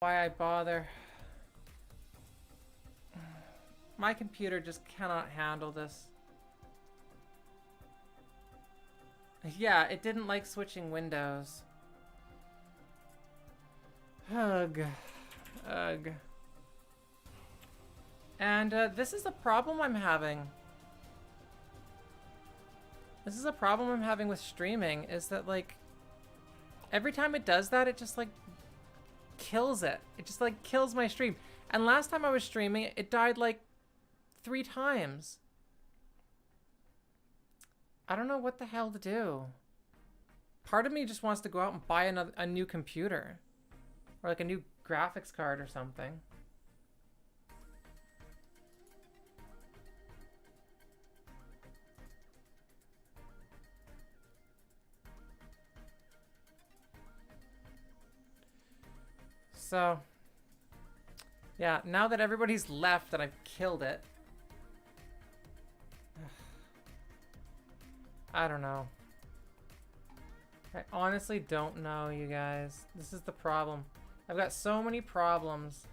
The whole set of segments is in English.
Why I bother. My computer just cannot handle this. Yeah, it didn't like switching windows. Ugh. Ugh. And this is the problem I'm having. This is a problem I'm having with streaming, is that, like, every time it does that, it just, like, kills it. It just, like, kills my stream. And last time I was streaming, it died, like, 3 times. I don't know what the hell to do. Part of me just wants to go out and buy a new computer. Or, like, a new graphics card or something. So, yeah, now that everybody's left and I've killed it, I don't know. I honestly don't know, you guys. This is the problem. I've got so many problems.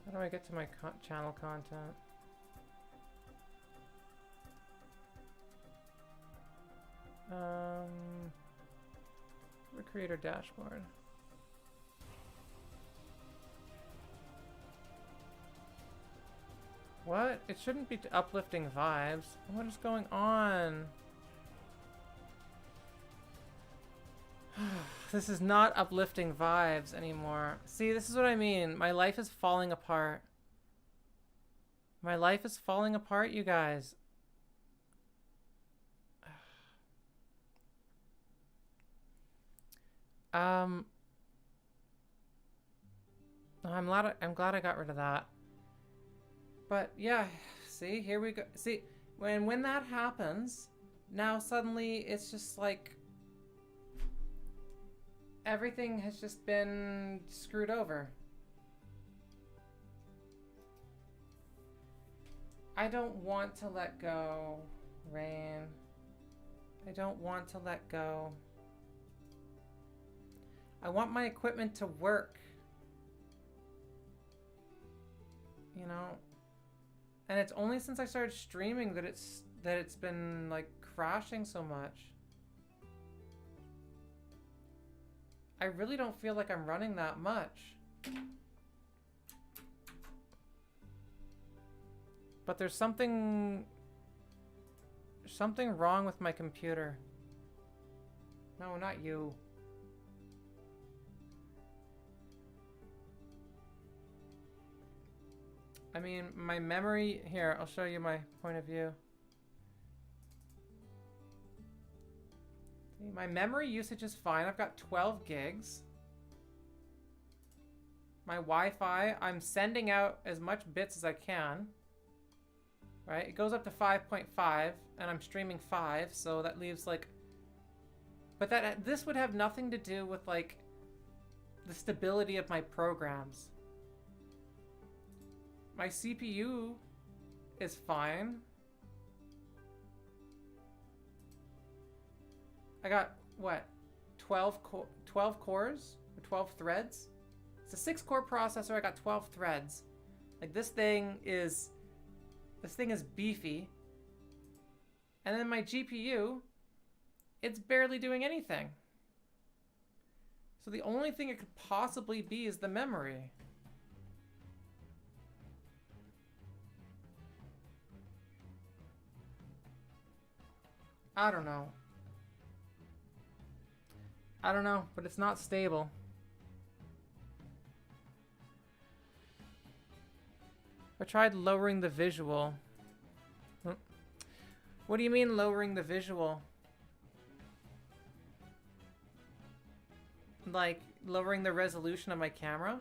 How do I get to my channel content? The creator dashboard. What? It shouldn't be uplifting vibes. What is going on? This is not uplifting vibes anymore. See, this is what I mean. My life is falling apart. My life is falling apart, you guys. I'm glad I got rid of that. But yeah, see, here we go. See, when that happens, now suddenly it's just like everything has just been screwed over. I don't want to let go, Rain. I don't want to let go. I want my equipment to work. You know? And it's only since I started streaming that it's been like crashing so much. I really don't feel like I'm running that much. But there's something wrong with my computer. No, not you. I mean, my memory... Here, I'll show you my point of view. See, my memory usage is fine. I've got 12 gigs. My Wi-Fi, I'm sending out as much bits as I can. Right? It goes up to 5.5, and I'm streaming 5, so that leaves, like... But this would have nothing to do with, like, the stability of my programs. My CPU is fine. I got, what, 12 cores? Or 12 threads? It's a 6-core processor, I got 12 threads. Like, this thing is beefy. And then my GPU, it's barely doing anything. So the only thing it could possibly be is the memory. I don't know. I don't know, but it's not stable. I tried lowering the visual. What do you mean lowering the visual? Like, lowering the resolution of my camera?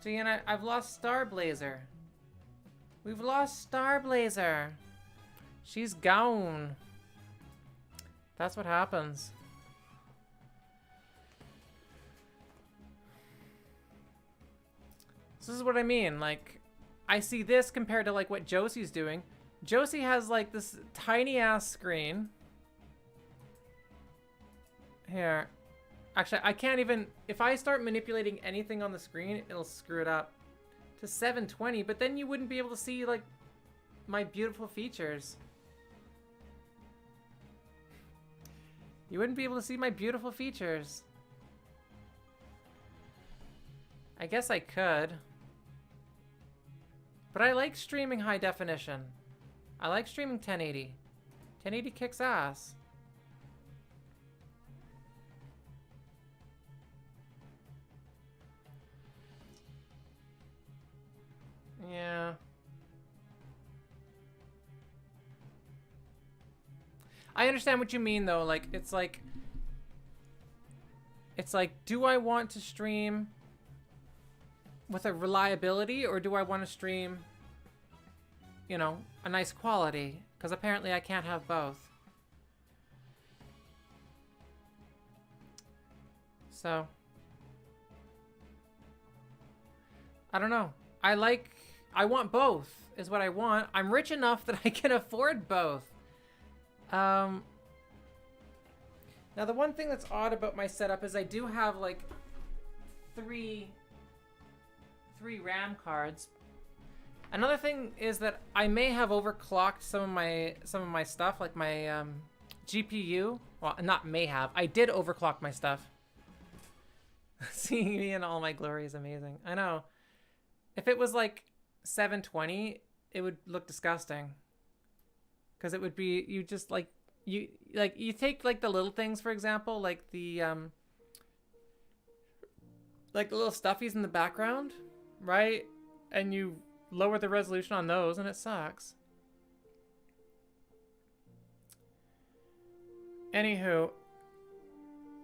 See, and I've lost Starblazer. We've lost Starblazer. She's gone. That's what happens. This is what I mean. Like, I see this compared to like what Josie's doing. Josie has like this tiny ass screen. Here. Actually, I can't even, if I start manipulating anything on the screen, it'll screw it up to 720, but then you wouldn't be able to see like my beautiful features. You wouldn't be able to see my beautiful features. I guess I could. But I like streaming high definition. I like streaming 1080. 1080 kicks ass. Yeah. I understand what you mean though. Like, it's like, do I want to stream with a reliability, or do I want to stream, you know, a nice quality? Because apparently I can't have both. So, I don't know. I want both, is what I want. I'm rich enough that I can afford both. Now the one thing that's odd about my setup is I do have like three RAM cards. Another thing is that I may have overclocked some of my stuff, like my GPU. Well, not may have. I did overclock my stuff. Seeing me in all my glory is amazing. I know. If it was like 720, it would look disgusting. Because it would be, you just like, you take like the little things, for example, like the little stuffies in the background, right? And you lower the resolution on those and it sucks. Anywho,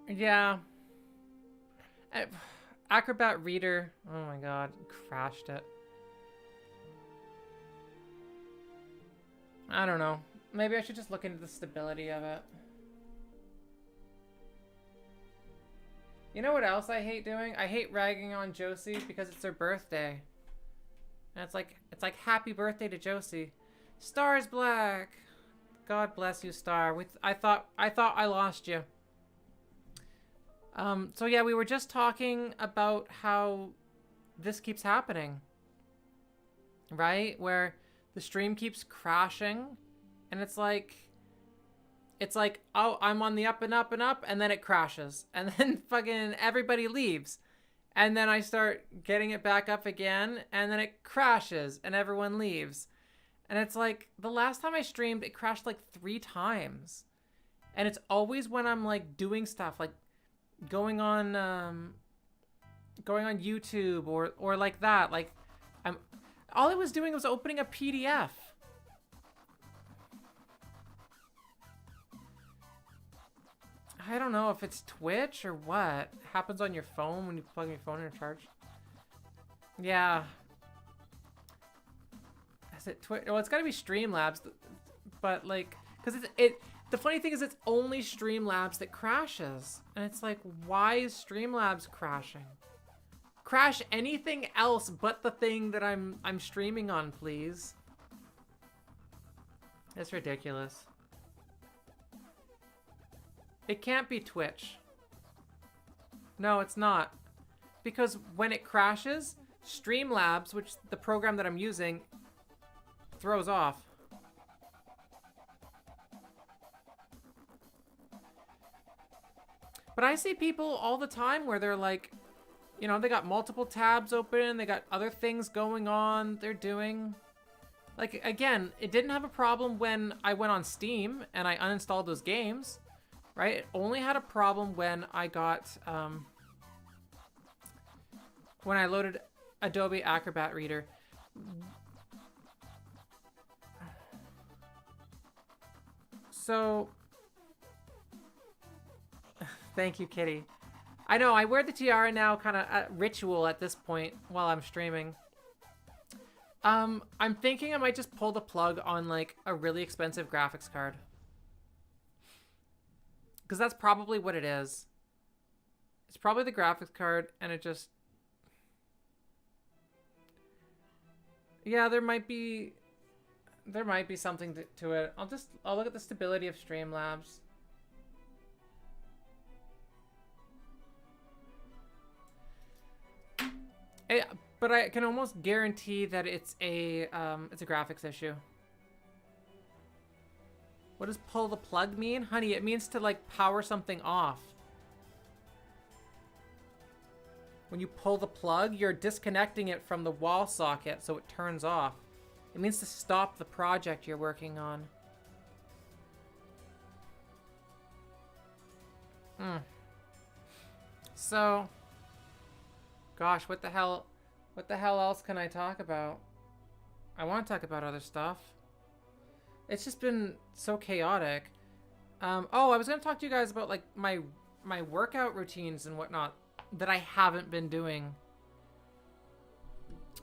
yeah. Acrobat Reader, oh my god, crashed it. I don't know. Maybe I should just look into the stability of it. You know what else I hate doing? I hate ragging on Josie because it's her birthday. And it's like happy birthday to Josie. Star is black. God bless you, Star. I thought I lost you. So yeah, we were just talking about how this keeps happening. Right? Where the stream keeps crashing and it's like, oh, I'm on the up and up and up, and then it crashes. And then fucking everybody leaves. And then I start getting it back up again, and then it crashes and everyone leaves. And it's like, the last time I streamed, it crashed like 3 times. And it's always when I'm like doing stuff, like going on YouTube or like that. Like all I was doing was opening a PDF. I don't know if it's Twitch or what. It happens on your phone when you plug your phone in a charge. Yeah. Is it Twitch? Well, it's gotta be Streamlabs, but like, cause the funny thing is it's only Streamlabs that crashes. And it's like, why is Streamlabs crashing? Crash anything else but the thing that I'm streaming on, please. It's ridiculous. It can't be Twitch. No, it's not. Because when it crashes, Streamlabs, which the program that I'm using, throws off. But I see people all the time where they're like, you know, they got multiple tabs open, they got other things going on, they're doing. Like, again, it didn't have a problem when I went on Steam and I uninstalled those games. Right? It only had a problem when I got, when I loaded Adobe Acrobat Reader. So, thank you, Kitty. I know, I wear the tiara now, kind of ritual at this point while I'm streaming. I'm thinking I might just pull the plug on like a really expensive graphics card. Because that's probably what it is. It's probably the graphics card, and it just... Yeah, there might be something to it. I'll look at the stability of Streamlabs. But I can almost guarantee that it's a graphics issue. What does pull the plug mean? Honey, it means to like power something off. When you pull the plug, you're disconnecting it from the wall socket so it turns off. It means to stop the project you're working on. So, gosh, what the hell else can I talk about? I want to talk about other stuff. It's just been so chaotic. Oh, I was gonna talk to you guys about like my workout routines and whatnot that I haven't been doing.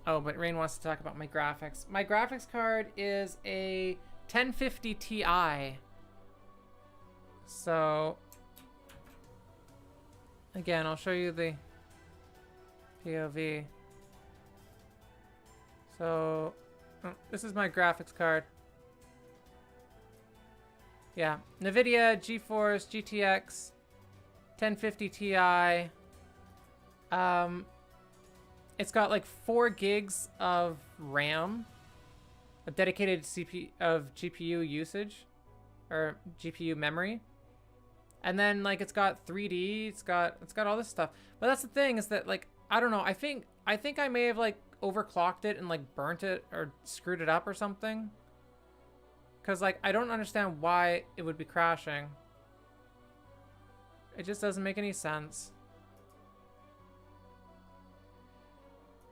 Oh, but Rain wants to talk about my graphics. My graphics card is a 1050 Ti. So, again, I'll show you the POV. So, this is my graphics card. Yeah, NVIDIA GeForce GTX 1050 Ti. It's got like 4 gigs of RAM, a dedicated GPU usage, or GPU memory, and then like it's got 3D. It's got all this stuff. But that's the thing, is that like I don't know. I think I may have like overclocked it and like burnt it or screwed it up or something. Cause like I don't understand why it would be crashing. It just doesn't make any sense.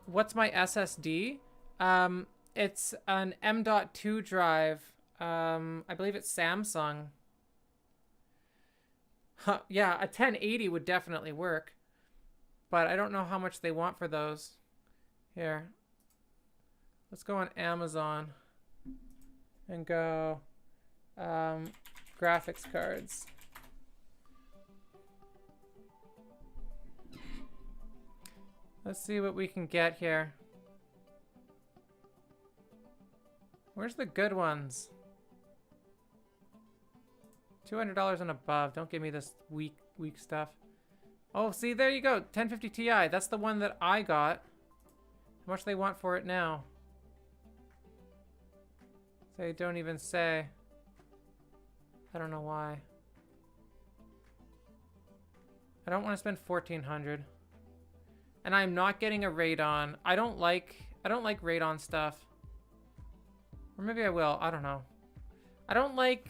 What's my SSD? It's an M.2 drive. I believe it's Samsung. Huh, yeah, a 1080 would definitely work. But I don't know how much they want for those. Here. Let's go on Amazon. And go graphics cards. Let's see what we can get here. Where's the good ones? $200 and above. Don't give me this weak stuff. Oh, see, there you go. 1050 Ti. That's the one that I got. How much they want for it now? They don't even say. I don't know why. I don't want to spend $1,400. And I'm not getting a Radon. I don't like Radon stuff. Or maybe I will. I don't know. I don't like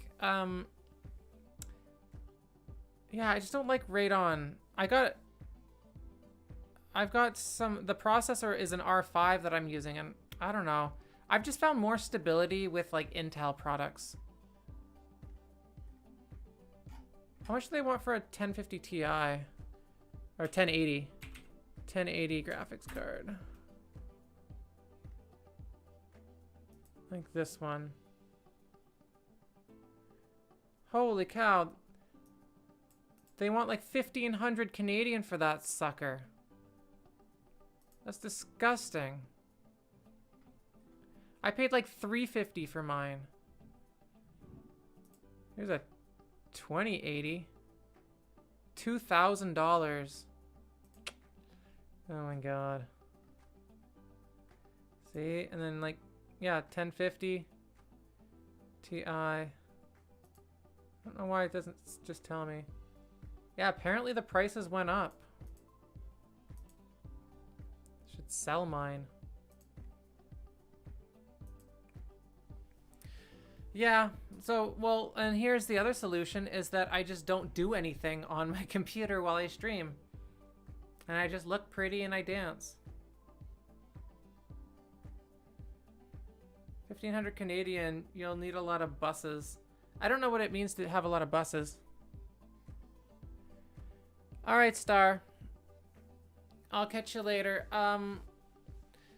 yeah, I just don't like Radon. I've got the processor is an R5 that I'm using, and I don't know. I've just found more stability with like Intel products. How much do they want for a 1050 Ti? Or 1080? 1080 graphics card. Like this one. Holy cow. They want like 1,500 Canadian for that sucker. That's disgusting. I paid like $350 for mine. Here's a 2080. $2,000. Oh my god. See? And then like, yeah, 1050 Ti. I don't know why it doesn't just tell me. Yeah, apparently the prices went up. Should sell mine. Yeah, so, well, and here's the other solution, is that I just don't do anything on my computer while I stream. And I just look pretty and I dance. 1,500 Canadian, you'll need a lot of buses. I don't know what it means to have a lot of buses. Alright, Star. I'll catch you later.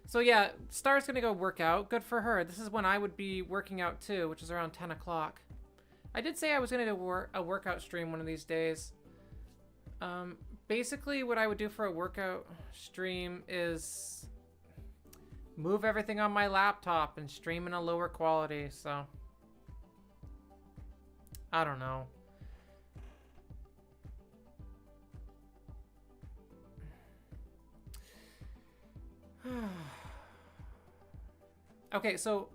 So yeah, Star's gonna go work out. Good for her. This is when I would be working out too, which is around 10 o'clock. I did say I was gonna do a workout stream one of these days. Basically what I would do for a workout stream is move everything on my laptop and stream in a lower quality, so I don't know. Okay, so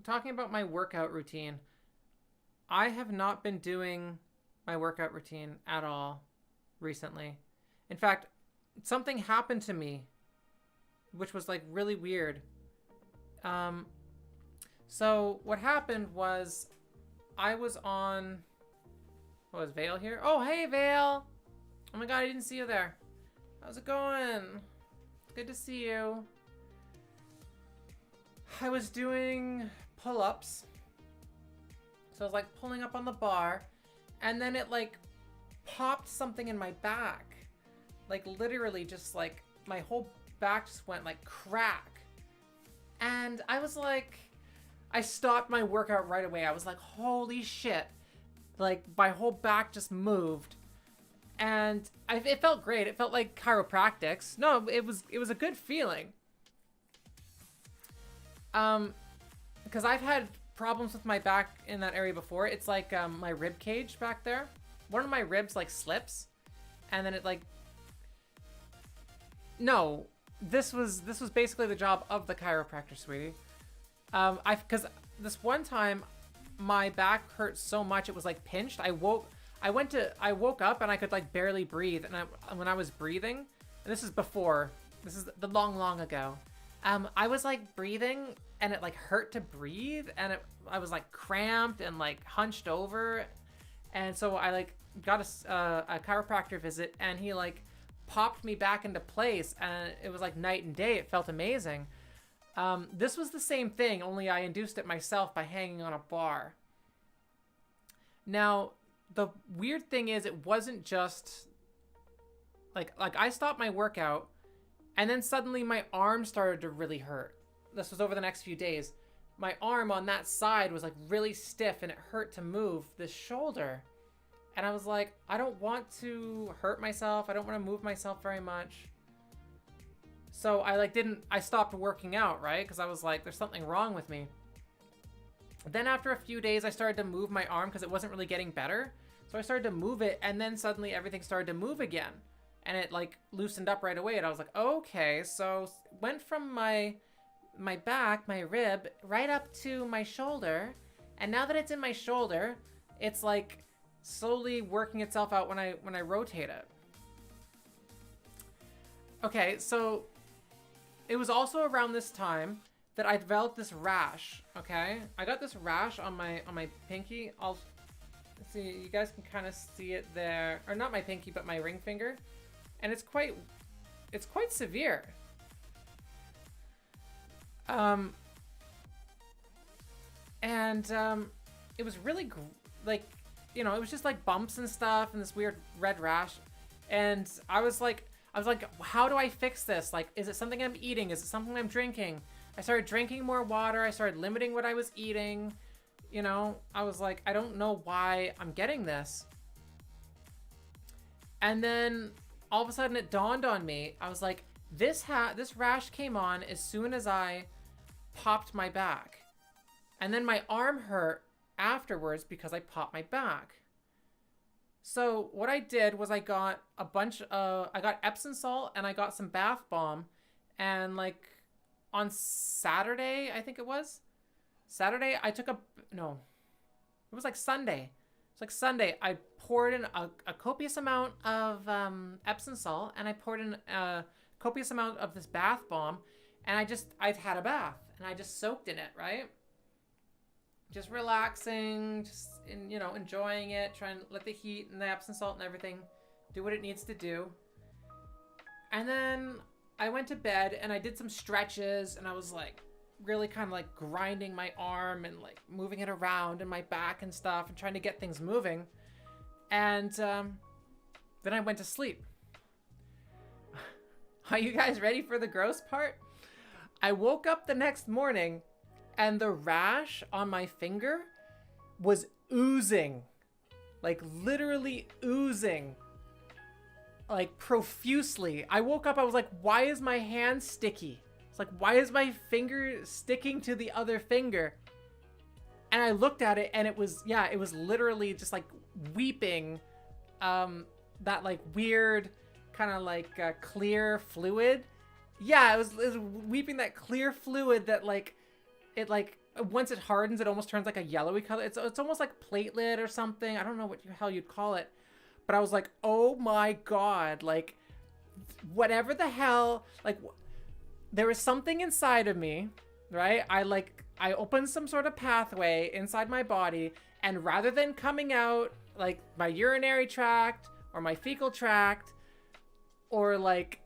talking about my workout routine, I have not been doing my workout routine at all recently. In fact, something happened to me which was like really weird. So what happened was I was on, oh, is Vale here? Oh, hey Vale. Oh my God, I didn't see you there. How's it going? Good to see you. I was doing pull-ups. So I was like pulling up on the bar, and then it like popped something in my back. Like literally just like my whole back just went like crack. And I was like, I stopped my workout right away. I was like, holy shit. Like my whole back just moved. And it felt great. It felt like chiropractics. No, it was a good feeling. Because I've had problems with my back in that area before. It's like my rib cage back there. One of my ribs like slips, and then it like. No, this was basically the job of the chiropractor, sweetie. Because this one time, my back hurt so much it was like pinched. I woke up and I could like barely breathe, and when I was breathing, and this is the long ago. I was like breathing and it like hurt to breathe, and I was like cramped and like hunched over, and so I like got a chiropractor visit, and he like popped me back into place, and it was like night and day. It felt amazing. This was the same thing, only I induced it myself by hanging on a bar. Now, the weird thing is it wasn't just like I stopped my workout, and then suddenly my arm started to really hurt. This was over the next few days. My arm on that side was like really stiff, and it hurt to move this shoulder. And I was like, I don't want to hurt myself. I don't want to move myself very much. So I stopped working out, right? Because I was like, there's something wrong with me. Then after a few days, I started to move my arm because it wasn't really getting better. So I started to move it, and then suddenly everything started to move again. And it like loosened up right away, and I was like, okay. So went from my back, my rib, right up to my shoulder. And now that it's in my shoulder, it's like slowly working itself out when I rotate it. Okay, so it was also around this time that I developed this rash, okay? I got this rash on my pinky. I'll see, you guys can kind of see it there. Or not my pinky, but my ring finger. And it's quite severe. It was really like, you know, it was just like bumps and stuff and this weird red rash. And I was like, how do I fix this? Like, is it something I'm eating? Is it something I'm drinking? I started drinking more water. I started limiting what I was eating. You know, I was like, I don't know why I'm getting this. And then all of a sudden it dawned on me. I was like, this rash came on as soon as I popped my back. And then my arm hurt afterwards because I popped my back. So what I did was I got Epsom salt, and I got some bath bomb, and like on Saturday, I think it was Saturday, it was like Sunday. It's like Sunday, I poured in a copious amount of Epsom salt, and I poured in a copious amount of this bath bomb, and I'd had a bath, and I just soaked in it, right? Just relaxing, just enjoying it, trying to let the heat and the Epsom salt and everything do what it needs to do. And then I went to bed and I did some stretches, and I was like really kind of like grinding my arm and like moving it around and my back and stuff and trying to get things moving. And then I went to sleep. Are you guys ready for the gross part? I woke up the next morning, and the rash on my finger was oozing. Like literally oozing. Like profusely. I woke up, I was like, why is my hand sticky? It's It's like, why is my finger sticking to the other finger? And I looked at it and it was literally just like weeping that like weird kind of like clear fluid. Yeah, it was weeping that clear fluid that like, it like, once it hardens, it almost turns like a yellowy color. It's almost like platelet or something. I don't know what the hell you'd call it. But I was like, oh my God, like whatever the hell, like there was something inside of me, right? I opened some sort of pathway inside my body, and rather than coming out like my urinary tract or my fecal tract or like,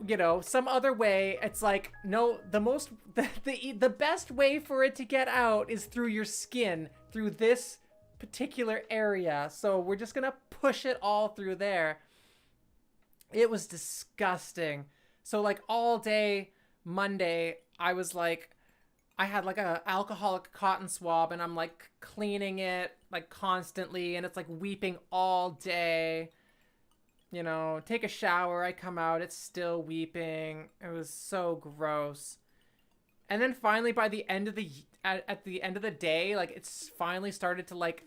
you know, some other way, it's like, no, the best way for it to get out is through your skin, through this particular area. So we're just gonna push it all through there. It was disgusting. So like all day Monday, I was like, I had like a alcoholic cotton swab, and I'm like cleaning it like constantly, and it's like weeping all day. You know, take a shower, I come out, it's still weeping. It was so gross. And then finally, by the end of at the end of the day, like it's finally started to like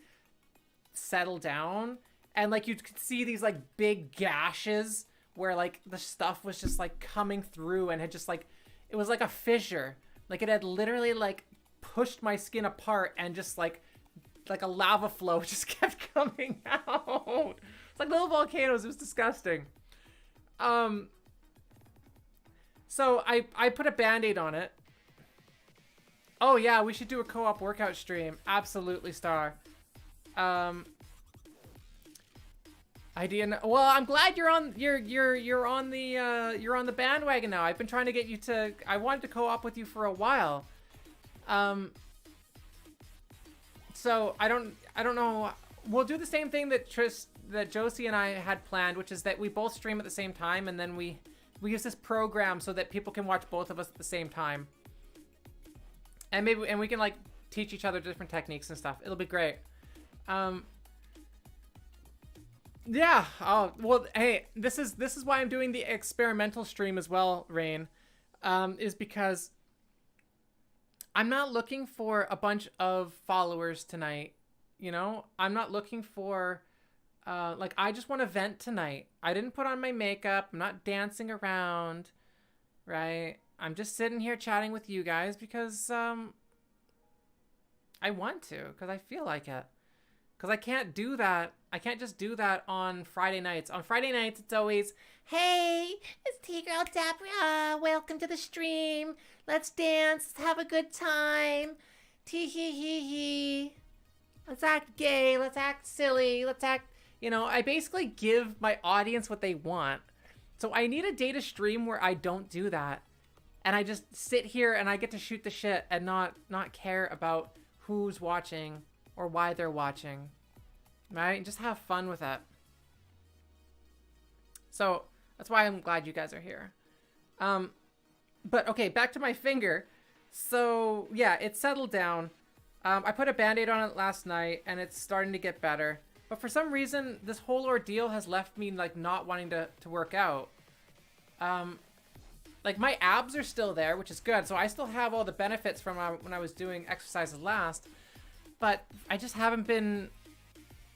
settle down, and like you could see these like big gashes where like the stuff was just like coming through, and had just like, it was like a fissure. Like it had literally like pushed my skin apart, and just like a lava flow just kept coming out. It's like little volcanoes. It was disgusting. So I put a Band-Aid on it. Oh yeah, we should do a co-op workout stream. Absolutely, Star. Idea. Well, I'm glad you're on the bandwagon now. I've been trying to get you to. I wanted to co-op with you for a while. So I don't know. We'll do the same thing that Josie and I had planned, which is that we both stream at the same time, and then we use this program so that people can watch both of us at the same time. And we can like teach each other different techniques and stuff. It'll be great. Yeah. Oh, well, hey, this is why I'm doing the experimental stream as well, Rain. Is because I'm not looking for a bunch of followers tonight. You know, I'm not looking for, like, I just want to vent tonight. I didn't put on my makeup. I'm not dancing around, right? I'm just sitting here chatting with you guys because, I want to, because I feel like it. Because I can't do that. I can't just do that on Friday nights. On Friday nights, it's always, hey, it's T-Girl Deborah. Welcome to the stream. Let's dance. Let's have a good time. Tee-hee-hee-hee. Let's act gay. Let's act silly. Let's act, you know, I basically give my audience what they want. So I need a day to stream where I don't do that. And I just sit here and I get to shoot the shit and not care about who's watching or why they're watching. Right? And just have fun with it. So that's why I'm glad you guys are here. But okay, back to my finger. So yeah, it settled down. I put a Band-Aid on it last night, and it's starting to get better. But for some reason, this whole ordeal has left me like not wanting to work out. Like my abs are still there, which is good. So I still have all the benefits from when I was doing exercises last. But I just haven't been.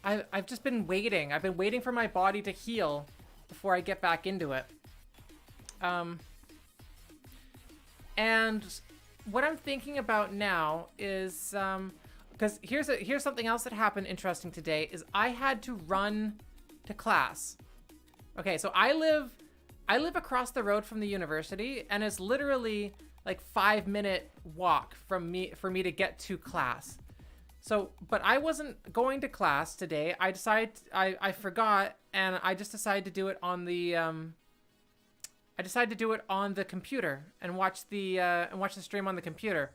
I've just been waiting. I've been waiting for my body to heal before I get back into it. And what I'm thinking about now is, because here's something else that happened interesting today, is I had to run to class. Okay, so I live across the road from the university, and it's literally like 5-minute walk for me to get to class. So, but I wasn't going to class today. I forgot, and I just decided to do it on the computer and watch the stream on the computer.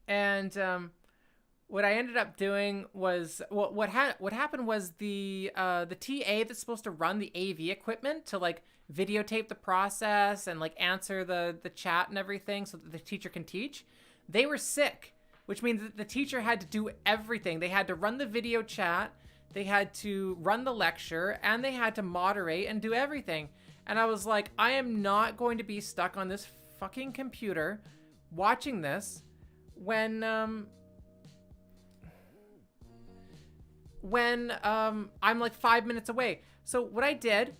And what I ended up doing was what happened was the TA that's supposed to run the AV equipment to like videotape the process and like answer the chat and everything so that the teacher can teach. They were sick, which means that the teacher had to do everything. They had to run the video chat, they had to run the lecture, and they had to moderate and do everything. And I was like, I am not going to be stuck on this fucking computer watching this when I'm like 5 minutes away. So what I did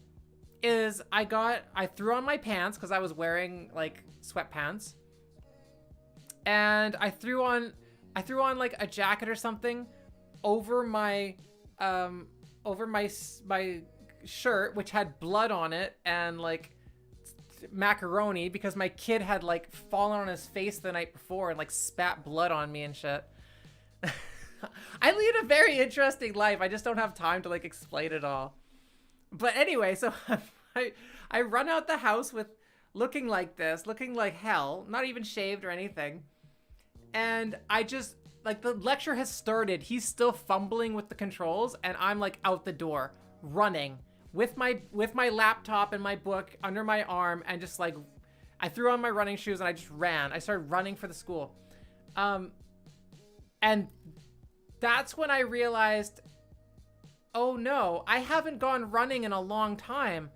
is I threw on my pants because I was wearing like sweatpants, and I threw on like a jacket or something over my my shirt, which had blood on it and like macaroni, because my kid had like fallen on his face the night before and like spat blood on me and shit. I lead a very interesting life. I just don't have time to like explain it all. But anyway, so I run out the house with looking like this, looking like hell, not even shaved or anything. And I just, like, the lecture has started. He's still fumbling with the controls, and I'm like out the door, running with my laptop and my book under my arm, and just like, I threw on my running shoes and I just ran. I started running for the school. And that's when I realized, oh no, I haven't gone running in a long time.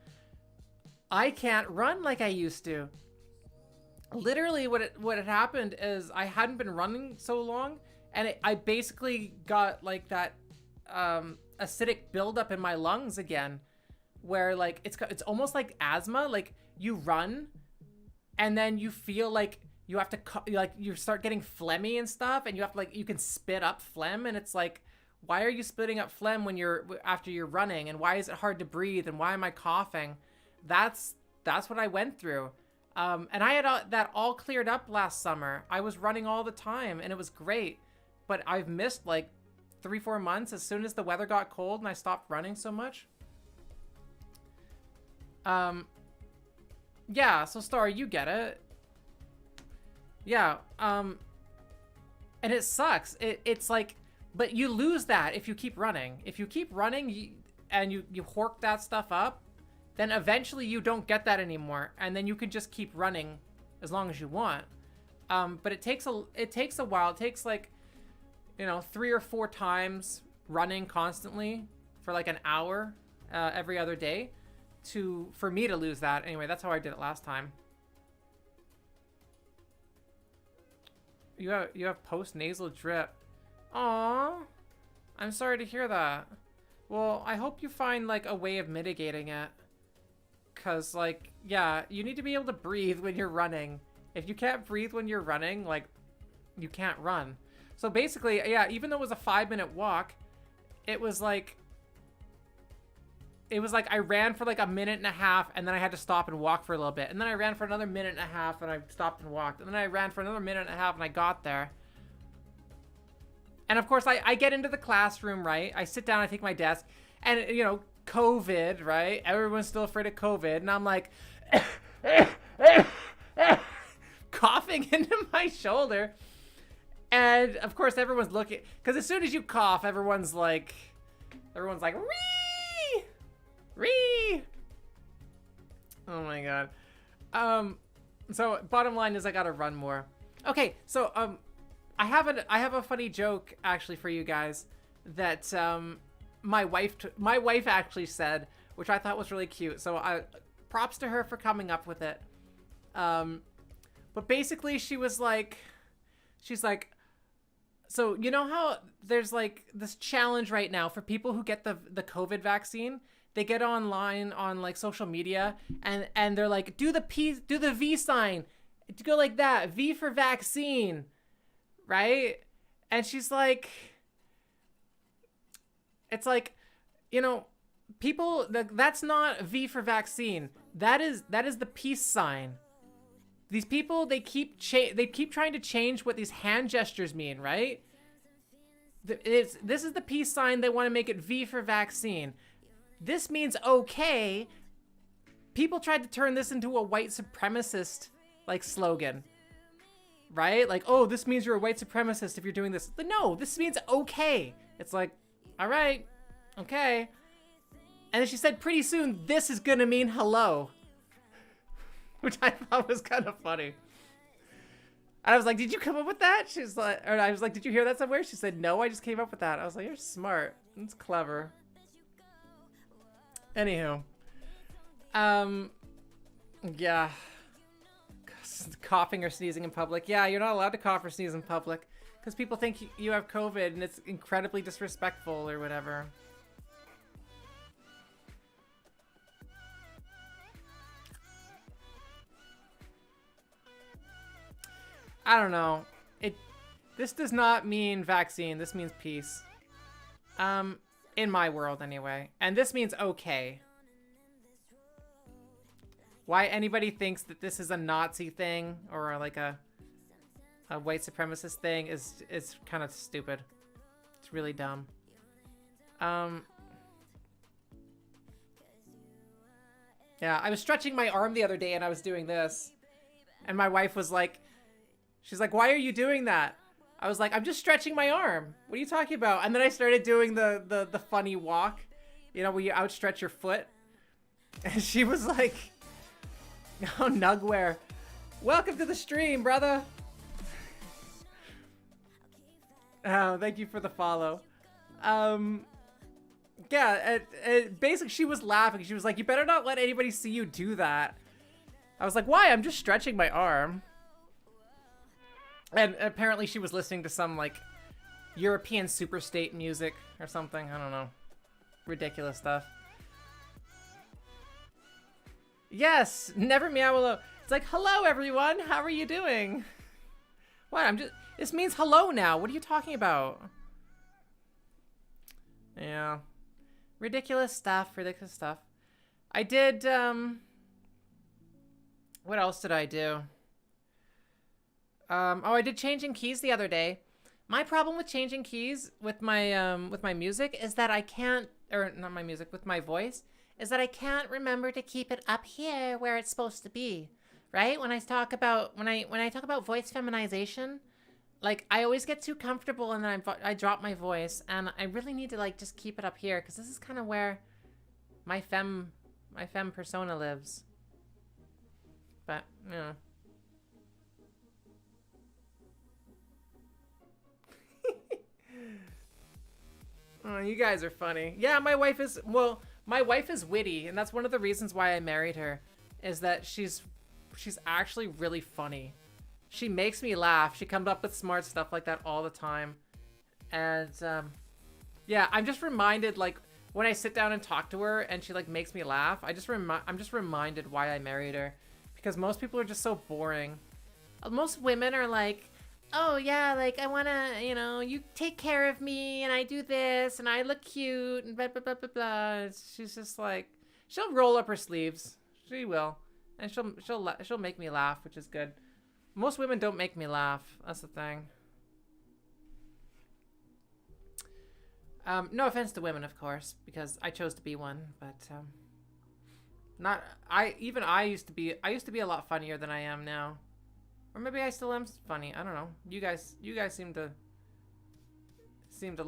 I can't run like I used to. Literally what had happened is I hadn't been running so long, and I basically got like that acidic buildup in my lungs again, where like it's almost like asthma. Like you run and then you feel like you have to like you start getting phlegmy and stuff, and you have to like, you can spit up phlegm, and it's like, why are you spitting up phlegm when after you're running, and why is it hard to breathe, and why am I coughing? That's what I went through. And I had that all cleared up last summer. I was running all the time and it was great, but I've missed like 3-4 months as soon as the weather got cold and I stopped running so much. Yeah, so Star, you get it. Yeah, and it sucks. It's like, but you lose that if you keep running. If you keep running and you hork that stuff up, then eventually you don't get that anymore, and then you can just keep running as long as you want. But it takes a while. It takes like, 3 or 4 times running constantly for like an hour every other day for me to lose that. Anyway, that's how I did it last time. You have post-nasal drip. Aww, I'm sorry to hear that. Well, I hope you find like a way of mitigating it. Cause like, yeah, you need to be able to breathe when you're running. If you can't breathe when you're running, like, you can't run. So basically, yeah, even though it was a 5-minute walk, it was like I ran for like a minute and a half, and then I had to stop and walk for a little bit. And then I ran for another minute and a half, and I stopped and walked. And then I ran for another minute and a half, and I got there. And of course, I get into the classroom, right? I sit down, I take my desk, and, COVID, right? Everyone's still afraid of COVID. And I'm like, coughing into my shoulder. And of course, everyone's looking, because as soon as you cough, everyone's like, ree, ree. Oh my God. So bottom line is I gotta run more. Okay, so I have a funny joke actually for you guys that my wife actually said, which I thought was really cute. So props to her for coming up with it. But basically she's like, so you know how there's like this challenge right now for people who get the COVID vaccine? They get online on like social media and they're like, do the V sign, go like that, V for vaccine, right? And she's like, it's like, people, that's not V for vaccine. That is the peace sign. These people, they keep trying to change what these hand gestures mean, right? This is the peace sign. They want to make it V for vaccine. This means okay. People tried to turn this into a white supremacist like slogan, right? Like, oh, this means you're a white supremacist if you're doing this. But no, this means okay. It's like, all right, okay. And then she said, pretty soon, this is gonna mean hello. Which I thought was kind of funny. And I was like, did you come up with that? She's like, or I was like, did you hear that somewhere? She said, no, I just came up with that. I was like, you're smart. It's clever. Anywho. Yeah. Coughing or sneezing in public. Yeah, you're not allowed to cough or sneeze in public because people think you have COVID and it's incredibly disrespectful or whatever. I don't know. This does not mean vaccine. This means peace. In my world anyway. And this means okay. Why anybody thinks that this is a Nazi thing or like a white supremacist thing is kind of stupid. It's really dumb. Yeah, I was stretching my arm the other day and I was doing this. And my wife was like, she's like, why are you doing that? I was like, I'm just stretching my arm. What are you talking about? And then I started doing the funny walk, you know, where you outstretch your foot. And she was like, oh, Nugware, welcome to the stream, brother. Oh, thank you for the follow. Yeah, basically she was laughing. She was like, you better not let anybody see you do that. I was like, why? I'm just stretching my arm. And apparently she was listening to some, like, European superstate music or something. I don't know. Ridiculous stuff. Yes! Never meow hello. It's like, hello, everyone! How are you doing? What? This means hello now. What are you talking about? Yeah. Ridiculous stuff. Ridiculous stuff. I did, what else did I do? Oh, I did changing keys the other day. My problem with changing keys with my music is that I can't, or not my music, with my voice, is that I can't remember to keep it up here where it's supposed to be, right? When I talk about, when I talk about voice feminization, like I always get too comfortable and then I drop my voice, and I really need to like just keep it up here because this is kind of where my femme persona lives. But, you know. Oh, you guys are funny. Yeah, my wife is witty, and that's one of the reasons why I married her, is that she's actually really funny. She makes me laugh. She comes up with smart stuff like that all the time. And, yeah, I'm just reminded, like, when I sit down and talk to her and she, like, makes me laugh, I'm just reminded why I married her. Because most people are just so boring. Most women are like, oh yeah, like I wanna, you know, you take care of me and I do this and I look cute and blah blah blah blah blah. She's just like, she'll roll up her sleeves. She will, and she'll make me laugh, which is good. Most women don't make me laugh. That's the thing. No offense to women, of course, because I chose to be one, but I used to be a lot funnier than I am now. Or maybe I still am funny. I don't know. You guys seem to seem to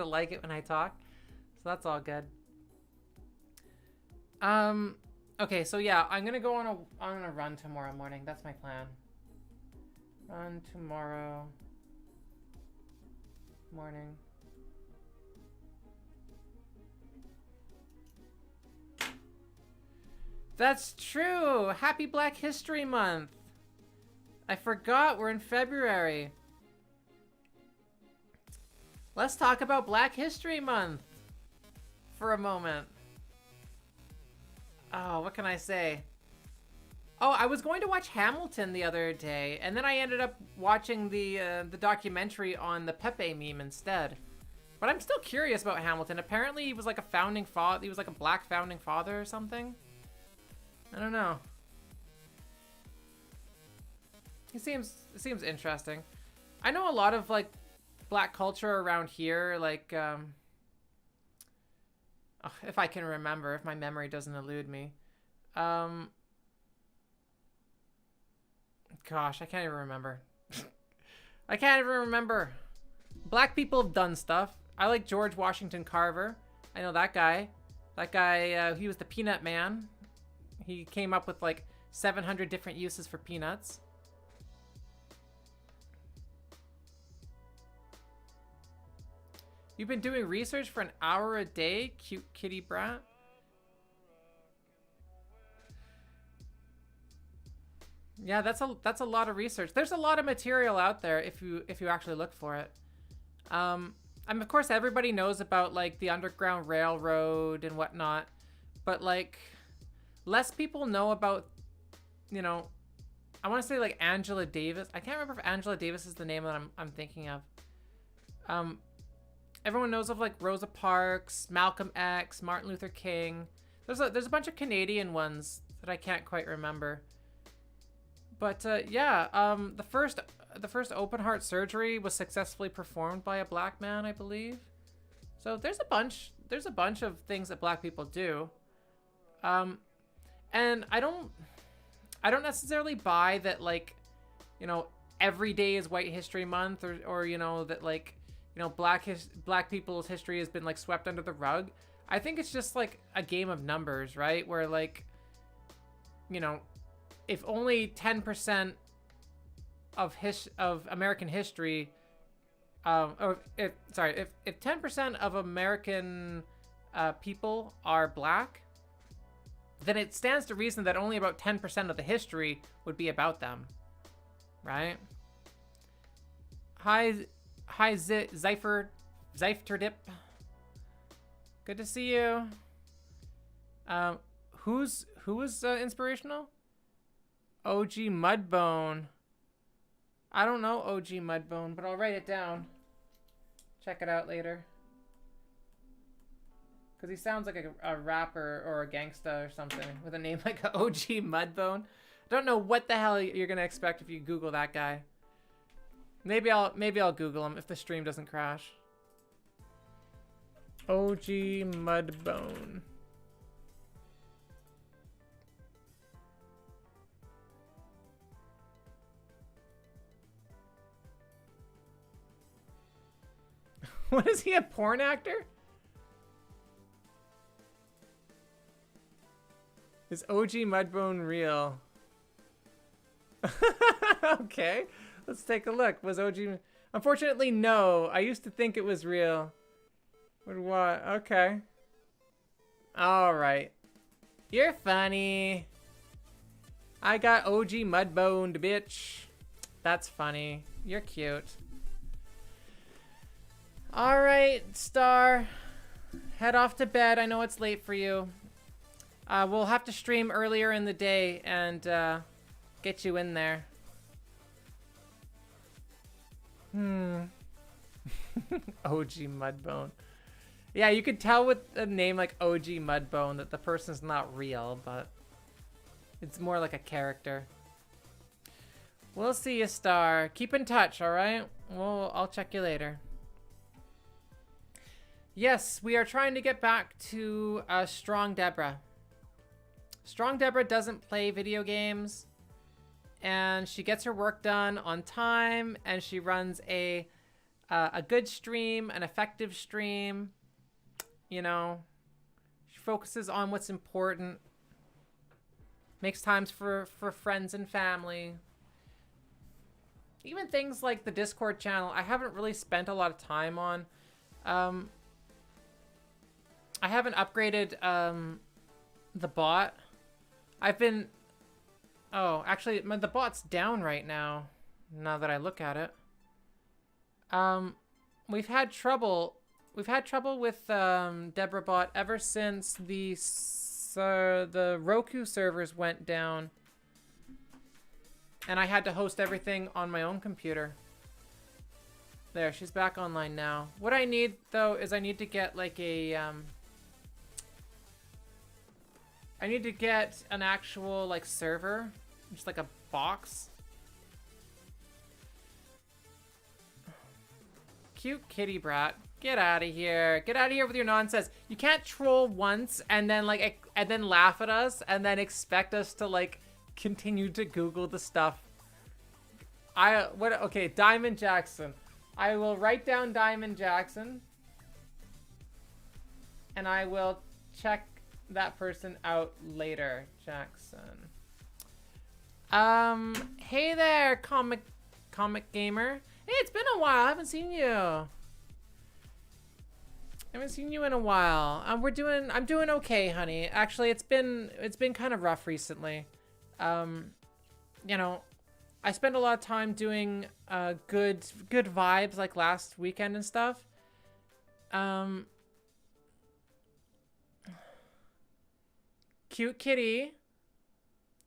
like it when I talk. So that's all good. Okay, so yeah, I'm gonna go on a run tomorrow morning. That's my plan. Run tomorrow morning. That's true. Happy Black History Month. I forgot we're in February. Let's talk about Black History Month for a moment. Oh, what can I say? Oh, I was going to watch Hamilton the other day, and then I ended up watching the documentary on the Pepe meme instead. But I'm still curious about Hamilton. Apparently, he was like a founding father. He was like a black founding father or something. I don't know. It seems interesting. I know a lot of like black culture around here, like if I can remember, if my memory doesn't elude me. Gosh, I can't even remember. I can't even remember. Black people have done stuff. I like George Washington Carver. I know that guy. That guy, he was the Peanut Man. He came up with like 700 different uses for peanuts. You've been doing research for an hour a day, cute kitty brat? Yeah, that's a lot of research. There's a lot of material out there if you actually look for it. I mean, of course, everybody knows about like the Underground Railroad and whatnot, but like less people know about, you know, I want to say like Angela Davis. I can't remember if Angela Davis is the name that I'm thinking of. Everyone knows of like Rosa Parks, Malcolm X, Martin Luther King. There's a bunch of Canadian ones that I can't quite remember. But yeah, the first open heart surgery was successfully performed by a black man, I believe. So there's a bunch of things that black people do. And I don't necessarily buy that, like, you know, every day is White History Month, or you know, that like, you know, black people's history has been like swept under the rug. I think it's just like a game of numbers, right? Where like, you know, if only 10% of American history, if 10% of American people are black, then it stands to reason that only about 10% of the history would be about them, right? Hi, Zyfterdip. Good to see you. Who was inspirational? OG Mudbone. I don't know OG Mudbone, but I'll write it down. Check it out later. Because he sounds like a rapper or a gangsta or something with a name like OG Mudbone. I don't know what the hell you're going to expect if you Google that guy. Maybe I'll Google him if the stream doesn't crash. OG Mudbone. What is he, a porn actor? Is OG Mudbone real? Okay, let's take a look. Was OG... Unfortunately, no. I used to think it was real. But what? Okay. Alright. You're funny. I got OG Mudboned, bitch. That's funny. You're cute. Alright, Star. Head off to bed. I know it's late for you. We'll have to stream earlier in the day and get you in there. OG Mudbone. Yeah, you could tell with a name like OG Mudbone that the person's not real, but it's more like a character. We'll see you, Star. Keep in touch, alright? Well, I'll check you later. Yes, we are trying to get back to Strong Deborah. Strong Deborah doesn't play video games, and she gets her work done on time, and she runs a good stream, an effective stream. You know, she focuses on what's important, makes times for friends and family. Even things like the Discord channel, I haven't really spent a lot of time on. I haven't upgraded the bot. I've been... Oh, actually, the bot's down right now, now that I look at it. We've had trouble with Deborah bot ever since the Roku servers went down. And I had to host everything on my own computer. There, she's back online now. What I need, though, is I need to get, like, I need to get an actual, like, server. Just, like, a box. Cute kitty brat. Get out of here. Get out of here with your nonsense. You can't troll once and then, like, and then laugh at us and then expect us to, like, continue to Google the stuff. Okay, Diamond Jackson. I will write down Diamond Jackson. And I will check that person out later, Jackson. Hey there, comic gamer. Hey, it's been a while. I haven't seen you. I haven't seen you in a while. I'm doing okay, honey. Actually, it's been kind of rough recently. you know, I spend a lot of time doing good vibes like last weekend and stuff. Cute kitty.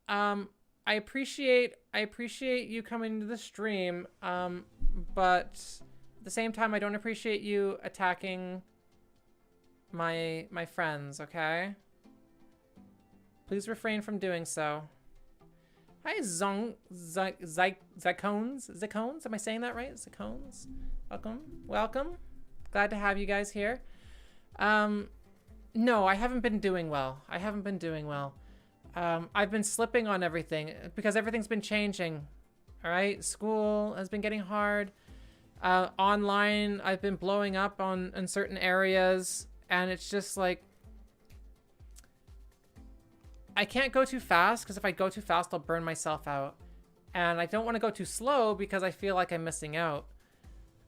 I appreciate you coming to the stream. But at the same time, I don't appreciate you attacking my friends, okay? Please refrain from doing so. Hi, Zacones. Am I saying that right? Zacones. Welcome. Glad to have you guys here. No, I haven't been doing well. I've been slipping on everything because everything's been changing. All right, school has been getting hard. Online, I've been blowing up in certain areas, and it's just like I can't go too fast because if I go too fast, I'll burn myself out. And I don't want to go too slow because I feel like I'm missing out.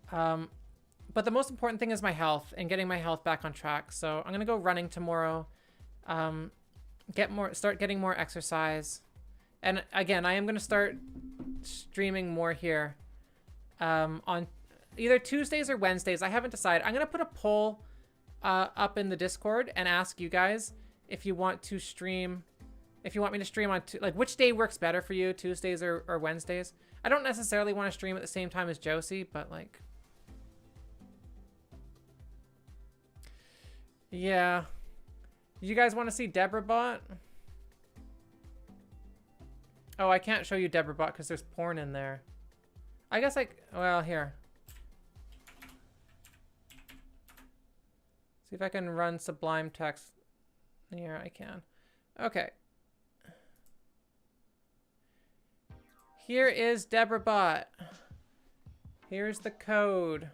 But the most important thing is my health and getting my health back on track. So I'm going to go running tomorrow. Start getting more exercise. And again, I am going to start streaming more here on either Tuesdays or Wednesdays. I haven't decided. I'm going to put a poll up in the Discord and ask you guys if you want to stream. If you want me to stream on, like, which day works better for you, Tuesdays or Wednesdays? I don't necessarily want to stream at the same time as Josie, but, like... Yeah. You guys want to see Deborah Bot? Oh, I can't show you Deborah Bot because there's porn in there. I guess, like, well, here. See if I can run Sublime Text. Here, I can. Okay. Here is Deborah Bot. Here's the code.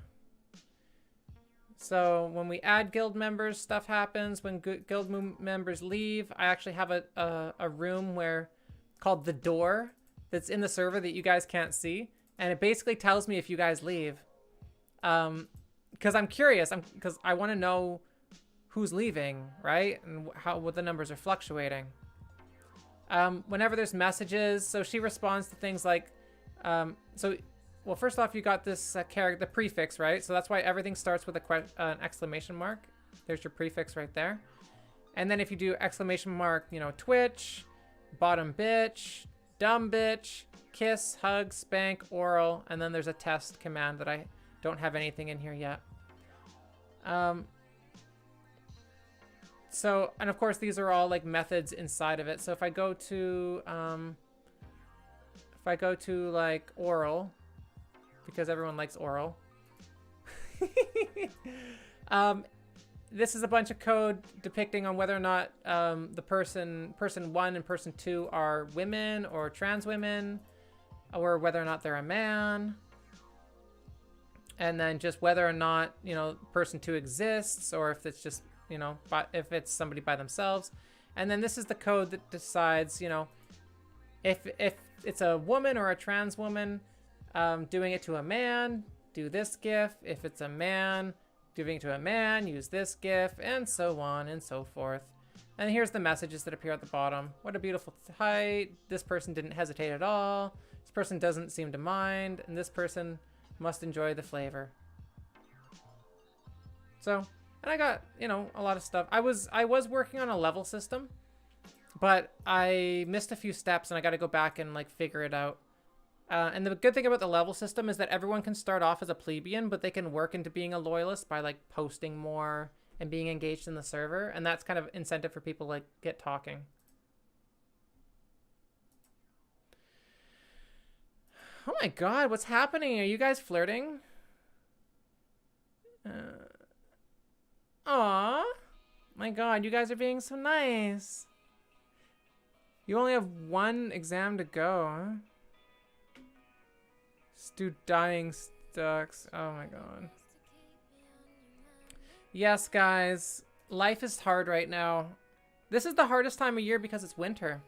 So when we add guild members, stuff happens. When guild members leave, I actually have a room called the door that's in the server that you guys can't see, and it basically tells me if you guys leave. Because I'm curious. Because I want to know who's leaving, right? And what the numbers are fluctuating. Whenever there's messages, so she responds to things like, well, first off, you got this character, the prefix, right? So that's why everything starts with an exclamation mark. There's your prefix right there. And then if you do exclamation mark, you know, Twitch, bottom bitch, dumb bitch, kiss, hug, spank, oral, and then there's a test command that I don't have anything in here yet. So, and of course, these are all like methods inside of it. So if I go to like oral, because everyone likes oral. This is a bunch of code depicting on whether or not the person 1 and person 2 are women or trans women, or whether or not they're a man. And then just whether or not, you know, person 2 exists, or if it's just, you know, if it's somebody by themselves. And then this is the code that decides, you know, if it's a woman or a trans woman doing it to a man, do this GIF. If it's a man doing it to a man, use this GIF, and so on and so forth. And here's the messages that appear at the bottom. What a beautiful height. This person didn't hesitate at all. This person doesn't seem to mind. And this person must enjoy the flavor. So, and I got, you know, a lot of stuff. I was working on a level system, but I missed a few steps and I got to go back and like figure it out. And the good thing about the level system is that everyone can start off as a plebeian, but they can work into being a loyalist by like posting more and being engaged in the server. And that's kind of incentive for people to like get talking. Oh my God, what's happening? Are you guys flirting? Aw, my God, you guys are being so nice. You only have one exam to go, huh? Stu dying stocks. Oh my God. Yes, guys. Life is hard right now. This is the hardest time of year because it's winter.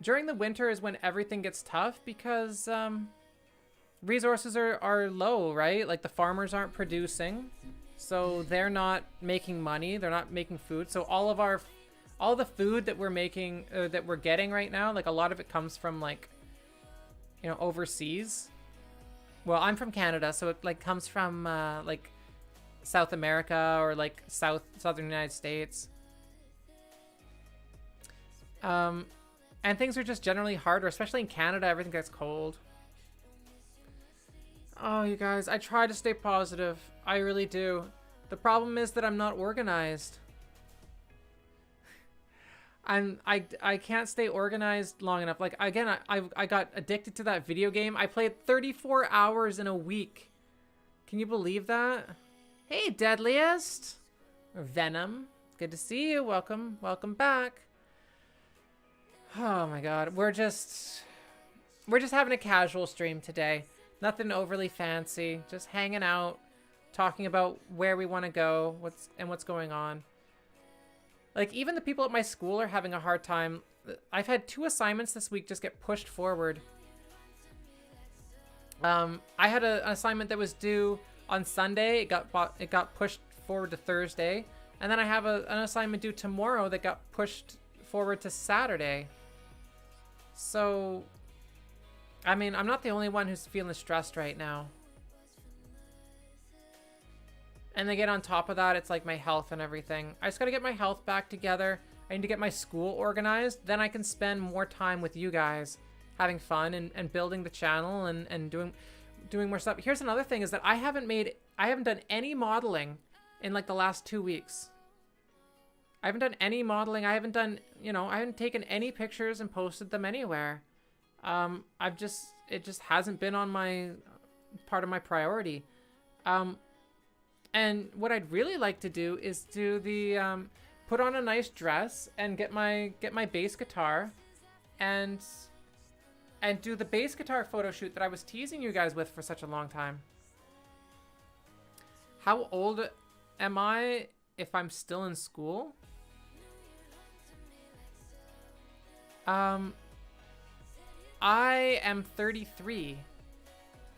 During the winter is when everything gets tough because resources are low, right? Like the farmers aren't producing. So they're not making money. They're not making food. So all the food that we're making, that we're getting right now, like a lot of it comes from like you know, overseas. Well, I'm from Canada, so it like comes from like South America or like southern United States. And things are just generally harder, especially in Canada. Everything gets cold. Oh, you guys, I try to stay positive. I really do. The problem is that I'm not organized. I can't stay organized long enough. Like, again, I got addicted to that video game. I played 34 hours in a week. Can you believe that? Hey, Deadliest. Or Venom. Good to see you. Welcome. Welcome back. Oh my god. We're just having a casual stream today. Nothing overly fancy. Just hanging out. Talking about where we want to go. What's going on. Like, even the people at my school are having a hard time. I've had 2 assignments this week just get pushed forward. I had an assignment that was due on Sunday. It got pushed forward to Thursday. And then I have an assignment due tomorrow that got pushed forward to Saturday. So, I mean, I'm not the only one who's feeling stressed right now. And then get on top of that, it's like my health and everything. I just gotta get my health back together. I need to get my school organized. Then I can spend more time with you guys, having fun and building the channel and doing more stuff. Here's another thing is that I haven't done any modeling in like the last 2 weeks. I haven't done any modeling. I haven't done, you know, I haven't taken any pictures and posted them anywhere. It just hasn't been on my part of my priority. And what I'd really like to do is do the put on a nice dress and get my bass guitar and do the bass guitar photo shoot that I was teasing you guys with for such a long time. How old am I if I'm still in school? I am 33.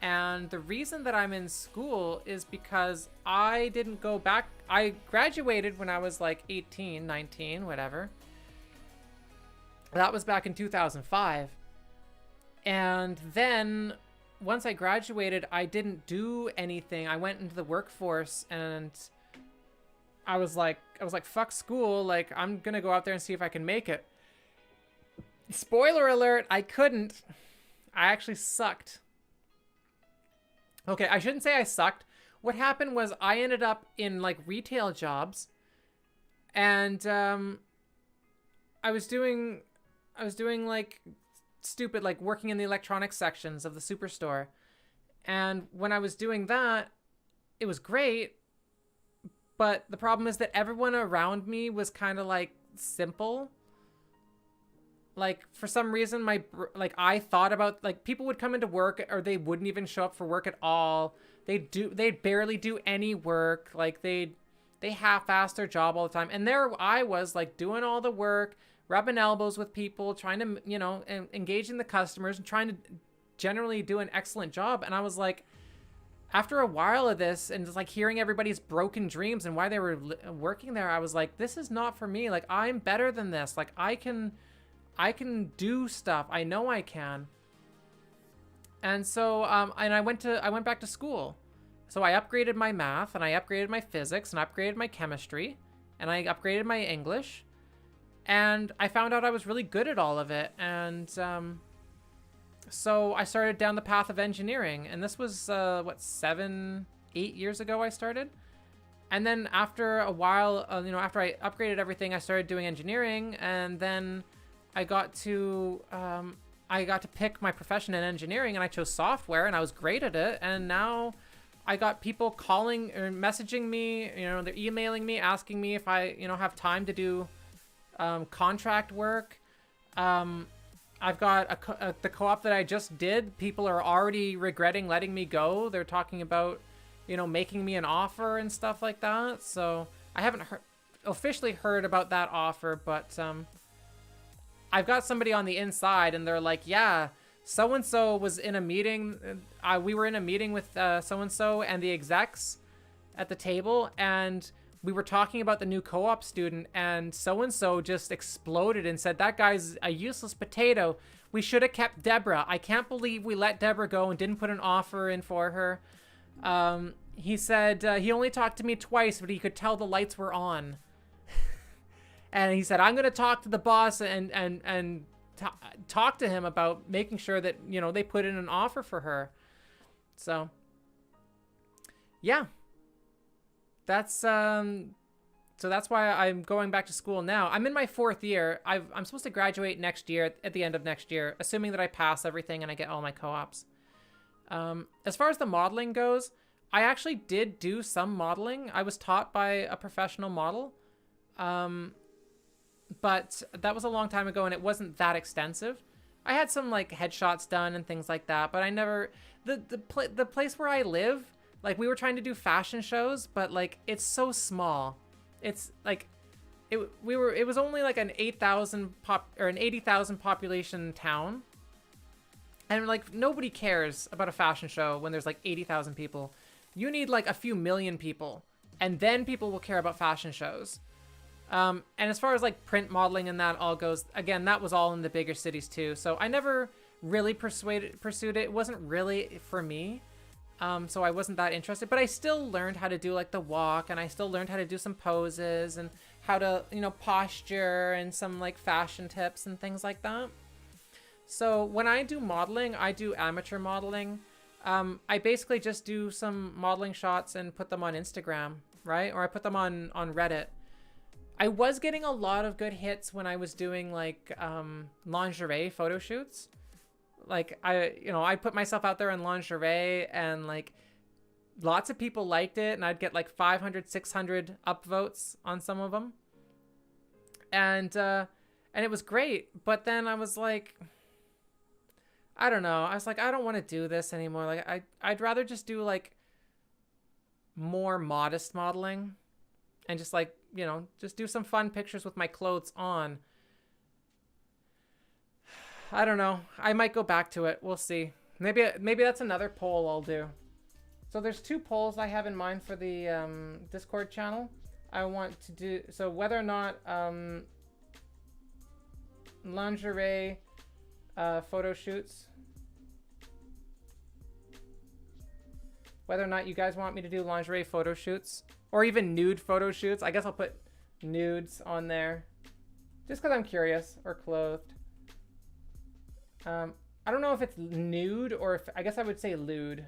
And the reason that I'm in school is because I didn't go back. I graduated when I was like 18, 19, whatever. That was back in 2005. And then once I graduated, I didn't do anything. I went into the workforce and I was like, fuck school. Like, I'm going to go out there and see if I can make it. Spoiler alert, I couldn't. I actually sucked. Okay, I shouldn't say I sucked. What happened was I ended up in like retail jobs, and I was doing like stupid, like working in the electronics sections of the superstore. And when I was doing that, it was great. But the problem is that everyone around me was kind of like simple. Like, for some reason, I thought about, like, people would come into work or they wouldn't even show up for work at all. They'd barely do any work. Like, they half-ass their job all the time. And there I was, like, doing all the work, rubbing elbows with people, trying to, you know, engaging the customers and trying to generally do an excellent job. And I was like, after a while of this and just, like, hearing everybody's broken dreams and why they were working there, I was like, this is not for me. Like, I'm better than this. Like, I can do stuff. I know I can. And so, and I went back to school. So I upgraded my math and I upgraded my physics and I upgraded my chemistry and I upgraded my English. And I found out I was really good at all of it. And so I started down the path of engineering. And this was, 7-8 years ago I started. And then after a while, you know, after I upgraded everything, I started doing engineering. And then I got to pick my profession in engineering, and I chose software, and I was great at it. And now I got people calling or messaging me, you know, they're emailing me, asking me if I, you know, have time to do contract work. I've got the co-op that I just did. People are already regretting letting me go. They're talking about, you know, making me an offer and stuff like that. So I haven't officially heard about that offer, but I've got somebody on the inside and they're like, yeah, so-and-so was in a meeting. We were in a meeting with so-and-so and the execs at the table, and we were talking about the new co-op student, and so-and-so just exploded and said, that guy's a useless potato. We should have kept Deborah. I can't believe we let Deborah go and didn't put an offer in for her. He said he only talked to me twice, but he could tell the lights were on. And he said, I'm going to talk to the boss and talk to him about making sure that, you know, they put in an offer for her. So, yeah. That's, so that's why I'm going back to school now. I'm in my 4th year. I'm supposed to graduate next year, at the end of next year, assuming that I pass everything and I get all my co-ops. As far as the modeling goes, I actually did do some modeling. I was taught by a professional model. But that was a long time ago and it wasn't that extensive. I had some like headshots done and things like that, but I never, the place where I live, like we were trying to do fashion shows, but like it's so small. It's like, it was only like an 80,000 population town. And like nobody cares about a fashion show when there's like 80,000 people. You need like a few million people and then people will care about fashion shows. And as far as like print modeling and that all goes, again, that was all in the bigger cities too. So I never really pursued it. It wasn't really for me. So I wasn't that interested, but I still learned how to do like the walk and I still learned how to do some poses and how to, you know, posture and some like fashion tips and things like that. So when I do modeling, I do amateur modeling. I basically just do some modeling shots and put them on Instagram, right? Or I put them on Reddit. I was getting a lot of good hits when I was doing like lingerie photo shoots. Like I put myself out there in lingerie and like lots of people liked it and I'd get like 500, 600 upvotes on some of them. And it was great. But then I was like, I don't know. I was like, I don't want to do this anymore. Like I'd rather just do like more modest modeling and just like, you know, just do some fun pictures with my clothes on. I don't know. I might go back to it. We'll see. Maybe that's another poll I'll do. So there's 2 polls I have in mind for the Discord channel. I want to do, so whether or not lingerie photo shoots. Whether or not you guys want me to do lingerie photo shoots. Or even nude photo shoots. I guess I'll put nudes on there. Just because I'm curious. Or clothed. I don't know if it's nude or if... I guess I would say lewd.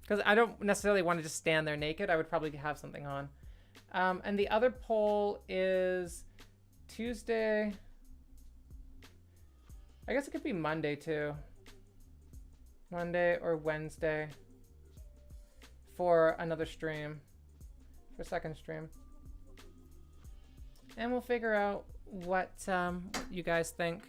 Because I don't necessarily want to just stand there naked. I would probably have something on. And the other poll is Tuesday. I guess it could be Monday too. Monday or Wednesday. For another stream. For a second stream. And we'll figure out what you guys think.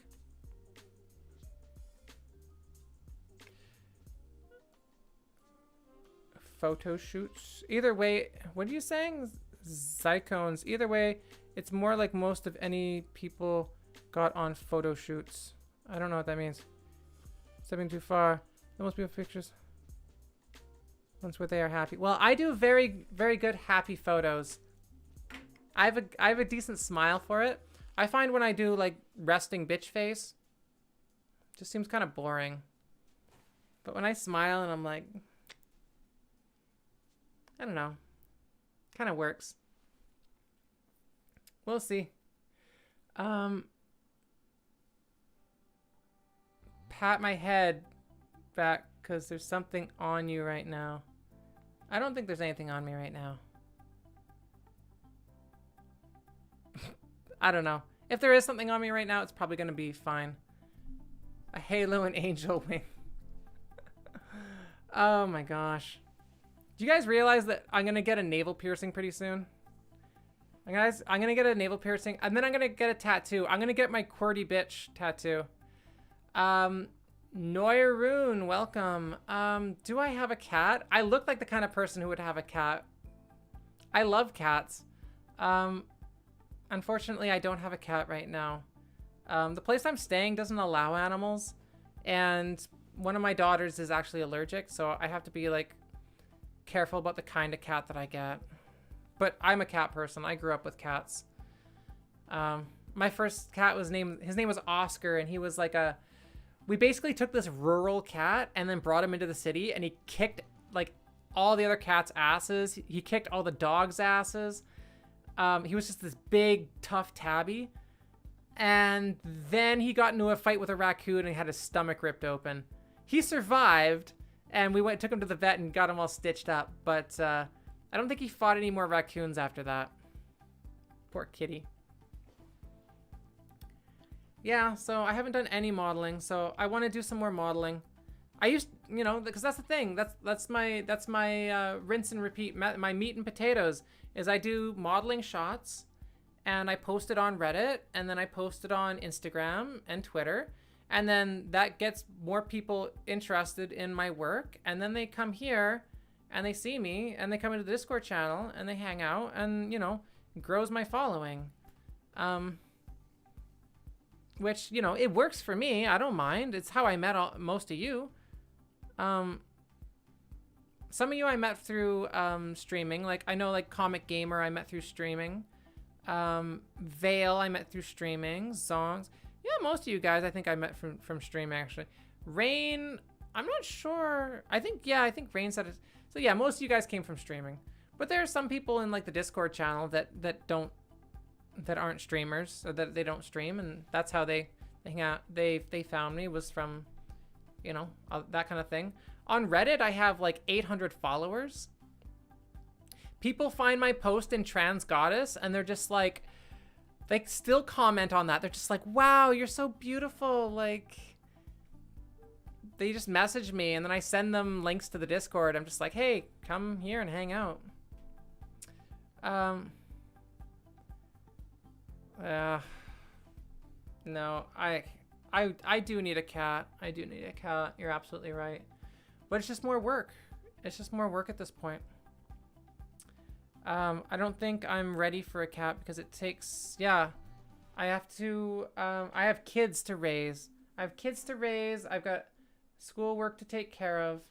Photo shoots. Either way, what are you saying? Zycones. Either way, it's more like most of any people got on photo shoots. I don't know what that means. Stepping too far. Most people pictures. Ones where they are happy. Well, I do very, very good happy photos. I have a decent smile for it. I find when I do like resting bitch face, just seems kind of boring. But when I smile and I'm like, I don't know, kind of works. We'll see. Pat my head back because there's something on you right now. I don't think there's anything on me right now. I don't know. If there is something on me right now, it's probably going to be fine. A halo and angel wing. Oh my gosh. Do you guys realize that I'm going to get a navel piercing pretty soon? I'm going to get a navel piercing and then I'm going to get a tattoo. I'm going to get my QWERTY bitch tattoo. Noirune, welcome. Do I have a cat? I look like the kind of person who would have a cat. I love cats. Unfortunately, I don't have a cat right now. The place I'm staying doesn't allow animals, and one of my daughters is actually allergic, so I have to be like careful about the kind of cat that I get. But I'm a cat person. I grew up with cats. my first cat was his name was Oscar, and he was like we basically took this rural cat and then brought him into the city, and he kicked like all the other cats' asses. He kicked all the dogs' asses. He was just this big, tough tabby. And then he got into a fight with a raccoon and he had his stomach ripped open. He survived, and we took him to the vet and got him all stitched up. But I don't think he fought any more raccoons after that. Poor kitty. Yeah, so I haven't done any modeling, so I want to do some more modeling. I used, you know, because that's the thing. That's my rinse and repeat. My meat and potatoes is I do modeling shots, and I post it on Reddit, and then I post it on Instagram and Twitter, and then that gets more people interested in my work, and then they come here, and they see me, and they come into the Discord channel, and they hang out, and, you know, grows my following. Which, you know, it works for me. I don't mind. It's how I met most of you. Some of you I met through streaming. Like, I know, like, Comic Gamer I met through streaming. Vale I met through streaming. Zongs. Yeah, most of you guys I think I met from streaming, actually. Rain, I'm not sure. I think Rain said it. So, yeah, most of you guys came from streaming. But there are some people in, like, the Discord channel that aren't streamers, or that they don't stream, and that's how they hang out. They found me, was from, you know, that kind of thing. On Reddit, I have like 800 followers. People find my post in Trans Goddess, and they're just like, they still comment on that. They're just like, wow, you're so beautiful. Like, they just message me, and then I send them links to the Discord. I'm just like, hey, come here and hang out. No, I do need a cat. I do need a cat. You're absolutely right. But it's just more work. It's just more work at this point. I don't think I'm ready for a cat because it takes, yeah, I have to, I have kids to raise. I've got schoolwork to take care of.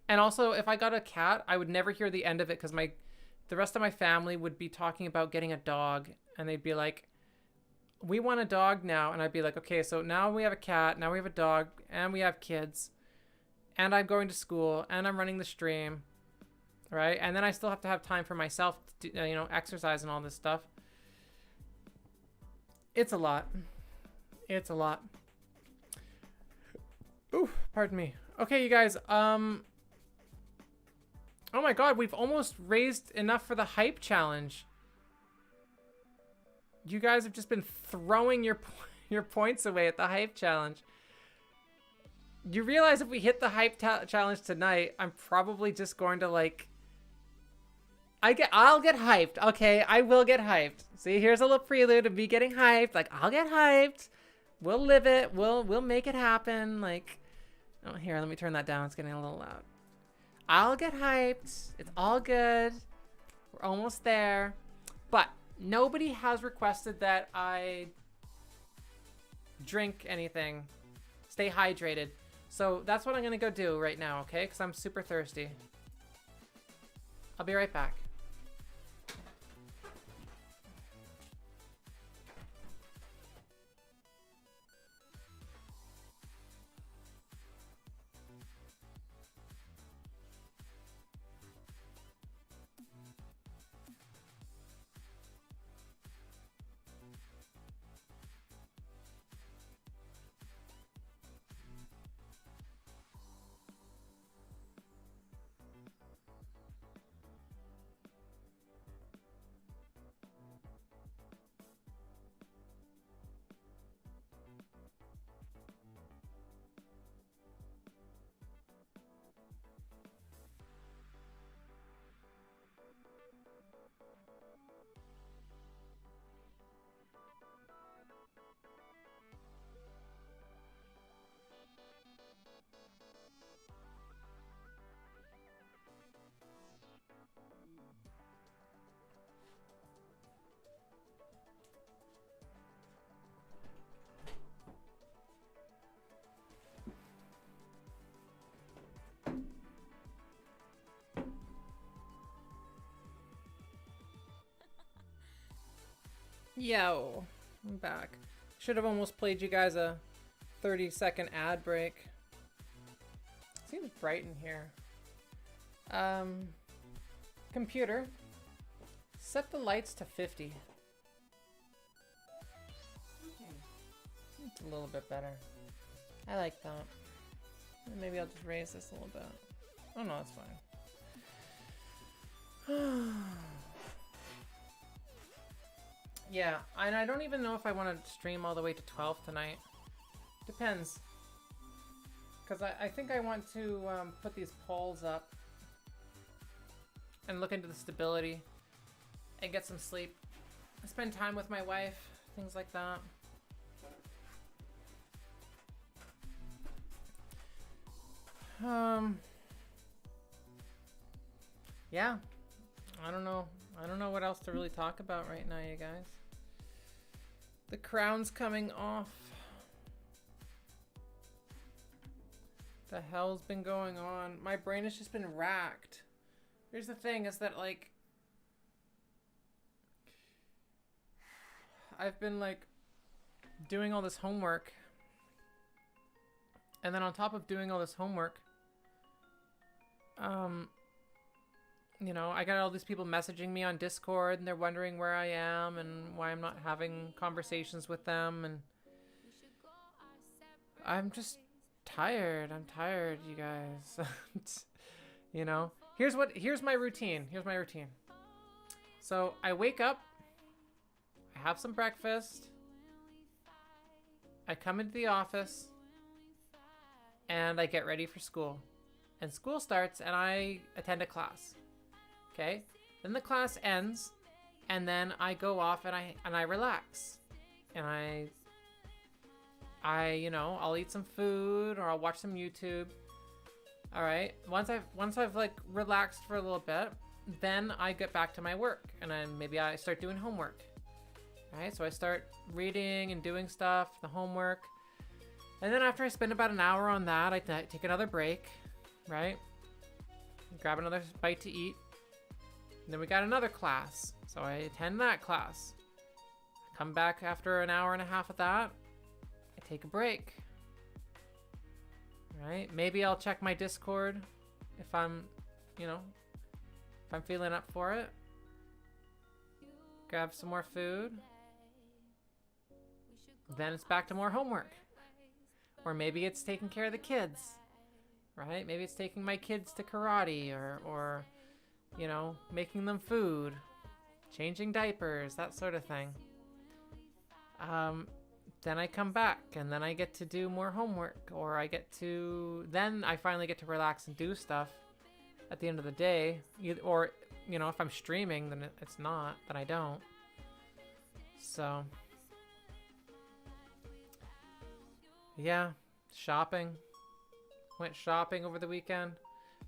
And also, if I got a cat, I would never hear the end of it because the rest of my family would be talking about getting a dog, and they'd be like, we want a dog now. And I'd be like, okay, so now we have a cat, now we have a dog, and we have kids, and I'm going to school, and I'm running the stream, right? And then I still have to have time for myself to, you know, exercise and all this stuff. It's a lot. It's a lot. Ooh, pardon me. Okay, you guys, oh my god, we've almost raised enough for the hype challenge. You guys have just been throwing your points away at the hype challenge. You realize if we hit the hype challenge tonight, I'm probably just going to, like, I'll get hyped. Okay, I will get hyped. See, here's a little prelude of me getting hyped. Like, I'll get hyped. We'll live it. We'll make it happen. Like, oh, here, let me turn that down. It's getting a little loud. I'll get hyped. It's all good. We're almost there. But nobody has requested that I drink anything. Stay hydrated. So that's what I'm going to go do right now, okay? Because I'm super thirsty. I'll be right back. Yo, I'm back. Should have almost played you guys a 30-second ad break. Seems bright in here. Computer, set the lights to 50. It's a little bit better. I like that. Maybe I'll just raise this a little bit. Oh no, that's fine. Yeah, and I don't even know if I want to stream all the way to 12 tonight. Depends. Because I think I want to put these poles up and look into the stability and get some sleep. Spend time with my wife, things like that. Yeah, I don't know what else to really talk about right now, you guys. The crown's coming off. The hell's been going on? My brain has just been racked. Here's the thing, is that like I've been like doing all this homework, and then on top of doing all this homework, you know, I got all these people messaging me on Discord, and they're wondering where I am and why I'm not having conversations with them, and I'm just tired. I'm tired, you guys. You know, here's my routine. So I wake up, I have some breakfast, I come into the office, and I get ready for school. And school starts, and I attend a class. Okay, then the class ends, and then I go off and I relax, and I you know, I'll eat some food or I'll watch some YouTube. All right, once I've like relaxed for a little bit, then I get back to my work, and then maybe I start doing homework. All right, so I start reading and doing stuff, the homework, and then after I spend about an hour on that, I take another break, right? Grab another bite to eat. And then we got another class, so I attend that class. I come back after an hour and a half of that. I take a break. Right? Maybe I'll check my Discord if I'm, you know, if I'm feeling up for it. Grab some more food. Then it's back to more homework. Or maybe it's taking care of the kids. Right? Maybe it's taking my kids to karate or you know, making them food, changing diapers, that sort of thing. Then I come back, and then I get to do more homework, or then I finally get to relax and do stuff at the end of the day. Or, you know, if I'm streaming, then it's not, then I don't. So, yeah, shopping. Went shopping over the weekend.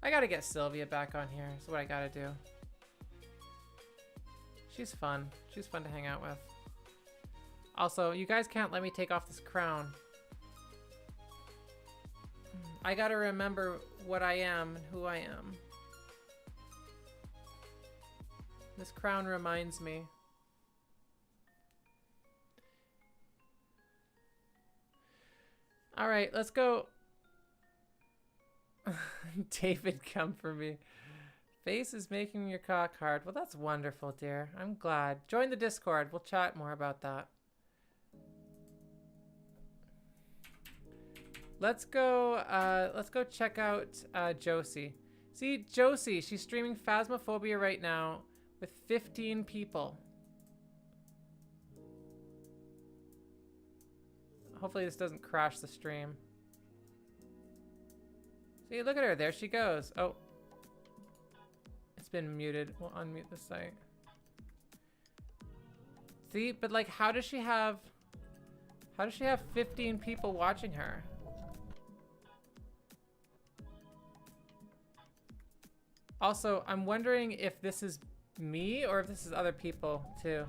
I gotta get Sylvia back on here. That's what I gotta do. She's fun. She's fun to hang out with. Also, you guys can't let me take off this crown. I gotta remember what I am and who I am. This crown reminds me. Alright, let's go. David, come for me. Face is making your cock hard. Well, that's wonderful, dear. I'm glad. Join the Discord. We'll chat more about that. Let's go check out Josie. See, Josie, she's streaming Phasmophobia right now with 15 people. Hopefully this doesn't crash the stream. See, look at her. There she goes. Oh. It's been muted. We'll unmute the site. See, but like, how does she have 15 people watching her? Also, I'm wondering if this is me or if this is other people too.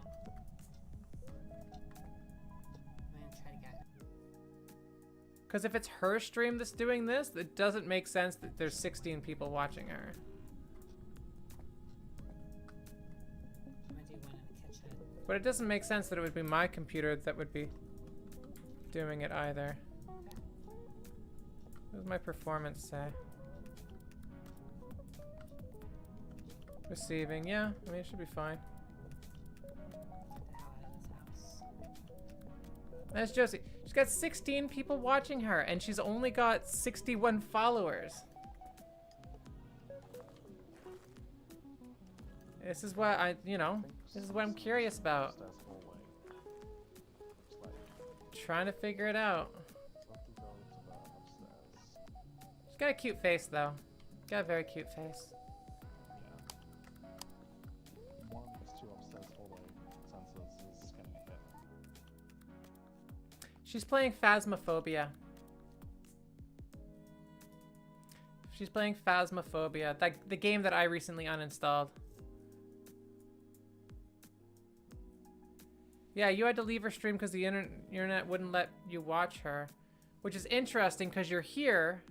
Because if it's her stream that's doing this, it doesn't make sense that there's 16 people watching her. I'm gonna do one in the kitchen. But it doesn't make sense that it would be my computer that would be doing it either. What does my performance say? Receiving, yeah, I mean, it should be fine. That's Josie. She's got 16 people watching her, and she's only got 61 followers. This is what this is what I'm curious about. Trying to figure it out. She's got a cute face, though. Got a very cute face. She's playing Phasmophobia. She's playing Phasmophobia, the game that I recently uninstalled. Yeah, you had to leave her stream because the internet wouldn't let you watch her. Which is interesting because you're here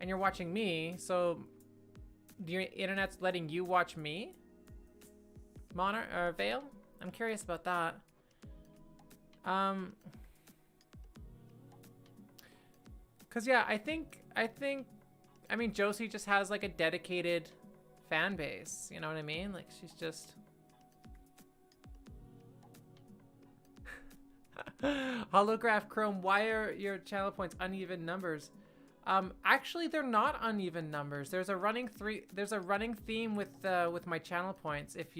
and you're watching me, so the internet's letting you watch me? Vale? I'm curious about that. Cause yeah, I mean, Josie just has like a dedicated fan base, you know what I mean? Like she's just... Holograph Chrome, why are your channel points uneven numbers? Actually they're not uneven numbers. There's a running theme with my channel points. If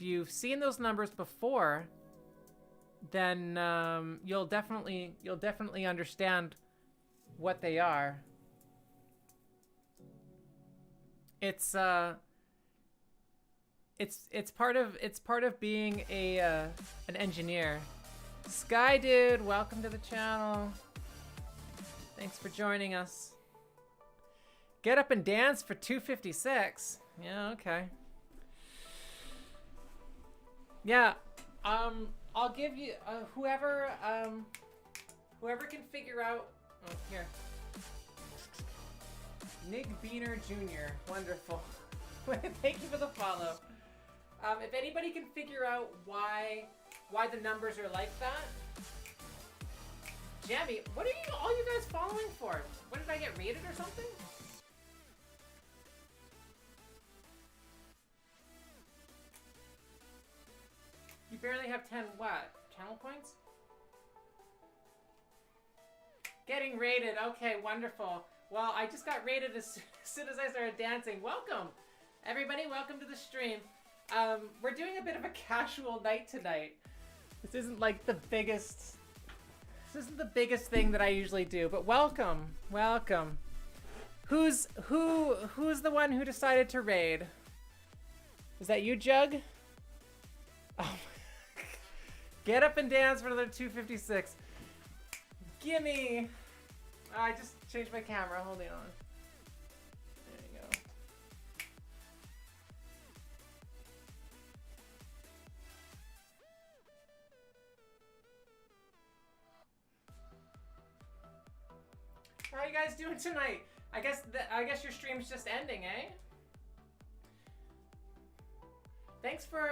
you've seen those numbers before, then you'll definitely understand what they are. It's part of being an engineer. Sky Dude, welcome to the channel. Thanks for joining us. Get up and dance for 256. Yeah, okay. Yeah, I'll give you whoever can figure out. Oh, here. Nick Beaner Jr. Wonderful. Thank you for the follow. If anybody can figure out why the numbers are like that, Jamie, what are all you guys following for? What, did I get raided or something? You barely have 10 what? Channel points? Getting raided. Okay, wonderful. Well, I just got raided as soon as I started dancing. Welcome, everybody. Welcome to the stream. We're doing a bit of a casual night tonight. This isn't like the biggest... This isn't the biggest thing that I usually do, but welcome. Welcome. Who's the one who decided to raid? Is that you, Jug? Oh. Get up and dance for another 256. Gimme! Oh, I just changed my camera. Hold on. There you go. How are you guys doing tonight? I guess your stream's just ending, eh? Thanks for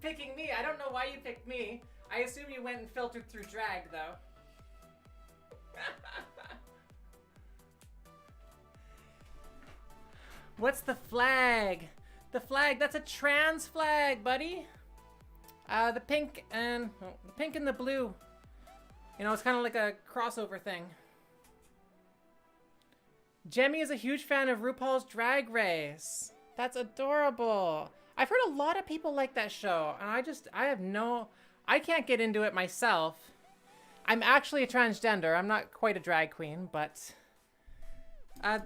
picking me. I don't know why you picked me. I assume you went and filtered through drag, though. What's the flag? The flag, that's a trans flag, buddy. The pink and the blue. You know, it's kind of like a crossover thing. Jemmy is a huge fan of RuPaul's Drag Race. That's adorable. I've heard a lot of people like that show, and I can't get into it myself. I'm actually a transgender. I'm not quite a drag queen, but I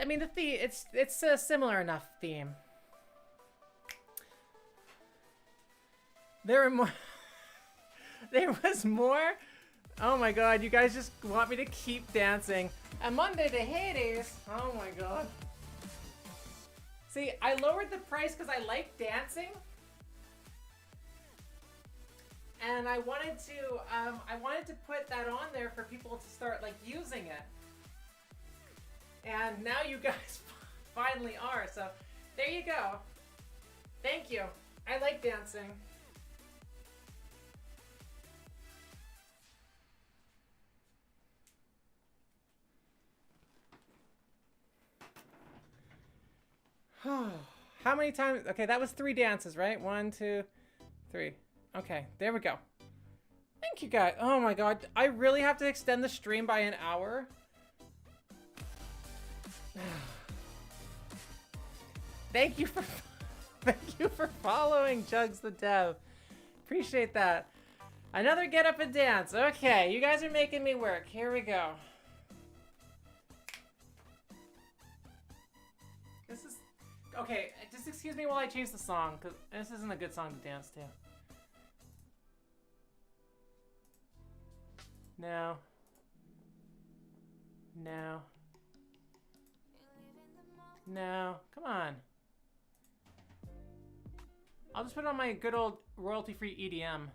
mean it's a similar enough theme. There was more. Oh my god, you guys just want me to keep dancing. A Monday to Hades. Oh my god. See, I lowered the price because I like dancing. And I wanted to put that on there for people to start like using it. And now you guys finally are. So there you go. Thank you. I like dancing. How many times? Okay, that was 3 dances, right? 1, 2, 3. Okay, there we go. Thank you, guys. Oh my god, I really have to extend the stream by an hour? Thank you for following Jugs the Dev. Appreciate that. Another get up and dance. Okay, you guys are making me work. Here we go. This is okay. Just excuse me while I change the song, because this isn't a good song to dance to. No. No. No. Come on. I'll just put it on my good old royalty-free EDM.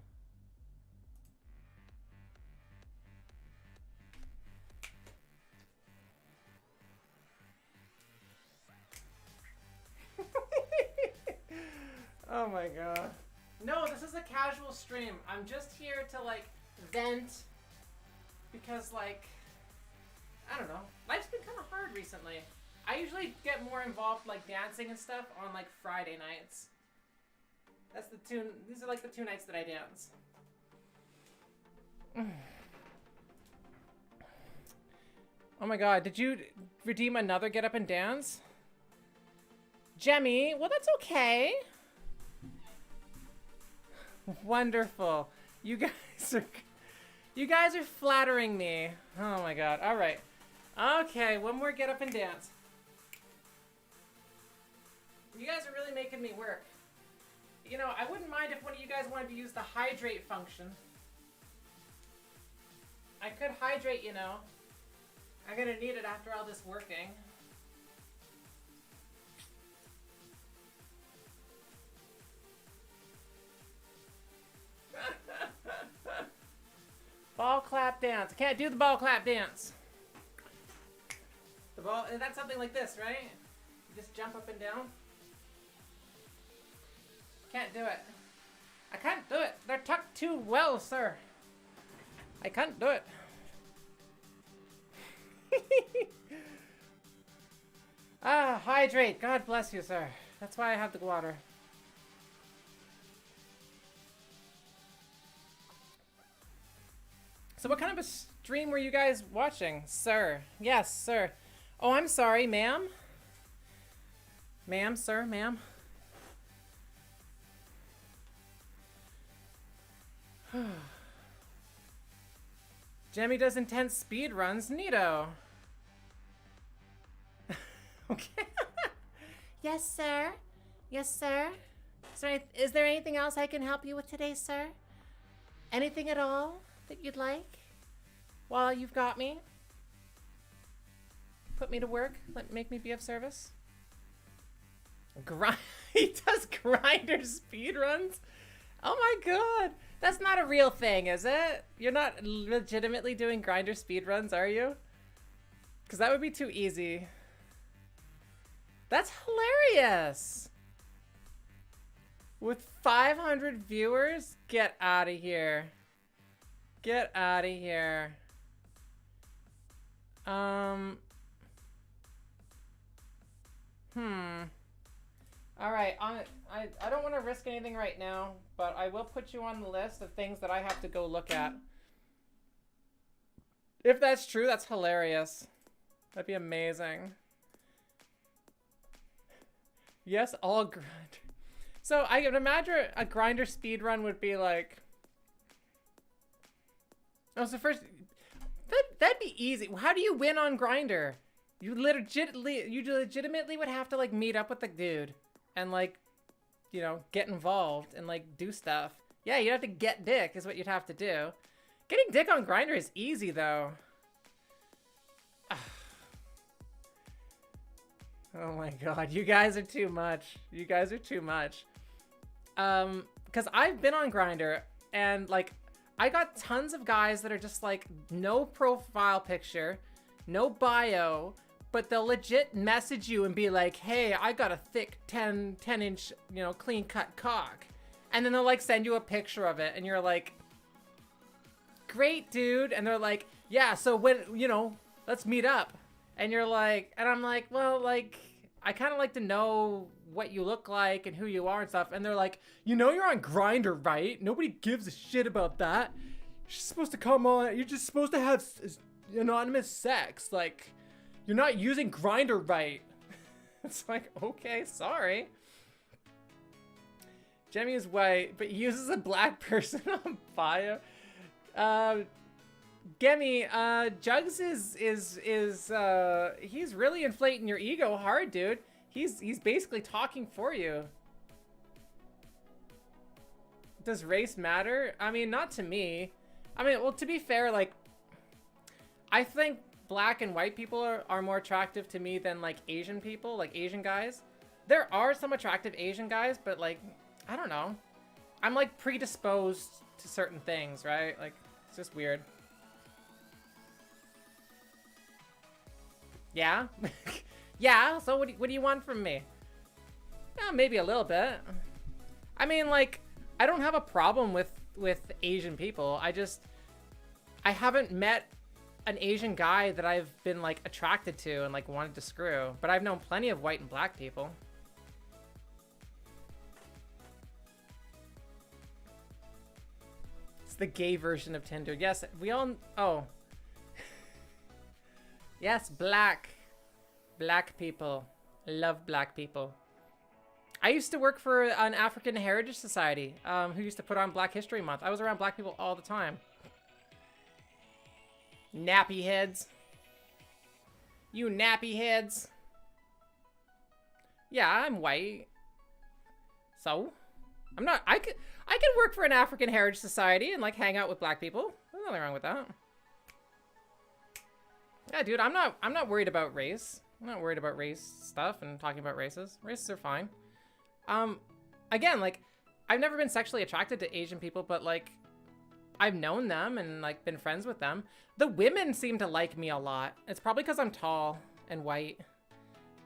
Oh my god. No, this is a casual stream. I'm just here to, like, vent. Because, like, I don't know. Life's been kind of hard recently. I usually get more involved, like, dancing and stuff on, like, Friday nights. That's the two. These are, like, the 2 nights that I dance. Oh my god, did you redeem another get up and dance? Jemmy, well, that's okay. Wonderful. You guys are flattering me. Oh my god. All right. Okay, one more get up and dance. You guys are really making me work. You know, I wouldn't mind if one of you guys wanted to use the hydrate function. I could hydrate, you know. I'm gonna need it after all this working. Ball clap dance. I can't do the ball clap dance. The ball, that's something like this, right? You just jump up and down. Can't do it. I can't do it. They're tucked too well, sir. I can't do it. Ah, hydrate. God bless you, sir. That's why I have the water. So what kind of a stream were you guys watching, sir? Yes, sir. Oh, I'm sorry, ma'am. Ma'am, sir, ma'am. Jemmy does intense speed runs. Neato. Okay. Yes, sir. Yes, sir. Is there anything else I can help you with today, sir? Anything at all that you'd like? While you've got me? Put me to work? Make me be of service? He does grinder speed runs? Oh my god. That's not a real thing, is it? You're not legitimately doing grinder speed runs, are you? Because that would be too easy. That's hilarious. With 500 viewers? Get out of here. Get out of here. All right, I don't want to risk anything right now, but I will put you on the list of things that I have to go look at. If that's true, that's hilarious. That'd be amazing. Yes, all grind. So I would imagine a grinder speed run would be like. Oh, so first, that'd be easy. How do you win on grinder? You legitimately would have to like meet up with the dude and like, you know, get involved and like do stuff. Yeah, you'd have to get dick is what you'd have to do. Getting dick on grinder is easy though. Oh my god, you guys are too much. You guys are too much. Because I've been on Grindr and like I got tons of guys that are just like no profile picture, no bio, but they'll legit message you and be like, hey, I got a thick 10 inch, you know, clean cut cock. And then they'll like send you a picture of it and you're like, great dude. And they're like, yeah, so when, you know, let's meet up. And you're like, and I'm like, well, like, I kind of like to know what you look like and who you are and stuff. And they're like, you know, you're on Grindr, right? Nobody gives a shit about that. You're just supposed to come on. You're just supposed to have anonymous sex. Like, you're not using Grindr right. It's like, okay, sorry. Jemmy is white, but he uses a black person on bio. Gemi, Jugs is he's really inflating your ego hard, dude. He's basically talking for you. Does race matter? I mean, not to me. I mean, well, to be fair, like, I think black and white people are more attractive to me than, like, Asian people, like Asian guys. There are some attractive Asian guys, but, like, I don't know. I'm, like, predisposed to certain things, right? Like, it's just weird. Yeah? Yeah, so what do you want from me? Yeah, maybe a little bit. I mean, like, I don't have a problem with Asian people. I haven't met an Asian guy that I've been, like, attracted to and, like, wanted to screw. But I've known plenty of white and black people. It's the gay version of Tinder. Yes, we all... Oh. Yes, black. Black people. Love black people. I used to work for an African Heritage Society who used to put on Black History Month. I was around black people all the time. Nappy heads. You nappy heads. Yeah, I'm white. So? I'm not... I could work for an African Heritage Society and, like, hang out with black people. There's nothing wrong with that. Yeah, dude, I'm not worried about race. I'm not worried about race stuff and talking about races. Races are fine. Again, like, I've never been sexually attracted to Asian people, but, like, I've known them and, like, been friends with them. The women seem to like me a lot. It's probably because I'm tall and white.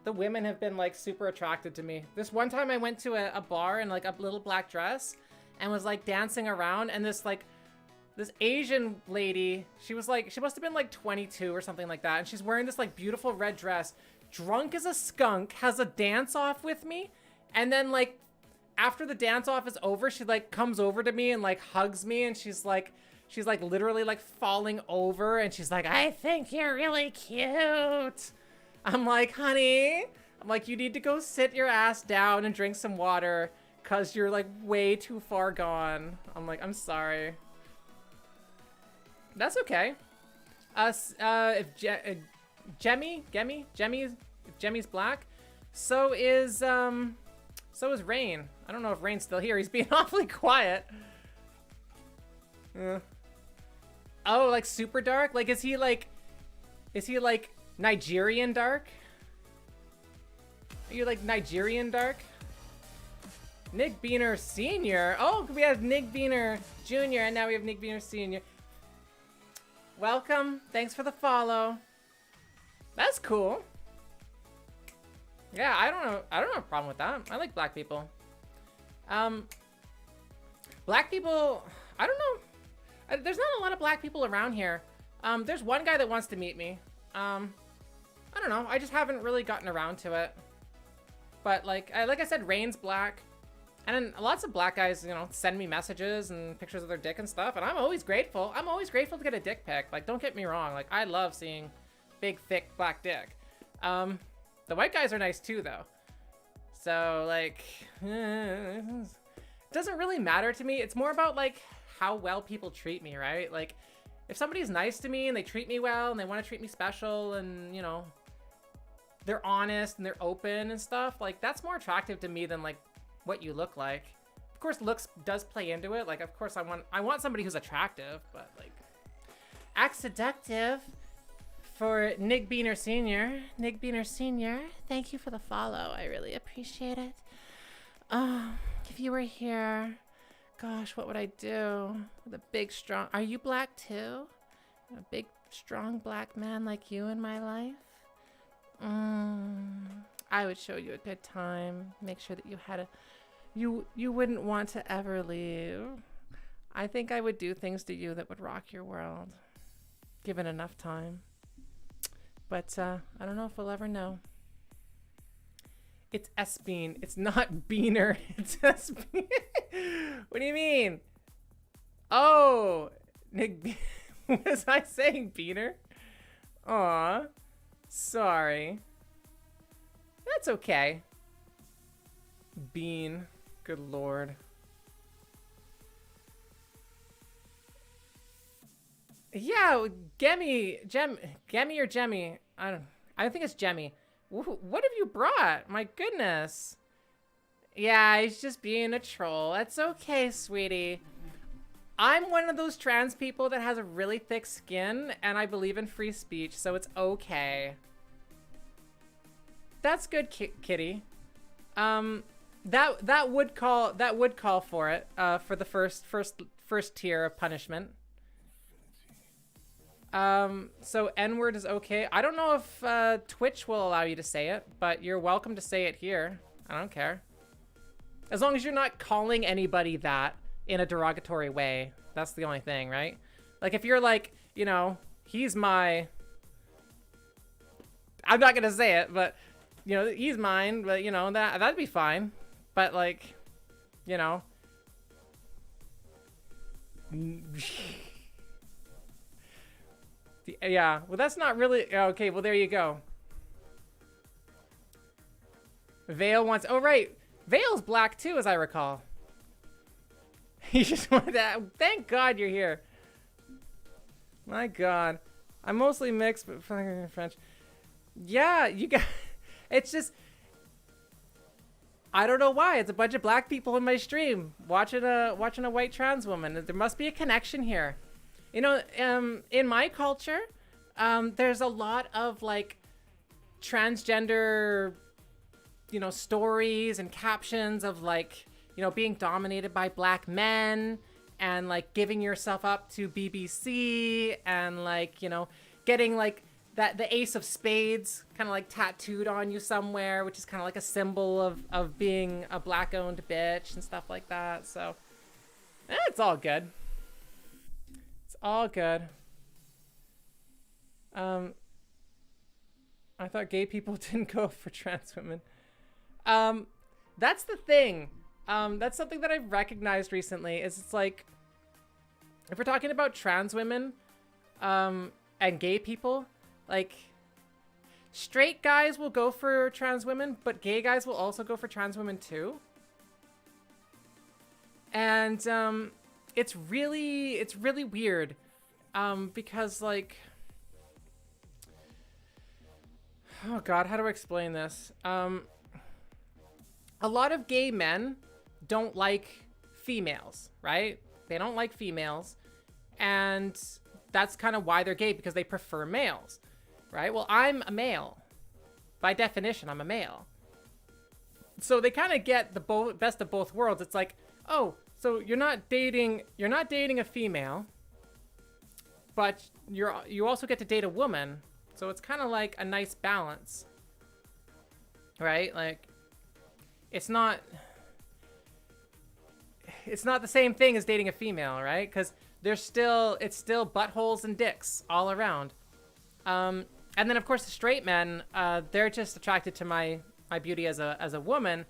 The women have been, like, super attracted to me. This one time I went to a bar in, like, a little black dress and was, like, dancing around, and this Asian lady, she must have been like 22 or something like that. And she's wearing this like beautiful red dress, drunk as a skunk, has a dance off with me. And then like, after the dance off is over, she like comes over to me and like hugs me. And she's like literally like falling over. And she's like, I think you're really cute. I'm like, honey, you need to go sit your ass down and drink some water, 'cause you're like way too far gone. I'm like, I'm sorry. That's okay. If Jemmy's black, so is Rain. I don't know if Rain's still here. He's being awfully quiet. Oh, like super dark? Like, is he like Nigerian dark? Are you like Nigerian dark? Nick Beaner Sr. Oh, we have Nick Beaner Jr. and now we have Nick Beaner Sr. Welcome. Thanks for the follow. That's cool. Yeah, I don't have a problem with that. I like black people. Black people, I don't know. There's not a lot of black people around here. There's one guy that wants to meet me. I don't know. I just haven't really gotten around to it. But like I said, Rain's black. And then lots of black guys, you know, send me messages and pictures of their dick and stuff. And I'm always grateful. I'm always grateful to get a dick pic. Like, don't get me wrong. Like, I love seeing big, thick, black dick. The white guys are nice too, though. So, like, it doesn't really matter to me. It's more about, like, how well people treat me, right? Like, if somebody's nice to me and they treat me well and they want to treat me special and, you know, they're honest and they're open and stuff, like, that's more attractive to me than, like, what you look like. Of course, looks does play into it. Like, of course, I want somebody who's attractive, but like, act seductive for Nick Beaner Sr. Nick Beaner Sr., thank you for the follow. I really appreciate it. If you were here, gosh, what would I do with a big, strong... Are you black too? A big, strong black man like you in my life? I would show you a good time. Make sure that you had a... You wouldn't want to ever leave. I think I would do things to you that would rock your world, given enough time. But I don't know if we'll ever know. It's S-Bean. It's not Beaner. It's S-Bean. What do you mean? Oh, Nick. Was I saying Beaner? Aw. Sorry. That's okay. Bean. Good lord. Yeah, Gemmy or Jemmy. I think it's Jemmy. What have you brought? My goodness. Yeah, he's just being a troll. That's okay, sweetie. I'm one of those trans people that has a really thick skin, and I believe in free speech, so it's okay. That's good, kitty. That would call for it. For the first tier of punishment. So N-word is okay. I don't know if Twitch will allow you to say it, but you're welcome to say it here. I don't care. As long as you're not calling anybody that in a derogatory way. That's the only thing, right? Like if you're like, you know, he's my... I'm not gonna say it, but, you know, he's mine, but, you know, that'd be fine. But, like, you know... Yeah, well, that's not really... Okay, well, there you go. Vale wants... Oh, right. Vale's black, too, as I recall. You just want that... Thank God you're here. My God. I'm mostly mixed, but French. Yeah, you got... It's just... I don't know why. It's a bunch of black people in my stream watching a white trans woman. There must be a connection here. You know, in my culture, there's a lot of like transgender, you know, stories and captions of like, you know, being dominated by black men and like giving yourself up to BBC and like, you know, getting like the ace of spades kind of like tattooed on you somewhere, which is kind of like a symbol of being a black owned bitch and stuff like that. So it's all good. All good. I thought gay people didn't go for trans women. That's the thing. That's something that I've recognized recently is it's like, if we're talking about trans women, and gay people, like straight guys will go for trans women, but gay guys will also go for trans women too. And, it's really weird, because like, oh God, how do I explain this? A lot of gay men don't like females, right? They don't like females, and that's kind of why they're gay, because they prefer males, right? Well, I'm a male. By definition, I'm a male. So they kind of get the best of both worlds. It's like, oh, so you're not dating a female, but you also get to date a woman. So it's kind of like a nice balance, right? Like, it's not the same thing as dating a female, right? Because it's still buttholes and dicks all around. And then of course the straight men, they're just attracted to my beauty as a woman.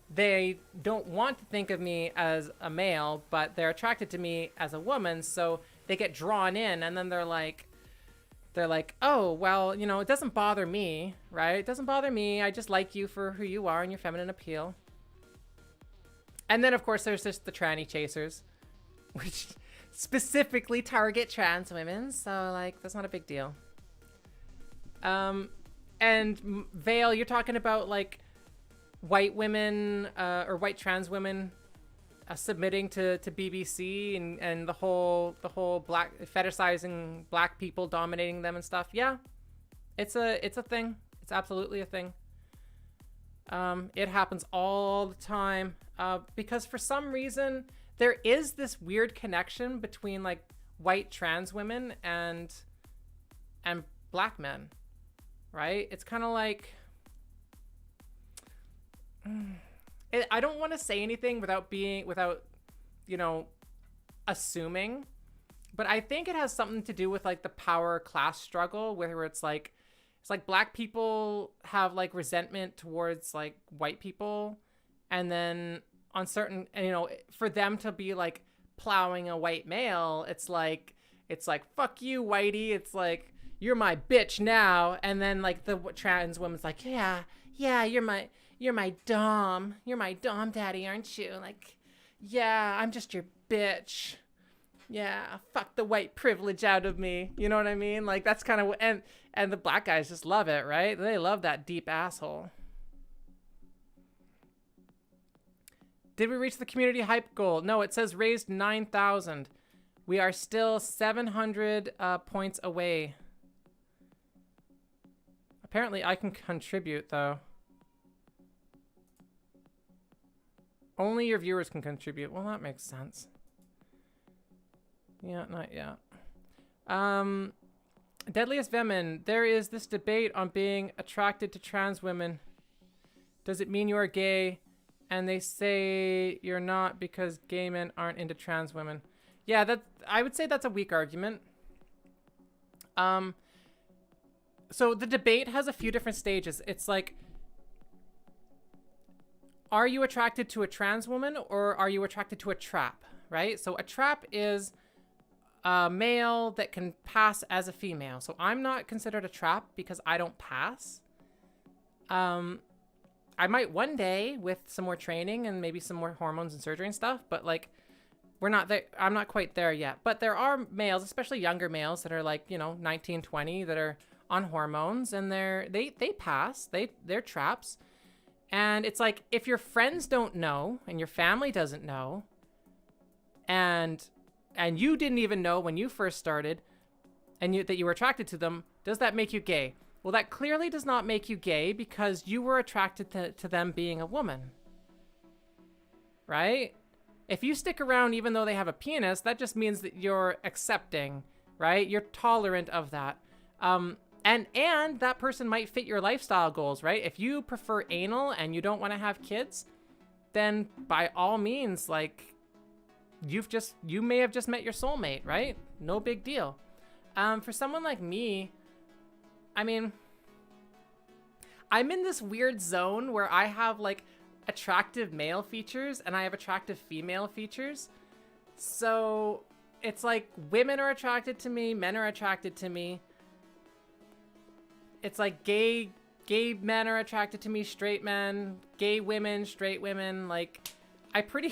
They don't want to think of me as a male, but they're attracted to me as a woman, so they get drawn in, and then they're like, oh, well, you know, it doesn't bother me, right? It doesn't bother me. I just like you for who you are and your feminine appeal. And then, of course, there's just the tranny chasers, which specifically target trans women, so, like, that's not a big deal. And Vale, you're talking about, like, white women or white trans women submitting to BBC and the whole black fetishizing black people, dominating them and stuff. Yeah, it's a thing. It's absolutely a thing. It happens all the time because for some reason there is this weird connection between like white trans women and black men, right? It's kind of like I don't want to say anything without you know, assuming, but I think it has something to do with like the power class struggle where it's like It's like black people have like resentment towards like white people, and then on certain, and, you know, for them to be like plowing a white male, it's like fuck you, whitey. It's like, you're my bitch now. And then like the trans woman's like, yeah, you're my dom, daddy, aren't you? Like, yeah, I'm just your bitch. Yeah, fuck the white privilege out of me. You know what I mean? Like, that's kind of, and the black guys just love it, right? They love that deep asshole. Did we reach the community hype goal? No, it says raised 9,000. We are still 700 points away. Apparently I can contribute though. Only your viewers can contribute. Well, that makes sense. Yeah, not yet. Deadliest Venom, there is this debate on being attracted to trans women. Does it mean you are gay? And they say you're not because gay men aren't into trans women. Yeah, I would say that's a weak argument. So the debate has a few different stages. It's like, are you attracted to a trans woman or are you attracted to a trap, right? So a trap is a male that can pass as a female. So I'm not considered a trap because I don't pass. I might one day with some more training and maybe some more hormones and surgery and stuff, but like, we're not there. I'm not quite there yet, but there are males, especially younger males that are like, you know, 19, 20 that are on hormones and they pass, they're traps. And it's like, if your friends don't know and your family doesn't know, and you didn't even know when you first started and that you were attracted to them, does that make you gay? Well, that clearly does not make you gay because you were attracted to them being a woman, right? If you stick around even though they have a penis, that just means that you're accepting, right? You're tolerant of that. And that person might fit your lifestyle goals, right? If you prefer anal and you don't want to have kids, then by all means, like, you may have just met your soulmate, right? No big deal. For someone like me, I mean, I'm in this weird zone where I have like attractive male features and I have attractive female features. So it's like women are attracted to me, men are attracted to me. It's like gay men are attracted to me, straight men, gay women, straight women. Like, I pretty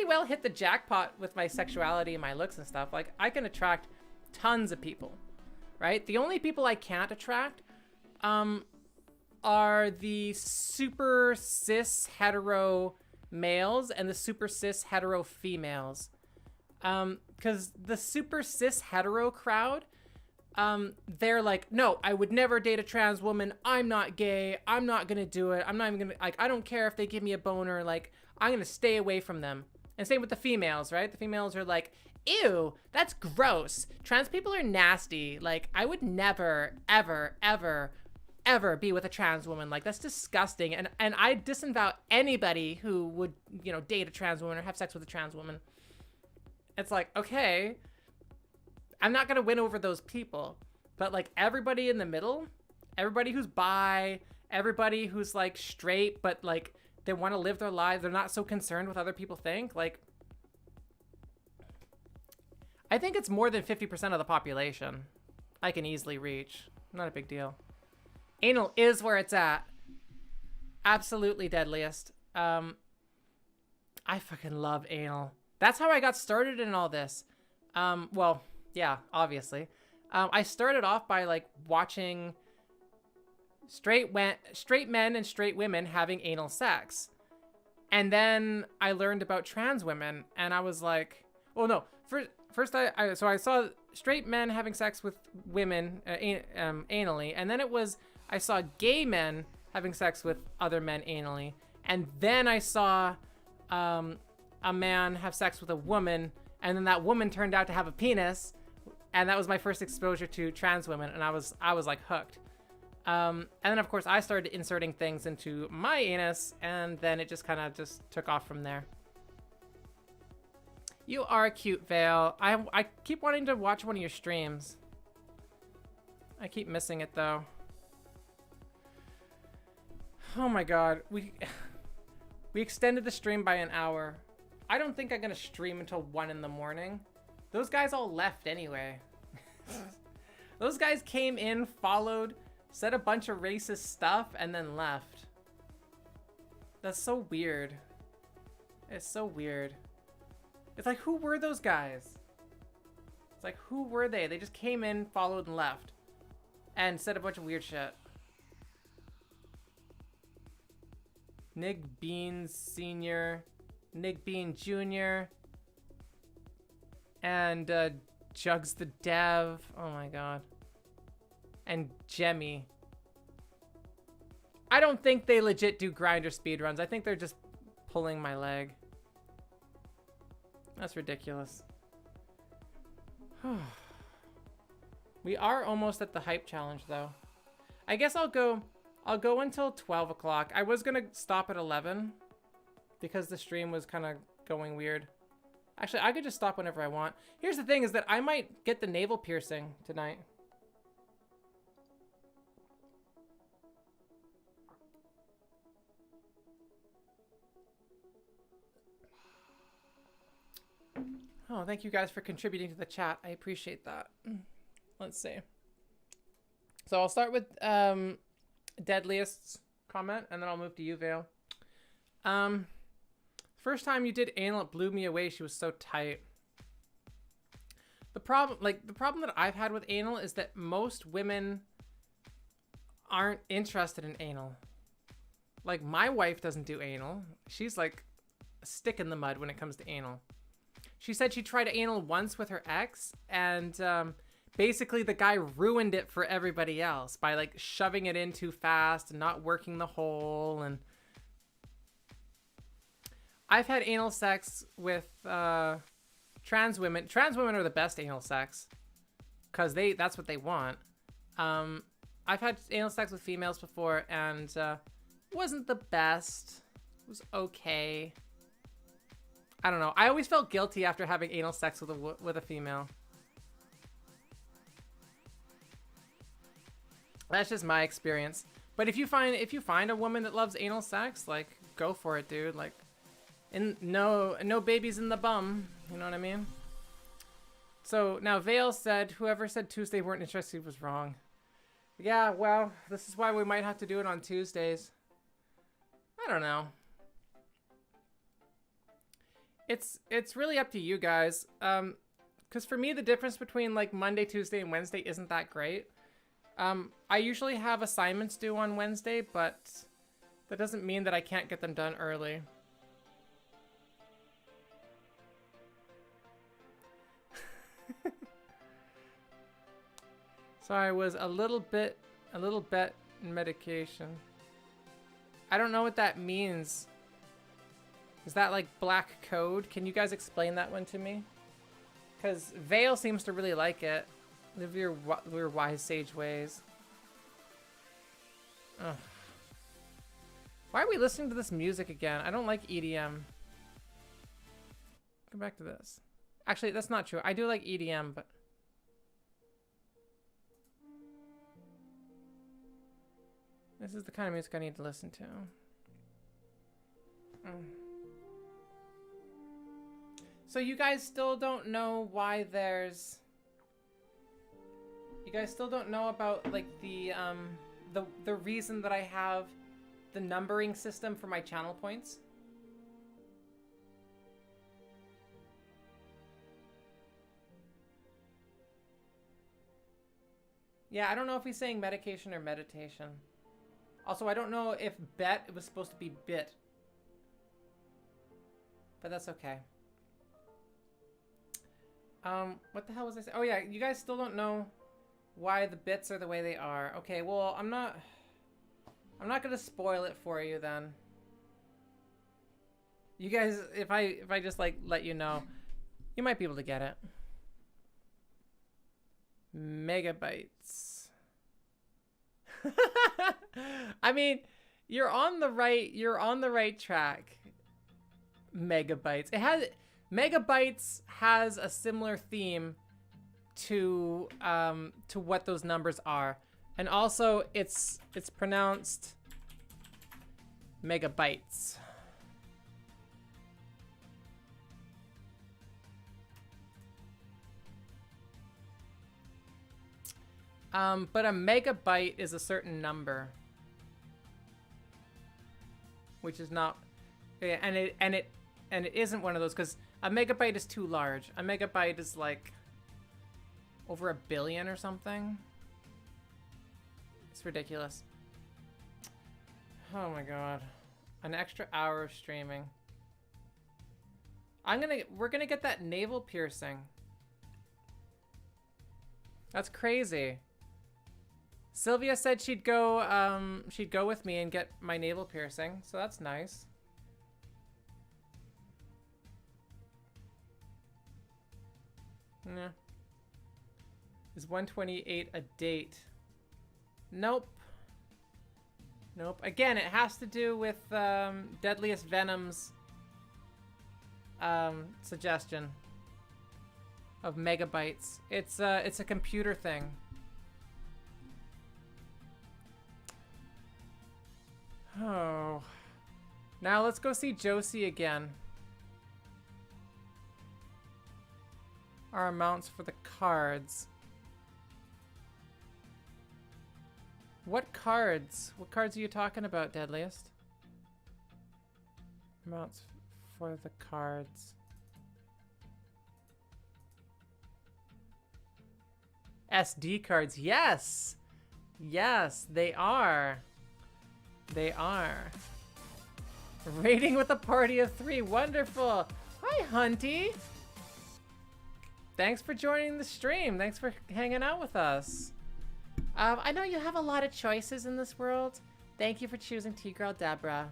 well hit the jackpot with my sexuality and my looks and stuff. Like, I can attract tons of people, right? The only people I can't attract are the super cis hetero males and the super cis hetero females. Because the super cis hetero crowd, they're like, no, I would never date a trans woman. I'm not gay. I'm not gonna do it. I'm not even gonna, like, I don't care if they give me a boner. Like, I'm gonna stay away from them. And same with the females, right? The females are like, ew, that's gross. Trans people are nasty. Like, I would never, ever, ever, ever be with a trans woman. Like, that's disgusting. And I disavow anybody who would, you know, date a trans woman or have sex with a trans woman. It's like, okay, I'm not gonna win over those people, but like everybody in the middle, everybody who's bi, everybody who's like straight, but like they want to live their lives, they're not so concerned with what other people think. Like, I think it's more than 50% of the population I can easily reach. Not a big deal. Anal is where it's at. Absolutely deadliest. I fucking love anal. That's how I got started in all this. Well, yeah, obviously. I started off by like watching straight men and straight women having anal sex. And then I learned about trans women and I was like, well, no, first I saw straight men having sex with women anally. And then I saw gay men having sex with other men anally. And then I saw a man have sex with a woman, and then that woman turned out to have a penis, and that was my first exposure to trans women, and I was like hooked. And then of course I started inserting things into my anus, and then it just kind of just took off from there. You are cute, Vale. I keep wanting to watch one of your streams. I keep missing it though. Oh my god, we extended the stream by an hour. I don't think I'm gonna stream until 1 in the morning. Those guys all left anyway. Those guys came in, followed, said a bunch of racist stuff, and then left. That's so weird. It's so weird. It's like, who were those guys? It's like, who were they? They just came in, followed, and left. And said a bunch of weird shit. Nick Bean Sr., Nick Bean Jr., and Jugs the Dev. Oh my god. And Jemmy. I don't think they legit do grinder speedruns. I think they're just pulling my leg. That's ridiculous. We are almost at the hype challenge though. I guess I'll go until 12 o'clock. I was gonna stop at 11 because the stream was kind of going weird. Actually, I could just stop whenever I want. Here's the thing is that I might get the navel piercing tonight. Oh, thank you guys for contributing to the chat. I appreciate that. Let's see. So I'll start with Deadliest's comment, and then I'll move to you, Vale. First time you did anal, it blew me away. She was so tight. The problem that I've had with anal is that most women aren't interested in anal. Like, my wife doesn't do anal. She's like a stick in the mud when it comes to anal. She said she tried anal once with her ex, and basically the guy ruined it for everybody else by like shoving it in too fast and not working the hole. And I've had anal sex with trans women. Trans women are the best anal sex because that's what they want. I've had anal sex with females before, and wasn't the best. It was okay. I don't know. I always felt guilty after having anal sex with a female. That's just my experience. But if you find a woman that loves anal sex, like, go for it, dude. Like, no babies in the bum. You know what I mean? So now Vale said whoever said Tuesday weren't interested was wrong. Yeah, well, this is why we might have to do it on Tuesdays. I don't know. It's really up to you guys. Because for me, the difference between like Monday, Tuesday, and Wednesday isn't that great. I usually have assignments due on Wednesday, but that doesn't mean that I can't get them done early. So I was a little bit in medication. I don't know what that means. Is that like black code? Can you guys explain that one to me? Because Vale seems to really like it. Live your wise sage ways. Ugh. Why are we listening to this music again? I don't like EDM. Go back to this. Actually, that's not true. I do like EDM, but... this is the kind of music I need to listen to. So you guys still don't know why there's... You guys still don't know about like the reason that I have the numbering system for my channel points? Yeah, I don't know if he's saying medication or meditation. Also, I don't know if bet was supposed to be bit. But that's okay. What the hell was I saying? Oh yeah, you guys still don't know why the bits are the way they are. Okay, well, I'm not gonna spoil it for you then. You guys, if I just like let you know, you might be able to get it. Megabytes. I mean, you're on the right track. Megabytes. Megabytes has a similar theme to what those numbers are, and also it's pronounced Megabytes. But a megabyte is a certain number, which is not, and it isn't one of those, because a megabyte is too large. A megabyte is like over 1 billion or something. It's ridiculous. Oh my god. An extra hour of streaming. We're gonna get that navel piercing. That's crazy. Sylvia said she'd go with me and get my navel piercing, so that's nice. Yeah. Is 128 a date? Nope. Nope. Again, it has to do with Deadliest Venom's suggestion of megabytes. It's a computer thing. Oh. Now let's go see Josie again. Our amounts for the cards. What cards? What cards are you talking about, Deadliest? Amounts for the cards. SD cards. Yes! Yes, they are. They are. Raiding with a party of 3. Wonderful. Hi, Hunty. Thanks for joining the stream. Thanks for hanging out with us. I know you have a lot of choices in this world. Thank you for choosing T-Girl Deborah.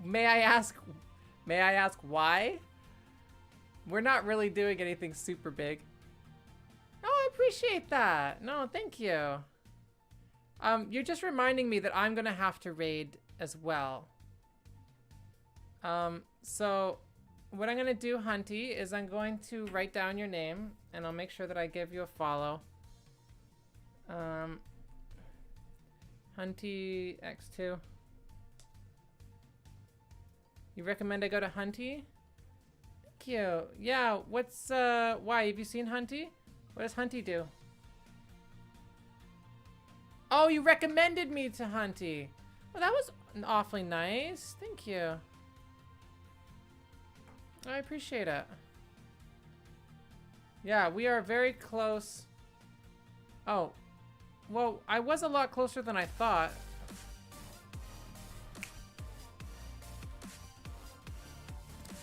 May I ask why? We're not really doing anything super big. Oh, I appreciate that. No, thank you. You're just reminding me that I'm gonna have to raid as well. So what I'm gonna do, Hunty, is I'm going to write down your name and I'll make sure that I give you a follow. Hunty X2. You recommend I go to Hunty? Thank you. Yeah, what's why? Have you seen Hunty? What does Hunty do? Oh, you recommended me to Hunty. Well, that was awfully nice. Thank you. I appreciate it. Yeah, we are very close. Oh, well, I was a lot closer than I thought.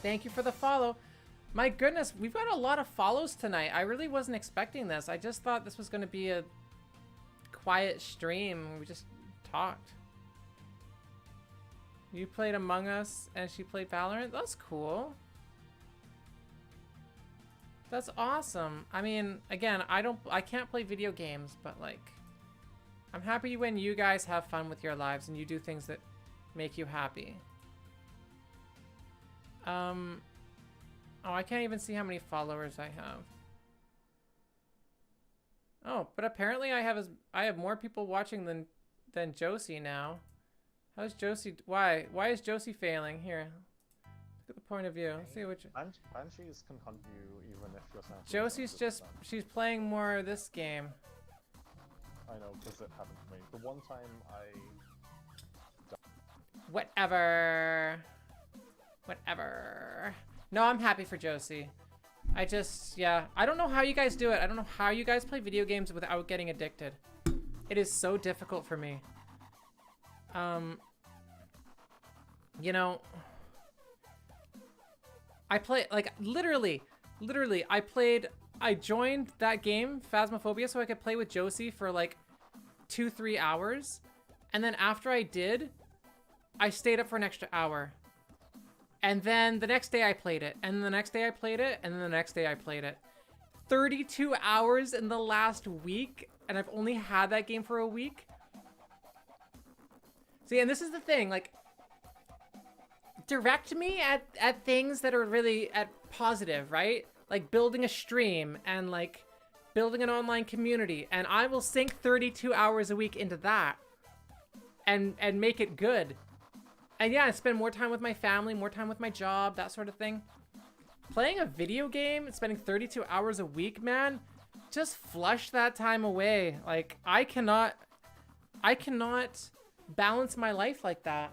Thank you for the follow. My goodness, we've got a lot of follows tonight. I really wasn't expecting this. I just thought this was going to be a quiet stream. We just talked. You played Among Us and she played Valorant? That's cool. That's awesome. I mean, again, I can't play video games, but like, I'm happy when you guys have fun with your lives and you do things that make you happy. Oh, I can't even see how many followers I have. Oh, but apparently I have more people watching than Josie now. How's Josie? Why is Josie failing? Here, look at the point of view. Let's see which. Banshees can hunt you even if you're not. Josie's just she's playing more of this game. I know, because it happened to me. The one time Whatever. No, I'm happy for Josie. Yeah, I don't know how you guys do it. I don't know how you guys play video games without getting addicted. It is so difficult for me. You know, I play, like, literally, I joined that game, Phasmophobia, so I could play with Josie for like 2-3 hours. And then after I did, I stayed up for an extra hour. And then the next day I played it, and the next day I played it, and then the next day I played it. 32 hours in the last week, and I've only had that game for a week. See, and this is the thing, like, direct me at things that are really positive, right? Like building a stream and like building an online community, and I will sink 32 hours a week into that. and make it good. And yeah, I spend more time with my family, more time with my job, that sort of thing. Playing a video game, spending 32 hours a week, man, just flush that time away. Like, I cannot balance my life like that.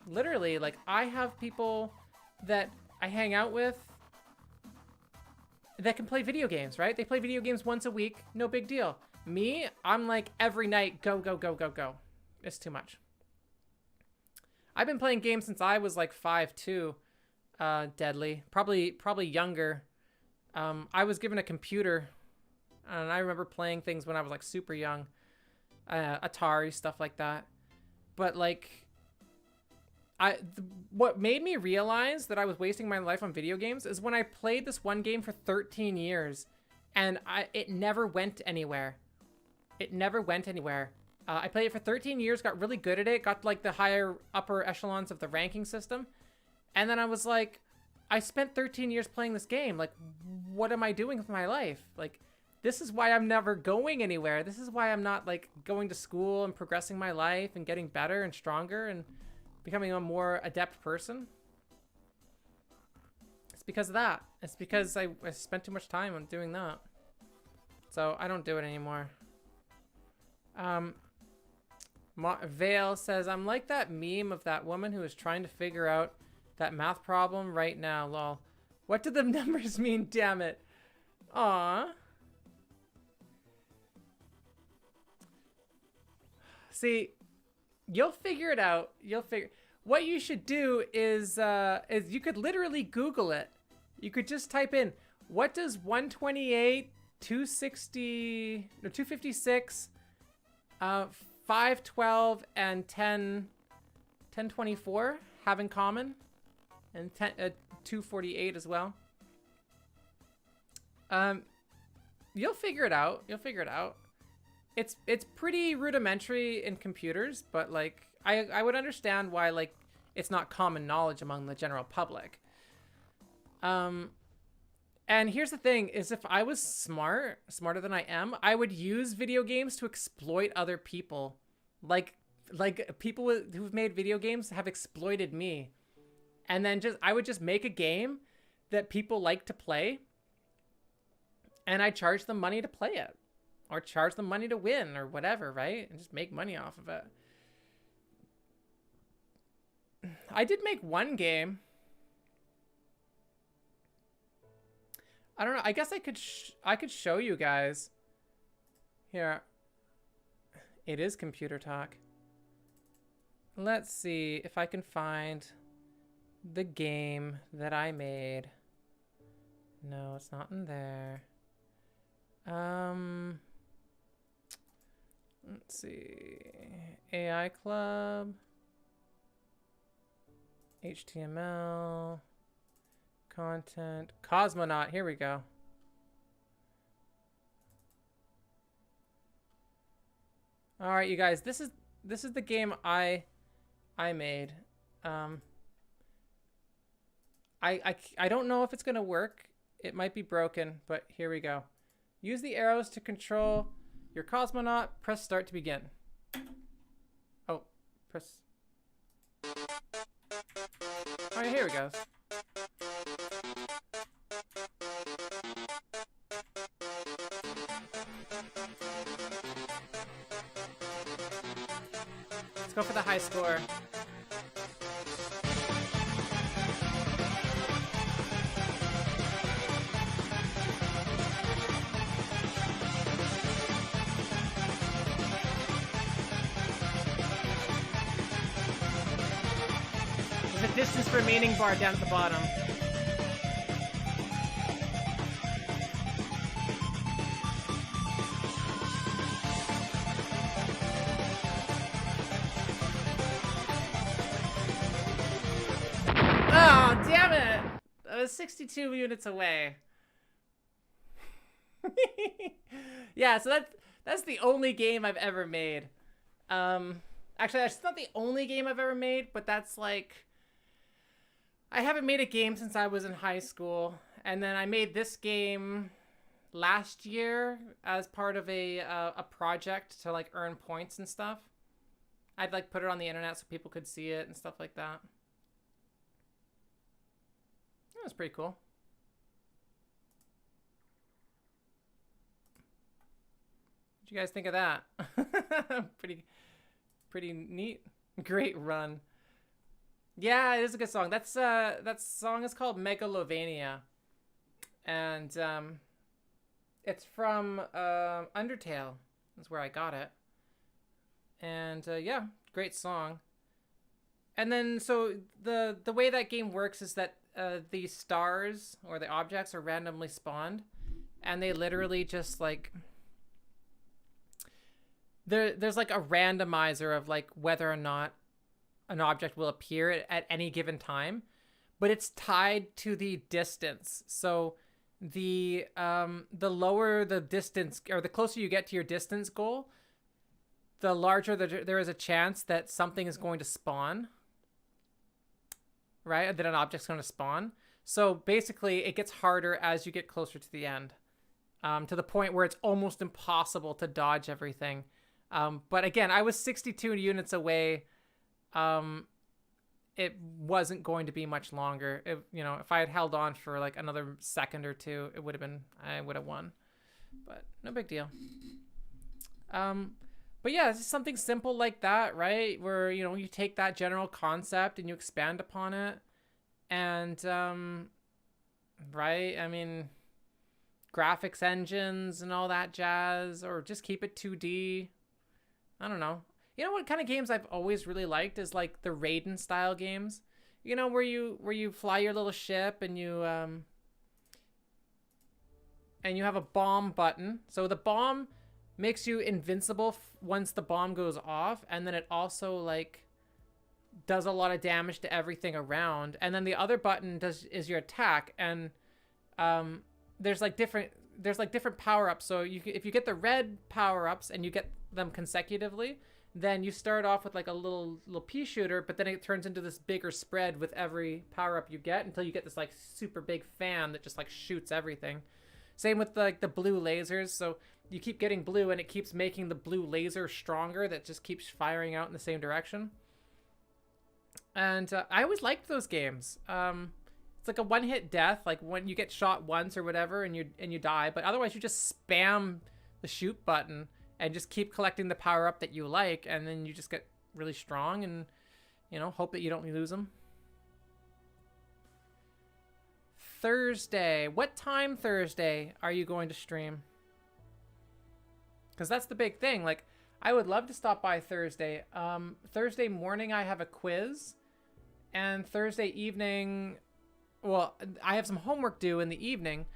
Literally, like, I have people that I hang out with that can play video games, right? They play video games once a week, no big deal. Me, I'm like every night, go, go, go, go, go. It's too much. I've been playing games since I was like 5 too, deadly. Probably younger. I was given a computer, and I remember playing things when I was like super young. Atari, stuff like that. But like, what made me realize that I was wasting my life on video games is when I played this one game for 13 years, and it never went anywhere. It never went anywhere. I played it for 13 years, got really good at it, got like the higher upper echelons of the ranking system. And then I was like, I spent 13 years playing this game. Like, what am I doing with my life? Like, this is why I'm never going anywhere. This is why I'm not like going to school and progressing my life and getting better and stronger and becoming a more adept person. It's because of that. It's because I spent too much time on doing that. So I don't do it anymore. Vale says, I'm like that meme of that woman who is trying to figure out that math problem right now, lol. What do the numbers mean, damn it? Aww. See, you'll figure it out. What you should do is you could literally Google it. You could just type in, what does 128, 260, no, 256, 512 and 1024 have in common, and 248 as well. You'll figure it out. You'll figure it out. It's pretty rudimentary in computers, but like I would understand why like it's not common knowledge among the general public. And here's the thing, is if I was smarter than I am, I would use video games to exploit other people. Like people who've made video games have exploited me. And then I would just make a game that people like to play, and I charge them money to play it, or charge them money to win, or whatever, right? And just make money off of it. I did make one game. I don't know. I guess I could show you guys. Here. It is computer talk. Let's see if I can find the game that I made. No, it's not in there. Let's see. AI Club. HTML. Content. Cosmonaut. Here we go. All right, you guys. This is the game I made. I don't know if it's gonna work. It might be broken, but here we go. Use the arrows to control your cosmonaut. Press start to begin. Oh, press. Oh, yeah, here we go. Let's go for the high score. There's a distance remaining bar down at the bottom. Oh, damn it! I was 62 units away. Yeah, so that's the only game I've ever made. Actually, that's not the only game I've ever made, but that's like, I haven't made a game since I was in high school, and then I made this game last year as part of a project to like earn points and stuff. I'd like put it on the internet so people could see it and stuff like that. That was pretty cool. What'd you guys think of that? pretty neat. Great run. Yeah, it is a good song. That song is called Megalovania, and it's from Undertale. That's where I got it. And yeah, great song. And then so the way that game works is that the stars or the objects are randomly spawned, and they literally just like there's like a randomizer of like whether or not an object will appear at any given time, but it's tied to the distance. So the lower the distance, or the closer you get to your distance goal, the larger there is a chance that something is going to spawn, right? That an object's going to spawn. So basically, it gets harder as you get closer to the end, to the point where it's almost impossible to dodge everything. But again, I was 62 units away. It wasn't going to be much longer. If I had held on for like another second or two, I would have won. But no big deal. But yeah, it's just something simple like that, right? Where, you take that general concept and you expand upon it. And, right? I mean, graphics engines and all that jazz, or just keep it 2D. I don't know. You know what kind of games I've always really liked is like the Raiden style games. Where you fly your little ship and you have a bomb button. So the bomb makes you invincible once the bomb goes off, and then it also like does a lot of damage to everything around. And then the other button is your attack, and there's different power-ups. So if you get the red power-ups and you get them consecutively, then you start off with like a little pea shooter, but then it turns into this bigger spread with every power-up you get, until you get this like super big fan that just like shoots everything. Same with like the blue lasers. So you keep getting blue, and it keeps making the blue laser stronger, that just keeps firing out in the same direction. And I always liked those games. It's like a one-hit death, like when you get shot once or whatever and you die, but otherwise you just spam the shoot button and just keep collecting the power up that you like, and then you just get really strong and hope that you don't lose them. Thursday. What time Thursday are you going to stream? Because that's the big thing. Like, I would love to stop by Thursday. Thursday morning I have a quiz, and Thursday evening, well, I have some homework due in the evening,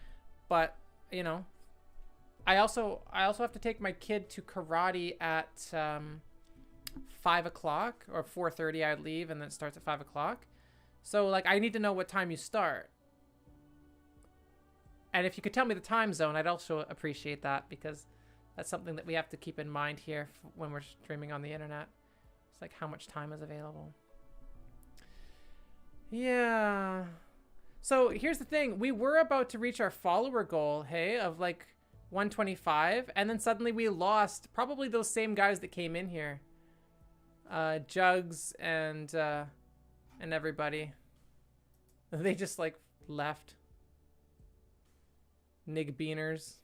but I also have to take my kid to karate at 5 o'clock, or 4:30 I leave, and then it starts at 5 o'clock. So like, I need to know what time you start. And if you could tell me the time zone, I'd also appreciate that, because that's something that we have to keep in mind here when we're streaming on the internet. It's like how much time is available. Yeah. So here's the thing. We were about to reach our follower goal, hey, of like 125. And then suddenly we lost probably those same guys that came in here. Jugs and everybody. They just like left. Nig Beaners.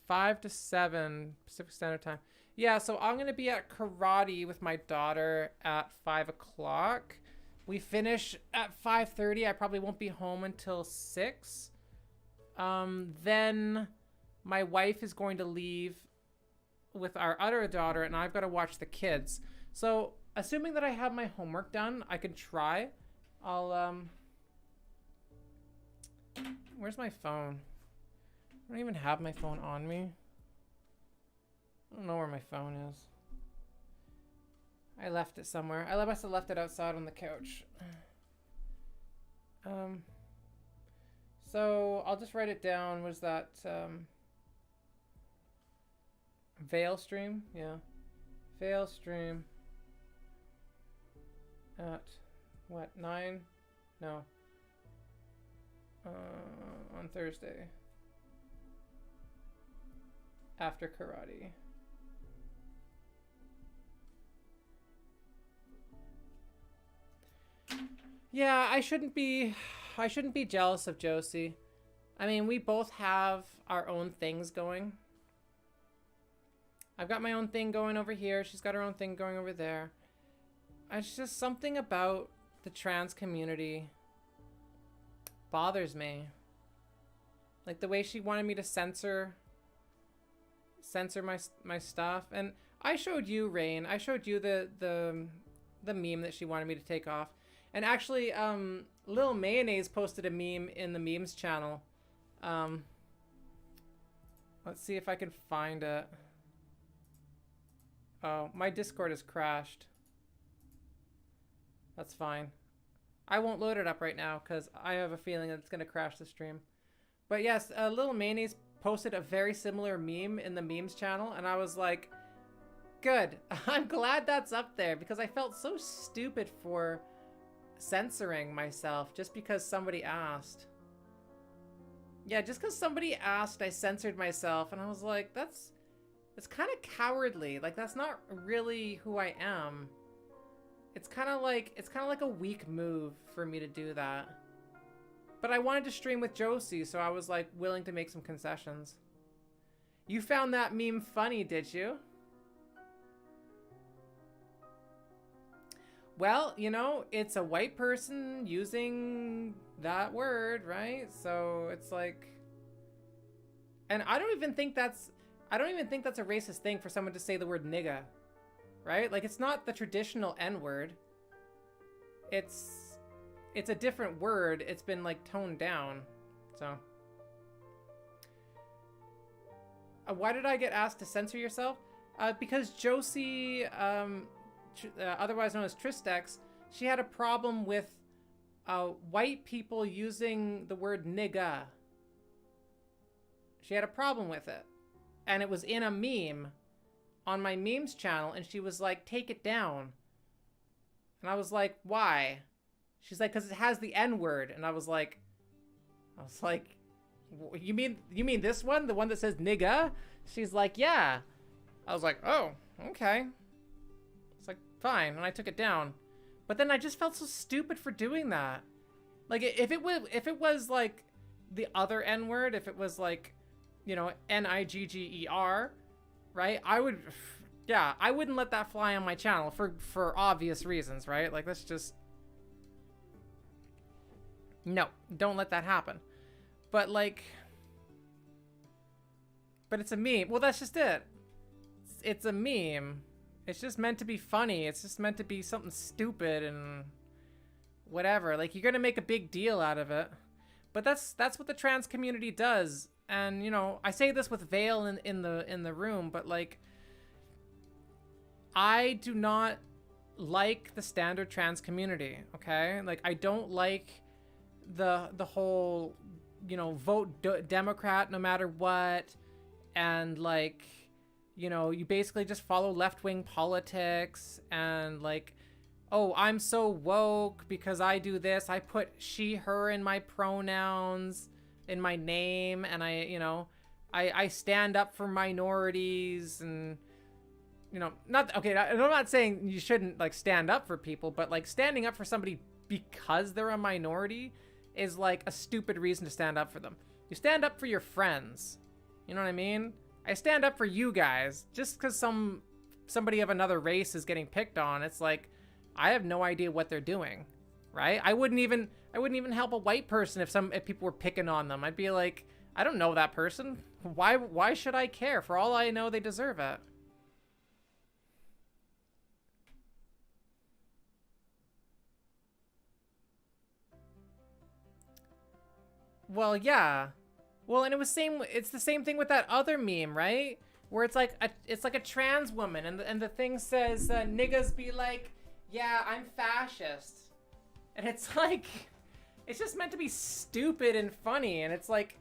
5 to 7 Pacific Standard Time. Yeah, so I'm going to be at karate with my daughter at 5 o'clock. We finish at 5:30. I probably won't be home until 6. Then my wife is going to leave with our other daughter, and I've got to watch the kids. So assuming that I have my homework done, I can try. Where's my phone? I don't even have my phone on me. I don't know where my phone is. I left it somewhere. I must have left it outside on the couch. So I'll just write it down. Was that Veil stream? Yeah. Veil stream at what, 9? No. On Thursday. after karate. Yeah, I shouldn't be jealous of Josie. I mean, we both have our own things going. I've got my own thing going over here. She's got her own thing going over there. It's just something about the trans community bothers me. Like the way she wanted me to censor my stuff. And I showed you, Rain. I showed you the meme that she wanted me to take off. And actually, Lil Mayonnaise posted a meme in the memes channel. Let's see if I can find it. Oh, my Discord has crashed. That's fine. I won't load it up right now because I have a feeling that it's going to crash the stream. But yes, Lil Mayonnaise posted a very similar meme in the memes channel, and I was like, good. I'm glad that's up there because I felt so stupid for censoring myself just because somebody asked. Yeah, just because somebody asked, I censored myself, and I was like, it's kind of cowardly. Like, that's not really who I am. It's kind of like a weak move for me to do that. But I wanted to stream with Josie, so I was like willing to make some concessions. You found that meme funny, did you? Well, you know, it's a white person using that word, right? So it's like, and I don't even think that's a racist thing for someone to say the word nigga, right? Like, it's not the traditional N-word. It's a different word. It's been like toned down. So why did I get asked to censor yourself? Because Josie, otherwise known as Tristex, she had a problem with white people using the word nigga. She had a problem with it. And it was in a meme on my memes channel, and she was like, take it down. And I was like, why? She's like, because it has the N-word. And I was like, you mean this one? The one that says nigga? She's like, yeah. I was like, oh, okay. It's like, fine. And I took it down. But then I just felt so stupid for doing that. Like, if it was like the other N-word, if it was like, you know, Nigger, right? I wouldn't let that fly on my channel for obvious reasons, right? Like, that's just, no, don't let that happen. But like, but it's a meme. Well, that's just it. It's a meme. It's just meant to be funny. It's just meant to be something stupid and whatever. Like, you're gonna make a big deal out of it. But that's what the trans community does. And, you know, I say this with Vale in the room, but like, I do not like the standard trans community, okay? Like, I don't like the whole, you know, vote Democrat no matter what, and like, you know, you basically just follow left-wing politics, and like, oh, I'm so woke because I do this. I put she, her in my pronouns, in my name, and I stand up for minorities, and, you know, I'm not saying you shouldn't like stand up for people, but like standing up for somebody because they're a minority is like a stupid reason to stand up for them. You stand up for your friends. You know what I mean? I stand up for you guys. Just because somebody of another race is getting picked on, it's like, I have no idea what they're doing, right? I wouldn't even help a white person if people were picking on them. I'd be like, I don't know that person. Why should I care? For all I know, they deserve it. Well, yeah. Well, and it's the same thing with that other meme, right? Where it's like a trans woman, and the thing says, niggas be like, yeah, I'm fascist. And it's like, it's just meant to be stupid and funny, and it's like,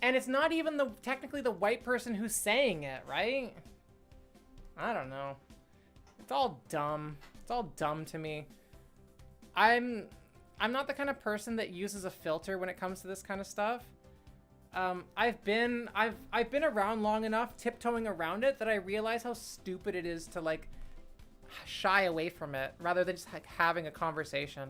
and it's not even technically the white person who's saying it, right? I don't know. It's all dumb. It's all dumb to me. I'm not the kind of person that uses a filter when it comes to this kind of stuff. I've been around long enough, tiptoeing around it, that I realize how stupid it is to like shy away from it rather than just like having a conversation.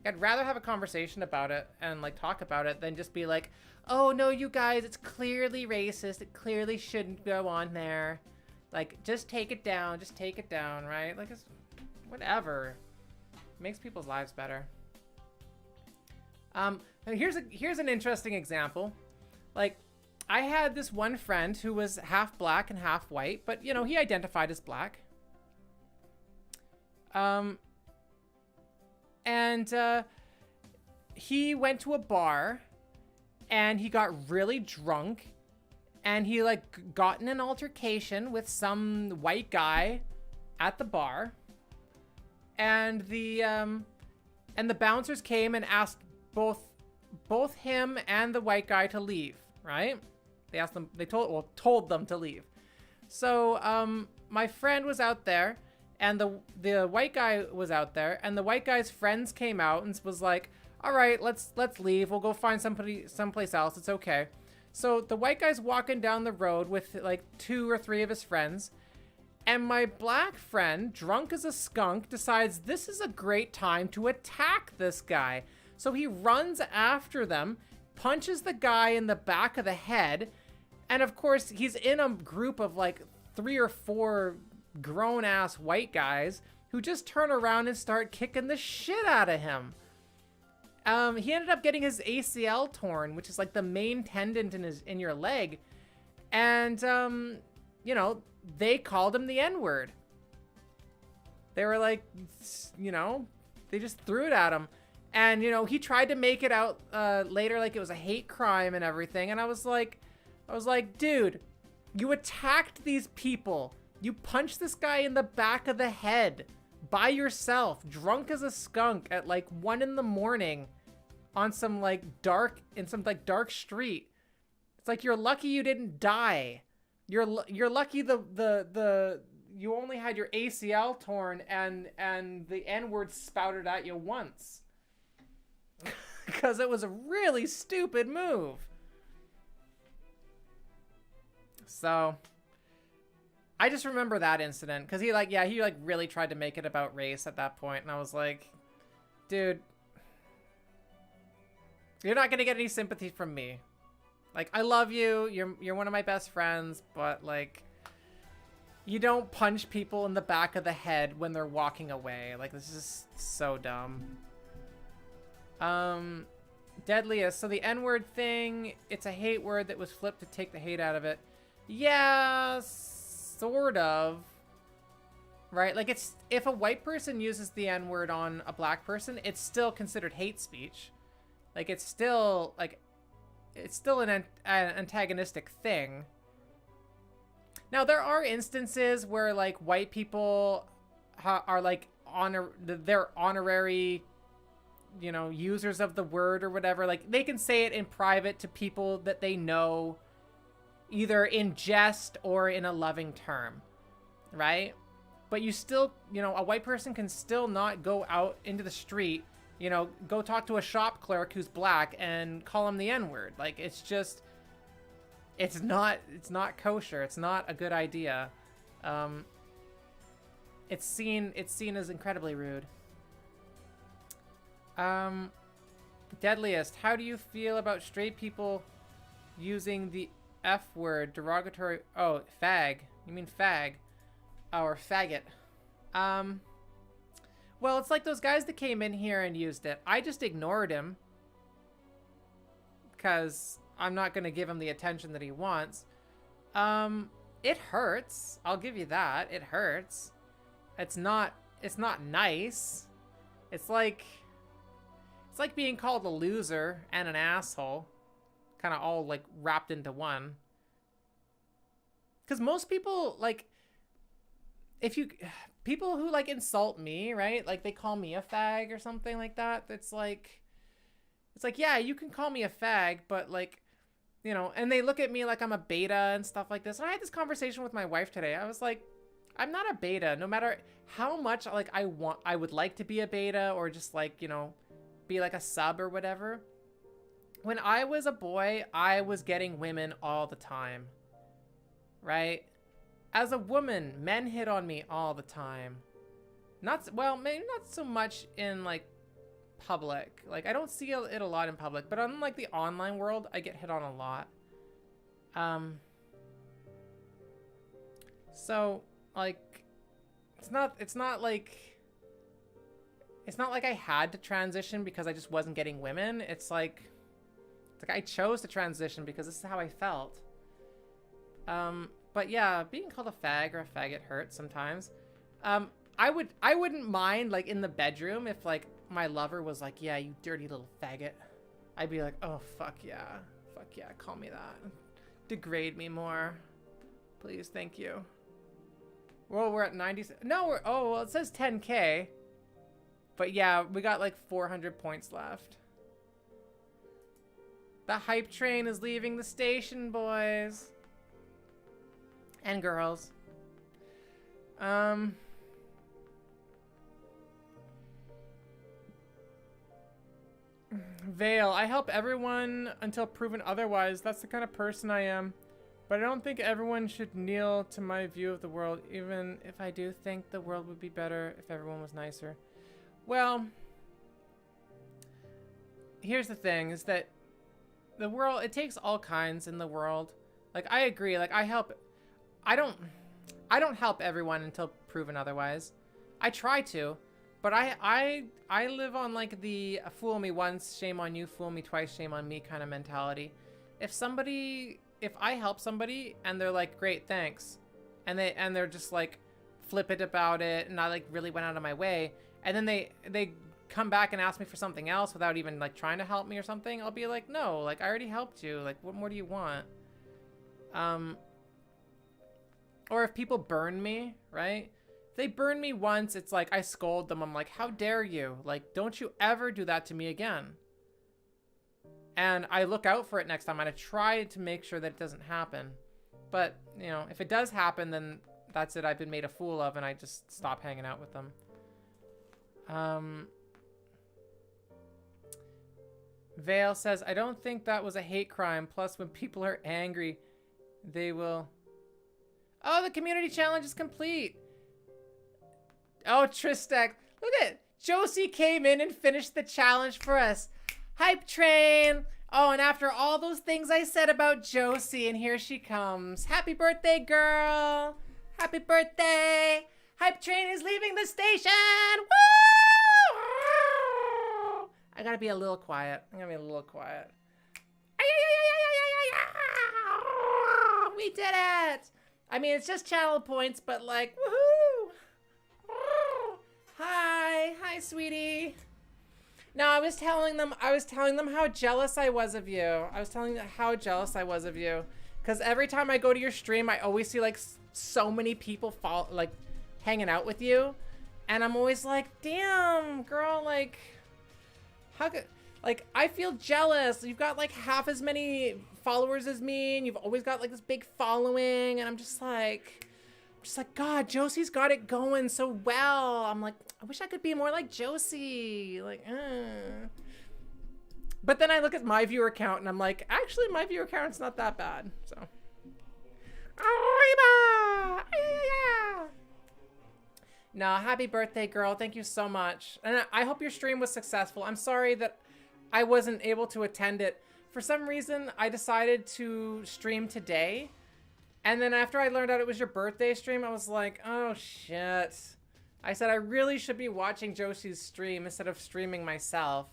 I'd rather have a conversation about it and like talk about it than just be like, oh no, you guys, it's clearly racist. It clearly shouldn't go on there. Like, just take it down. Just take it down, right? Like, it's whatever. It makes people's lives better. Here's an interesting example. Like, I had this one friend who was half black and half white, but you know, he identified as black. He went to a bar and he got really drunk and he like got in an altercation with some white guy at the bar, and the bouncers came and asked both him and the white guy to leave, right? They told them to leave. So my friend was out there and the white guy was out there, and the white guy's friends came out and was like, all right, let's leave. We'll go find someplace else. It's okay. So the white guy's walking down the road with like 2 or 3 of his friends, and my black friend, drunk as a skunk, decides this is a great time to attack this guy. So he runs after them, punches the guy in the back of the head, and of course he's in a group of like 3 or 4 grown-ass white guys who just turn around and start kicking the shit out of him. He ended up getting his ACL torn, which is like the main tendon in your leg. And, you know, they called him the N-word. They were like, you know, they just threw it at him. And, you know, he tried to make it out later like it was a hate crime and everything. And I was like, dude, you attacked these people. You punched this guy in the back of the head by yourself, drunk as a skunk at like 1 a.m. on some like dark street. It's like, you're lucky you didn't die. You're lucky you only had your ACL torn and the N-word spouted at you once. Because it was a really stupid move. So I just remember that incident because he really tried to make it about race at that point, and I was like, dude, you're not gonna get any sympathy from me. Like, I love you, you're one of my best friends, but like, you don't punch people in the back of the head when they're walking away. Like, this is so dumb. Deadliest. So the N-word thing, it's a hate word that was flipped to take the hate out of it. Yeah, sort of. Right? Like, it's, if a white person uses the N-word on a black person, it's still considered hate speech. Like, it's still an antagonistic thing. Now, there are instances where, like, white people are, like, they're honorary, you know, users of the word or whatever. Like, they can say it in private to people that they know, either in jest or in a loving term, right? But you still, you know, a white person can still not go out into the street, you know, go talk to a shop clerk who's black and call him the N-word. Like, it's just, it's not kosher. It's not a good idea. It's seen as incredibly rude. Deadliest. How do you feel about straight people using the F word, derogatory? Oh, fag. You mean fag? Or faggot. Well, it's like those guys that came in here and used it. I just ignored him because I'm not going to give him the attention that he wants. It hurts. I'll give you that. It hurts. It's not nice. It's like being called a loser and an asshole, kind of all like wrapped into one. Because most people, like, people who like insult me, right? Like, they call me a fag or something like that. It's like, yeah, you can call me a fag, but like, you know, and they look at me like I'm a beta and stuff like this. And I had this conversation with my wife today. I was like, I'm not a beta, no matter how much like I would like to be a beta or just like, you know, be like a sub or whatever. when I was a boy, I was getting women all the time, right? As a woman, men hit on me all the time. Well, maybe not so much in like public. Like I don't see it a lot in public, but on like the online world, I get hit on a lot. So like it's not like I had to transition because I just wasn't getting women. It's like I chose to transition because this is how I felt. But yeah, being called a fag or a faggot hurts sometimes. I wouldn't mind like in the bedroom if like my lover was like, yeah, you dirty little faggot. I'd be like, oh fuck yeah, call me that. Degrade me more, please, thank you. Well, we're at 90. No, oh well, it says 10K. But yeah, we got like 400 points left. The hype train is leaving the station, boys. And girls. Vale, I help everyone until proven otherwise. That's the kind of person I am. But I don't think everyone should kneel to my view of the world, even if I do think the world would be better if everyone was nicer. Well, here's the thing, is that the world, it takes all kinds in the world. Like, I agree, like, I don't help everyone until proven otherwise. I try to, but I live on, like, the fool me once, shame on you, fool me twice, shame on me kind of mentality. If I help somebody and they're like, great, thanks, and they're just like flippant about it, and I like really went out of my way, and then they come back and ask me for something else without even like trying to help me or something, I'll be like, no, like I already helped you, like what more do you want? Or if people burn me, right? If they burn me once, it's like I scold them. I'm like, how dare you? Like, don't you ever do that to me again. And I look out for it next time, and I try to make sure that it doesn't happen. But, you know, if it does happen, then that's it. I've been made a fool of, and I just stop hanging out with them. Vale says, I don't think that was a hate crime. Plus, when people are angry, they will... Oh, the community challenge is complete. Oh, Tristek. Look at Josie came in and finished the challenge for us. Hype train. Oh, and after all those things I said about Josie, and here she comes. Happy birthday, girl. Happy birthday. Hype train is leaving the station. Woo! I gotta be a little quiet. We did it. I mean, it's just channel points, but like, woohoo. Hi, sweetie. No, I was telling them how jealous I was of you. Because every time I go to your stream, I always see like so many people like hanging out with you. And I'm always like, damn, girl, like, how could, like, I feel jealous. You've got like half as many followers as me, and you've always got like this big following. And I'm just like, God, Josie's got it going so well. I'm like, I wish I could be more like Josie. Like, But then I look at my viewer count and I'm like, actually, my viewer count's not that bad. So. No, happy birthday, girl. Thank you so much. And I hope your stream was successful. I'm sorry that I wasn't able to attend it. For some reason, I decided to stream today. And then after I learned out it was your birthday stream, I was like, oh shit. I said I really should be watching Josie's stream instead of streaming myself.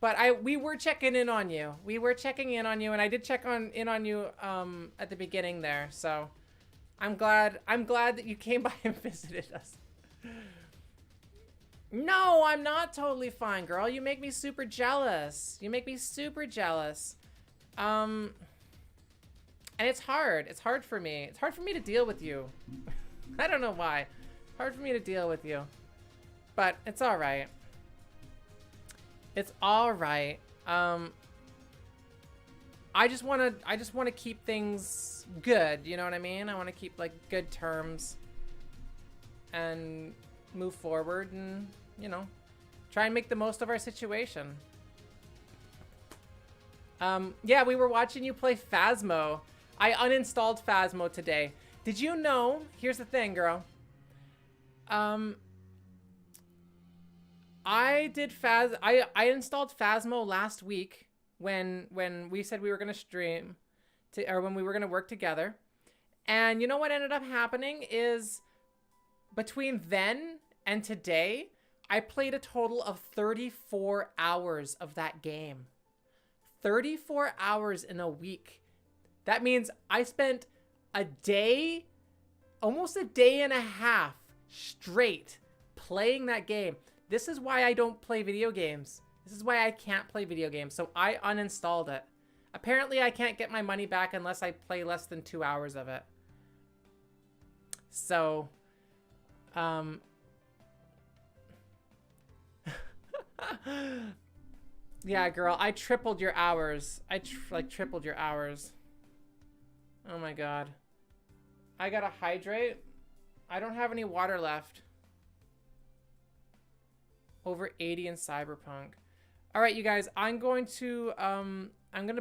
But we were checking in on you. And I did check in on you at the beginning there. So I'm glad that you came by and visited us. No, I'm not totally fine, girl. You make me super jealous. And it's hard. It's hard for me. It's hard for me to deal with you. I don't know why. Hard for me to deal with you. But it's all right. It's all right. I just want to keep things good, you know what I mean? I want to keep like good terms and move forward and, you know, try and make the most of our situation. Yeah, we were watching you play Phasmo. I uninstalled Phasmo today. Did you know? Here's the thing, girl. I installed Phasmo last week when we said we were gonna stream, or when we were gonna work together. And you know what ended up happening is, between then and today, I played a total of 34 hours of that game. 34 hours in a week. That means I spent a day, almost a day and a half straight playing that game. This is why I don't play video games. This is why I can't play video games. So I uninstalled it. Apparently I can't get my money back unless I play less than 2 hours of it. So, yeah, girl, I tripled your hours. I tripled your hours. Oh my god. I gotta hydrate. I don't have any water left. Over 80 in Cyberpunk. All right, you guys, I'm going to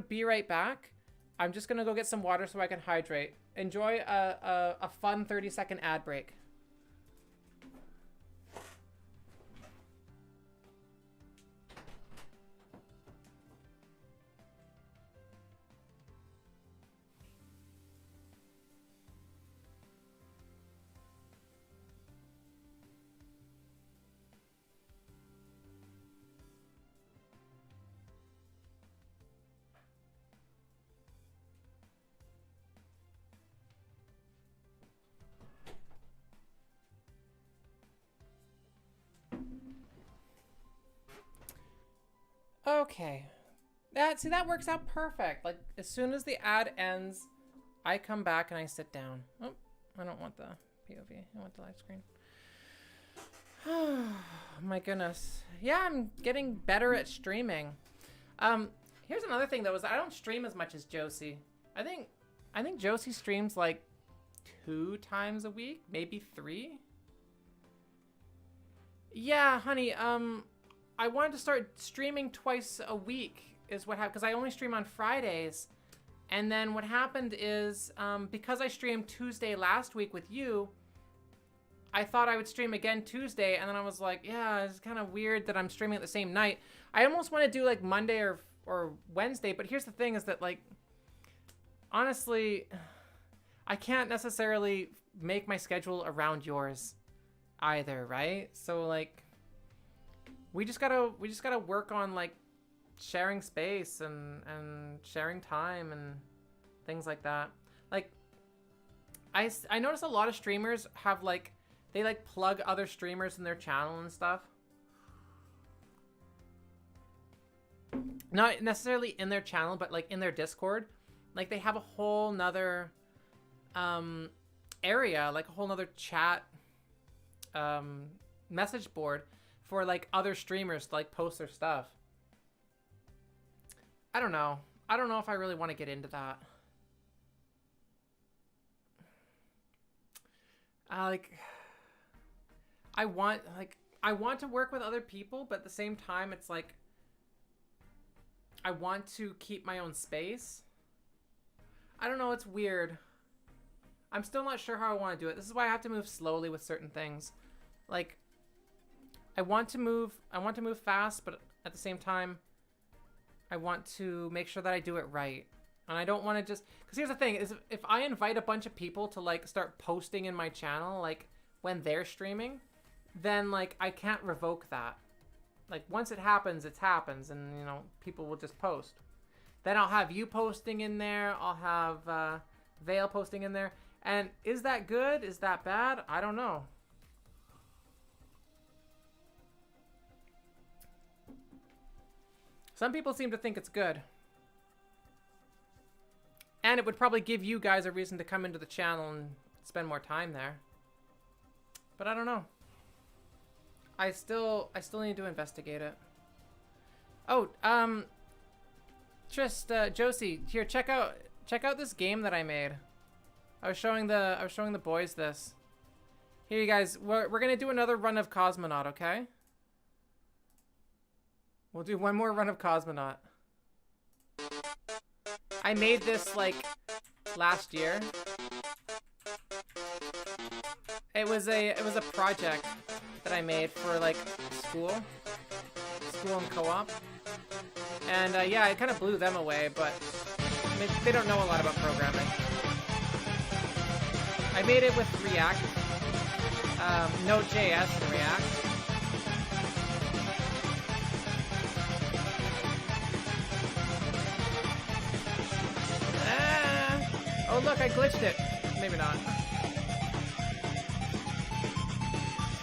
be right back. I'm just gonna go get some water so I can hydrate. Enjoy a fun 30-second ad break. Okay. That works out perfect. Like, as soon as the ad ends, I come back and I sit down. Oh, I don't want the POV. I want the live screen. Oh my goodness. Yeah, I'm getting better at streaming. Here's another thing though, is I don't stream as much as Josie. I think Josie streams like 2 times a week, maybe 3. Yeah, honey, I wanted to start streaming twice a week is what happened, because I only stream on Fridays. And then what happened is, because I streamed Tuesday last week with you, I thought I would stream again Tuesday, and then I was like, yeah, it's kind of weird that I'm streaming at the same night. I almost want to do like Monday or Wednesday, but here's the thing is that, like, honestly, I can't necessarily make my schedule around yours either, right? So like, we just gotta work on like sharing space and sharing time and things like that. Like, I notice a lot of streamers have like, they like plug other streamers in their channel and stuff. Not necessarily in their channel, but like in their Discord. Like, they have a whole nother area, like a whole nother chat message board for like other streamers to like post their stuff. I don't know if I really want to get into that. I want to work with other people, but at the same time it's like I want to keep my own space. I don't know, it's weird. I'm still not sure how I want to do it. This is why I have to move slowly with certain things. Like, I want to move fast, but at the same time, I want to make sure that I do it right. And I don't want to just, because here's the thing, is if I invite a bunch of people to like start posting in my channel, like when they're streaming, then like I can't revoke that. Like, once it happens, it happens, and you know, people will just post. Then I'll have you posting in there, I'll have Vale posting in there. And is that good? Is that bad? I don't know. Some people seem to think it's good. And it would probably give you guys a reason to come into the channel and spend more time there. But I don't know. I still need to investigate it. Oh, Josie, here, check out this game that I made. I was showing the boys this. Here, you guys, we're gonna do another run of Cosmonaut, okay? We'll do one more run of Cosmonaut. I made this like last year. It was a project that I made for like school and co-op. And yeah, it kind of blew them away, but I mean, they don't know a lot about programming. I made it with React, Node.js and React. Oh look, I glitched it. Maybe not.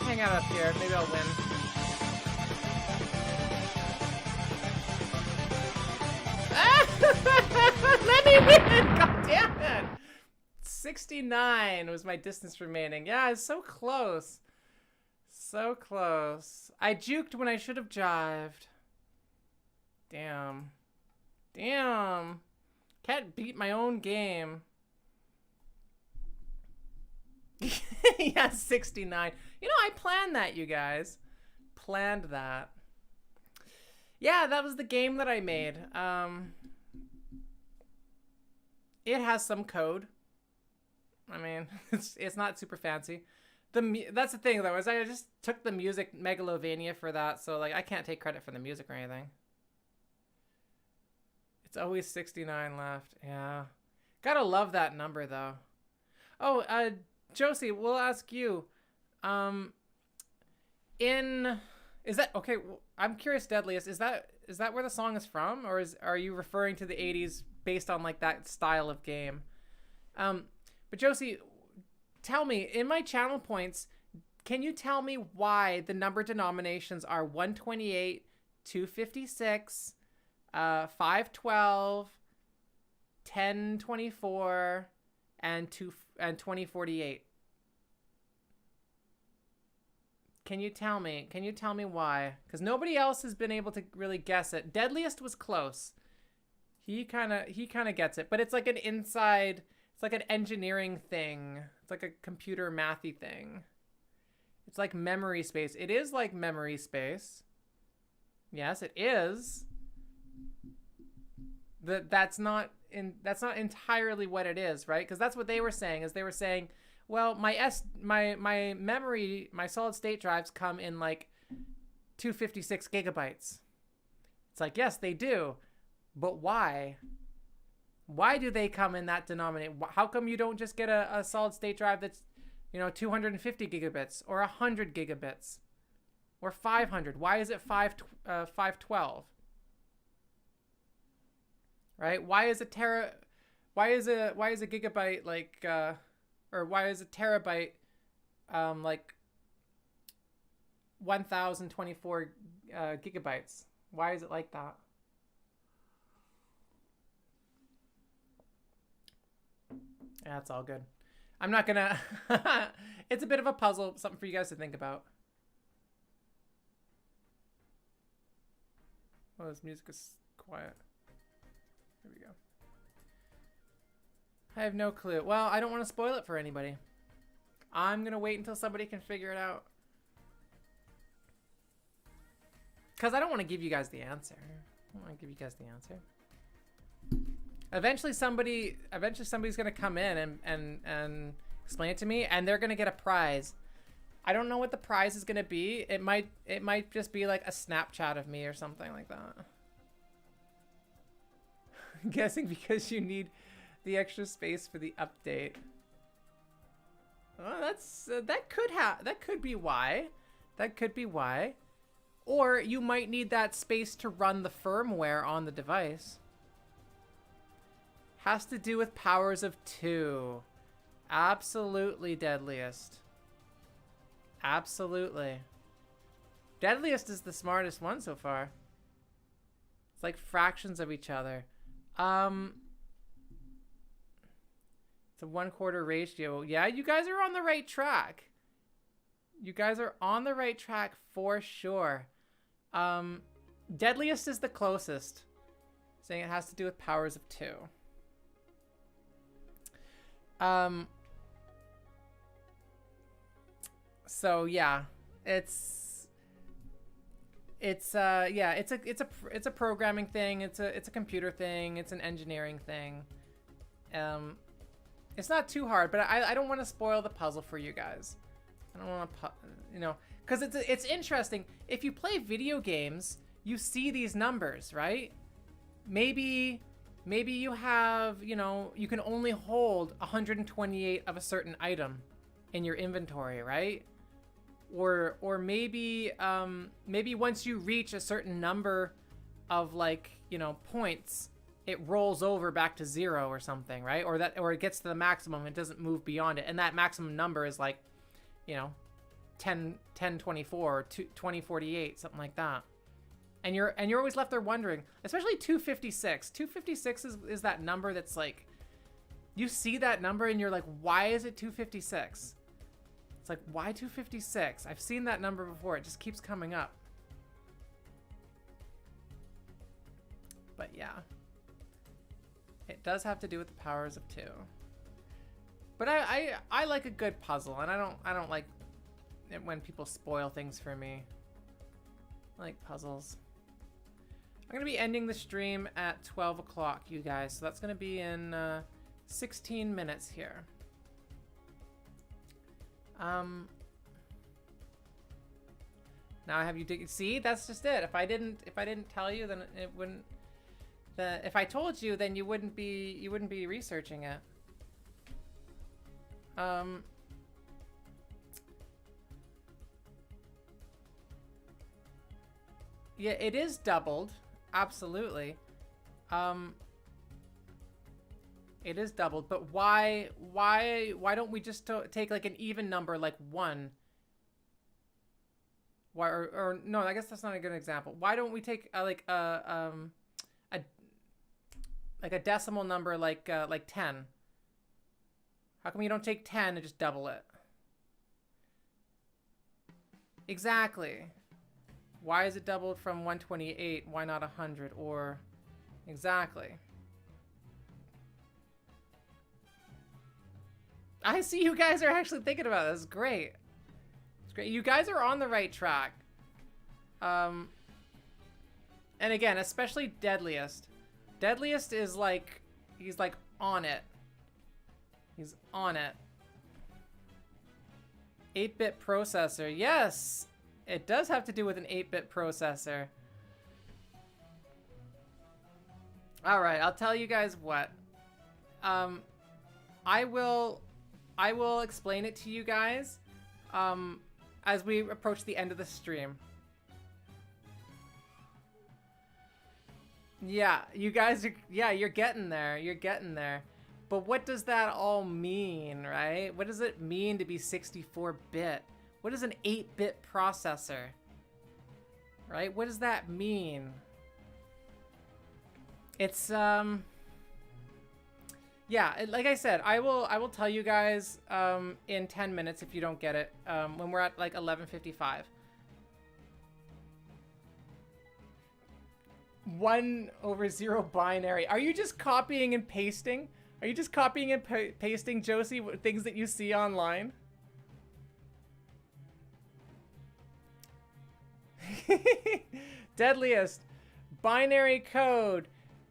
Hang out up here, maybe I'll win. Let me win! God damn it! 69 was my distance remaining. Yeah, it's so close. So close. I juked when I should have jived. Damn. Damn. Can't beat my own game. Yeah, 69. You know, I planned that, you guys. Planned that. Yeah, that was the game that I made. It has some code. I mean, it's not super fancy. That's the thing though, is I just took the music Megalovania for that, so like I can't take credit for the music or anything. It's always 69 left. Yeah. Gotta love that number though. Oh, Josie, we'll ask you. Is that okay? I'm curious, Deadliest. Is that where the song is from, or are you referring to the 80s based on like that style of game? But Josie, tell me, in my channel points, can you tell me why the number denominations are 128, 256, 512, 1024, and 2048? Can you tell me? Can you tell me why? Because nobody else has been able to really guess it. Deadliest was close. He kind of gets it, but it's like an inside. It's like an engineering thing. It's like a computer mathy thing. It's like memory space. It is like memory space. Yes, it is. That's not entirely what it is, right? Because that's what they were saying. Is they were saying, well, my memory, my solid state drives come in like 256 gigabytes. It's like, yes, they do. But why? Why do they come in that denominator? How come you don't just get a solid state drive that's, 250 gigabits or 100 gigabits or 500? Why is it 512? Right? Why is a gigabyte like or why is a terabyte like 1024 gigabytes? Why is it like that? Yeah, it's all good. I'm not gonna... It's a bit of a puzzle, something for you guys to think about. Oh, this music is quiet. Here we go. I have no clue. Well, I don't want to spoil it for anybody. I'm gonna wait until somebody can figure it out. Because I don't want to give you guys the answer. I don't want to give you guys the answer. Eventually somebody's gonna come in and explain it to me, and they're gonna get a prize. I don't know what the prize is gonna be. It might just be like a Snapchat of me or something like that. I'm guessing because you need the extra space for the update. Well, that could be why. That could be why. Or you might need that space to run the firmware on the device. Has to do with powers of 2. Absolutely, Deadliest. Absolutely. Deadliest is the smartest one so far. It's like fractions of each other. It's a 1/4 ratio. Yeah, you guys are on the right track. You guys are on the right track for sure. Deadliest is the closest. Saying it has to do with powers of 2. So yeah, it's it's yeah, it's a programming thing. It's a computer thing. It's an engineering thing. It's not too hard, but I don't want to spoil the puzzle for you guys. I don't want to, you know, because it's interesting. If you play video games, you see these numbers, right? Maybe you have, you know, you can only hold 128 of a certain item in your inventory, right? Or maybe maybe once you reach a certain number of, like, you know, points, it rolls over back to 0 or something, right? Or it gets to the maximum, it doesn't move beyond it, and that maximum number is like, you know, 1024 or 2048, something like that. And you're always left there wondering, especially 256. 256 is that number that's like, you see that number and you're like, why is it 256? It's like, why 256? I've seen that number before. It just keeps coming up. But yeah. It does have to do with the powers of 2. But I like a good puzzle, and I don't like it when people spoil things for me. I like puzzles. I'm gonna be ending the stream at 12 o'clock, you guys. So that's gonna be in 16 minutes here. Now I have you dig. See, that's just it. If I didn't tell you, then it wouldn't. If I told you, then you wouldn't be researching it. Yeah, it is doubled. Absolutely. It is doubled, but why don't we just take like an even number, like 1? Why, or no, I guess that's not a good example. Why don't we take like a decimal number, like 10? How come you don't take 10 and just double it? Exactly. Why is it doubled from 128? Why not 100? Or exactly. I see you guys are actually thinking about this. Great. It's great. You guys are on the right track. And again, especially Deadliest. Deadliest is like, he's like on it. He's on it. 8-bit processor. Yes, it does have to do with an 8-bit processor. All right, I'll tell you guys what. I will explain it to you guys as we approach the end of the stream. Yeah, you guys are, yeah, you're getting there. You're getting there. But what does that all mean, right? What does it mean to be 64-bit? What is an 8-bit processor? Right? What does that mean? It's yeah, like I said, I will tell you guys in 10 minutes if you don't get it, when we're at like 11:55. 1/0 binary. Are you just copying and pasting? Are you just copying and pasting, Josie, things that you see online? Deadliest. Binary code.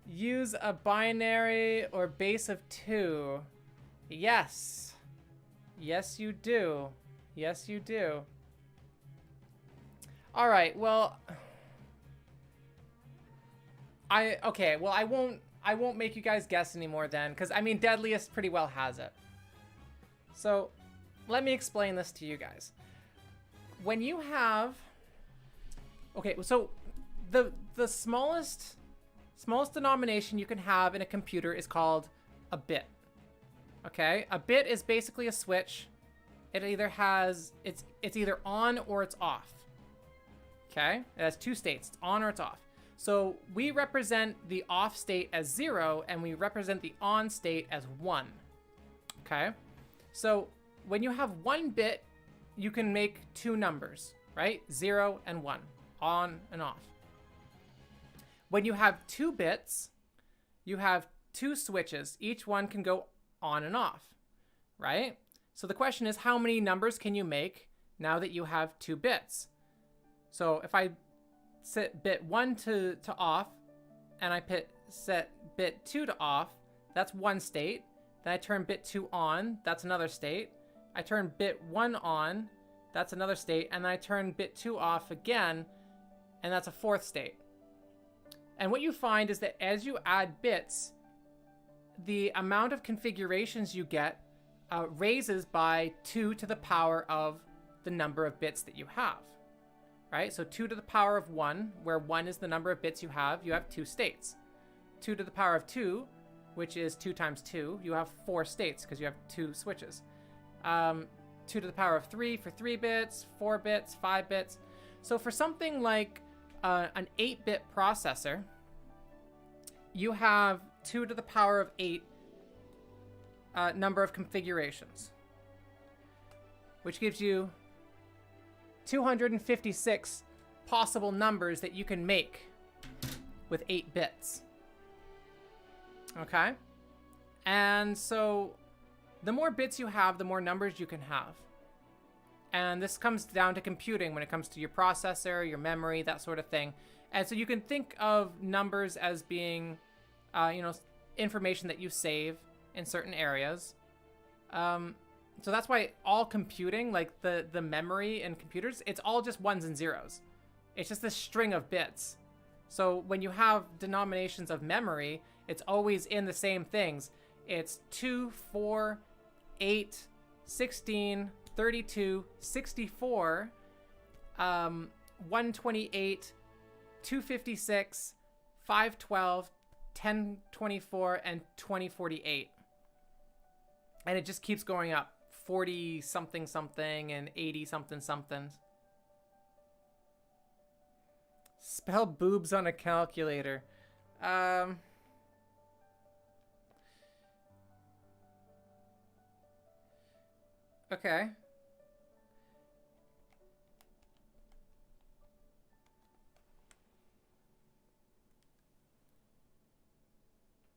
Use a binary or base of 2. Yes. Yes, you do. Yes, you do. All right, well... Okay, well, I won't make you guys guess anymore then, because, I mean, Deadliest pretty well has it. So, let me explain this to you guys. When you have... Okay, so the smallest denomination you can have in a computer is called a bit. Okay? A bit is basically a switch. It either has... It's either on or it's off. Okay? It has 2 states. It's on or it's off. So we represent the off state as 0, and we represent the on state as 1. Okay? So when you have 1 bit, you can make 2 numbers, right? 0 and 1, on and off. When you have 2 bits, you have 2 switches. Each one can go on and off, right? So the question is, how many numbers can you make now that you have 2 bits? So if I set bit 1 to off, and I set bit 2 to off, that's one state. Then I turn bit 2 on, that's another state. I turn bit 1 on, that's another state. And then I turn bit 2 off again, and that's a fourth state. And what you find is that as you add bits, the amount of configurations you get raises by 2 to the power of the number of bits that you have, right? So 2 to the power of 1, where 1 is the number of bits you have 2 states. 2 to the power of 2, which is 2 times 2, you have 4 states because you have 2 switches. 2 to the power of 3 for 3 bits, 4 bits, 5 bits. So for something like an 8-bit processor, you have 2 to the power of 8 number of configurations, which gives you 256 possible numbers that you can make with 8 bits. Okay? And so the more bits you have, the more numbers you can have. And this comes down to computing when it comes to your processor, your memory, that sort of thing. And so you can think of numbers as being, information that you save in certain areas. So that's why all computing, like the memory in computers, it's all just ones and zeros. It's just this string of bits. So when you have denominations of memory, it's always in the same things. It's 2, 4, 8, 16, 32, 64, 128, 256, 512, 1024, and 2048. And it just keeps going up. 40 something something and 80 something something. Spell boobs on a calculator. Okay.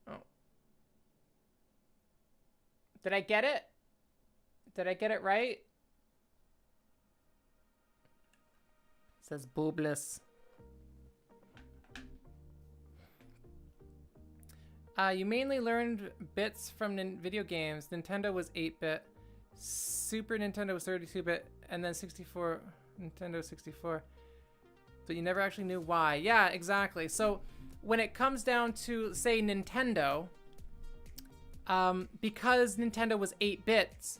Oh. Did I get it? Did I get it right? It says boobless. You mainly learned bits from video games. Nintendo was 8-bit. Super Nintendo was 32-bit. And then 64, Nintendo 64. But you never actually knew why. Yeah, exactly. So when it comes down to, say, Nintendo, because Nintendo was 8 bits,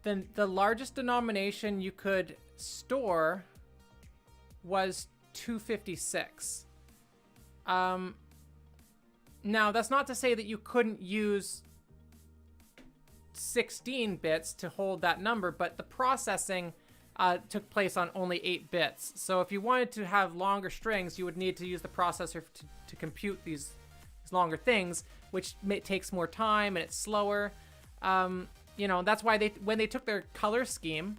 then the largest denomination you could store was 256. Now, that's not to say that you couldn't use 16 bits to hold that number, but the processing took place on only 8 bits. So if you wanted to have longer strings, you would need to use the processor to compute these longer things, which takes more time and it's slower. That's why when they took their color scheme,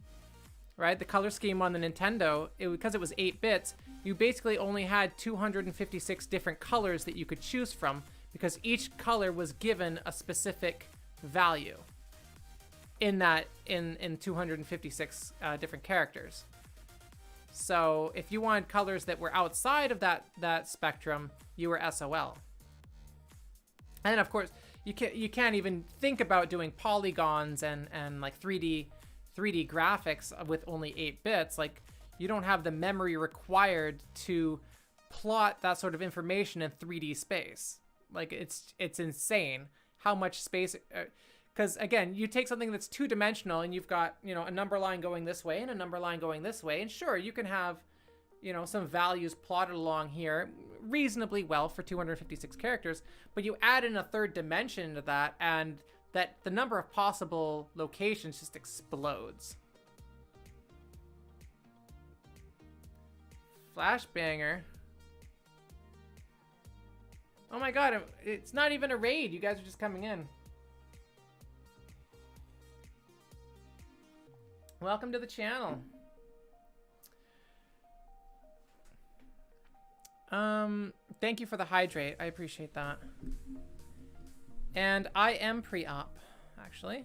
right? The color scheme on the Nintendo, because it was 8 bits, you basically only had 256 different colors that you could choose from because each color was given a specific value in 256 different characters. So if you wanted colors that were outside of that spectrum, you were SOL. And of course, you can't even think about doing polygons and like 3D graphics with only 8 bits. Like, you don't have the memory required to plot that sort of information in 3D space. Like, it's insane how much space. Because again, you take something that's 2-dimensional and you've got, a number line going this way and a number line going this way, and sure, you can have, some values plotted along here reasonably well for 256 characters, but you add in a 3rd dimension to that, and that the number of possible locations just explodes. Flashbanger. Oh my god, it's not even a raid. You guys are just coming in. Welcome to the channel. Thank you for the hydrate. I appreciate that. And I am pre-op, actually.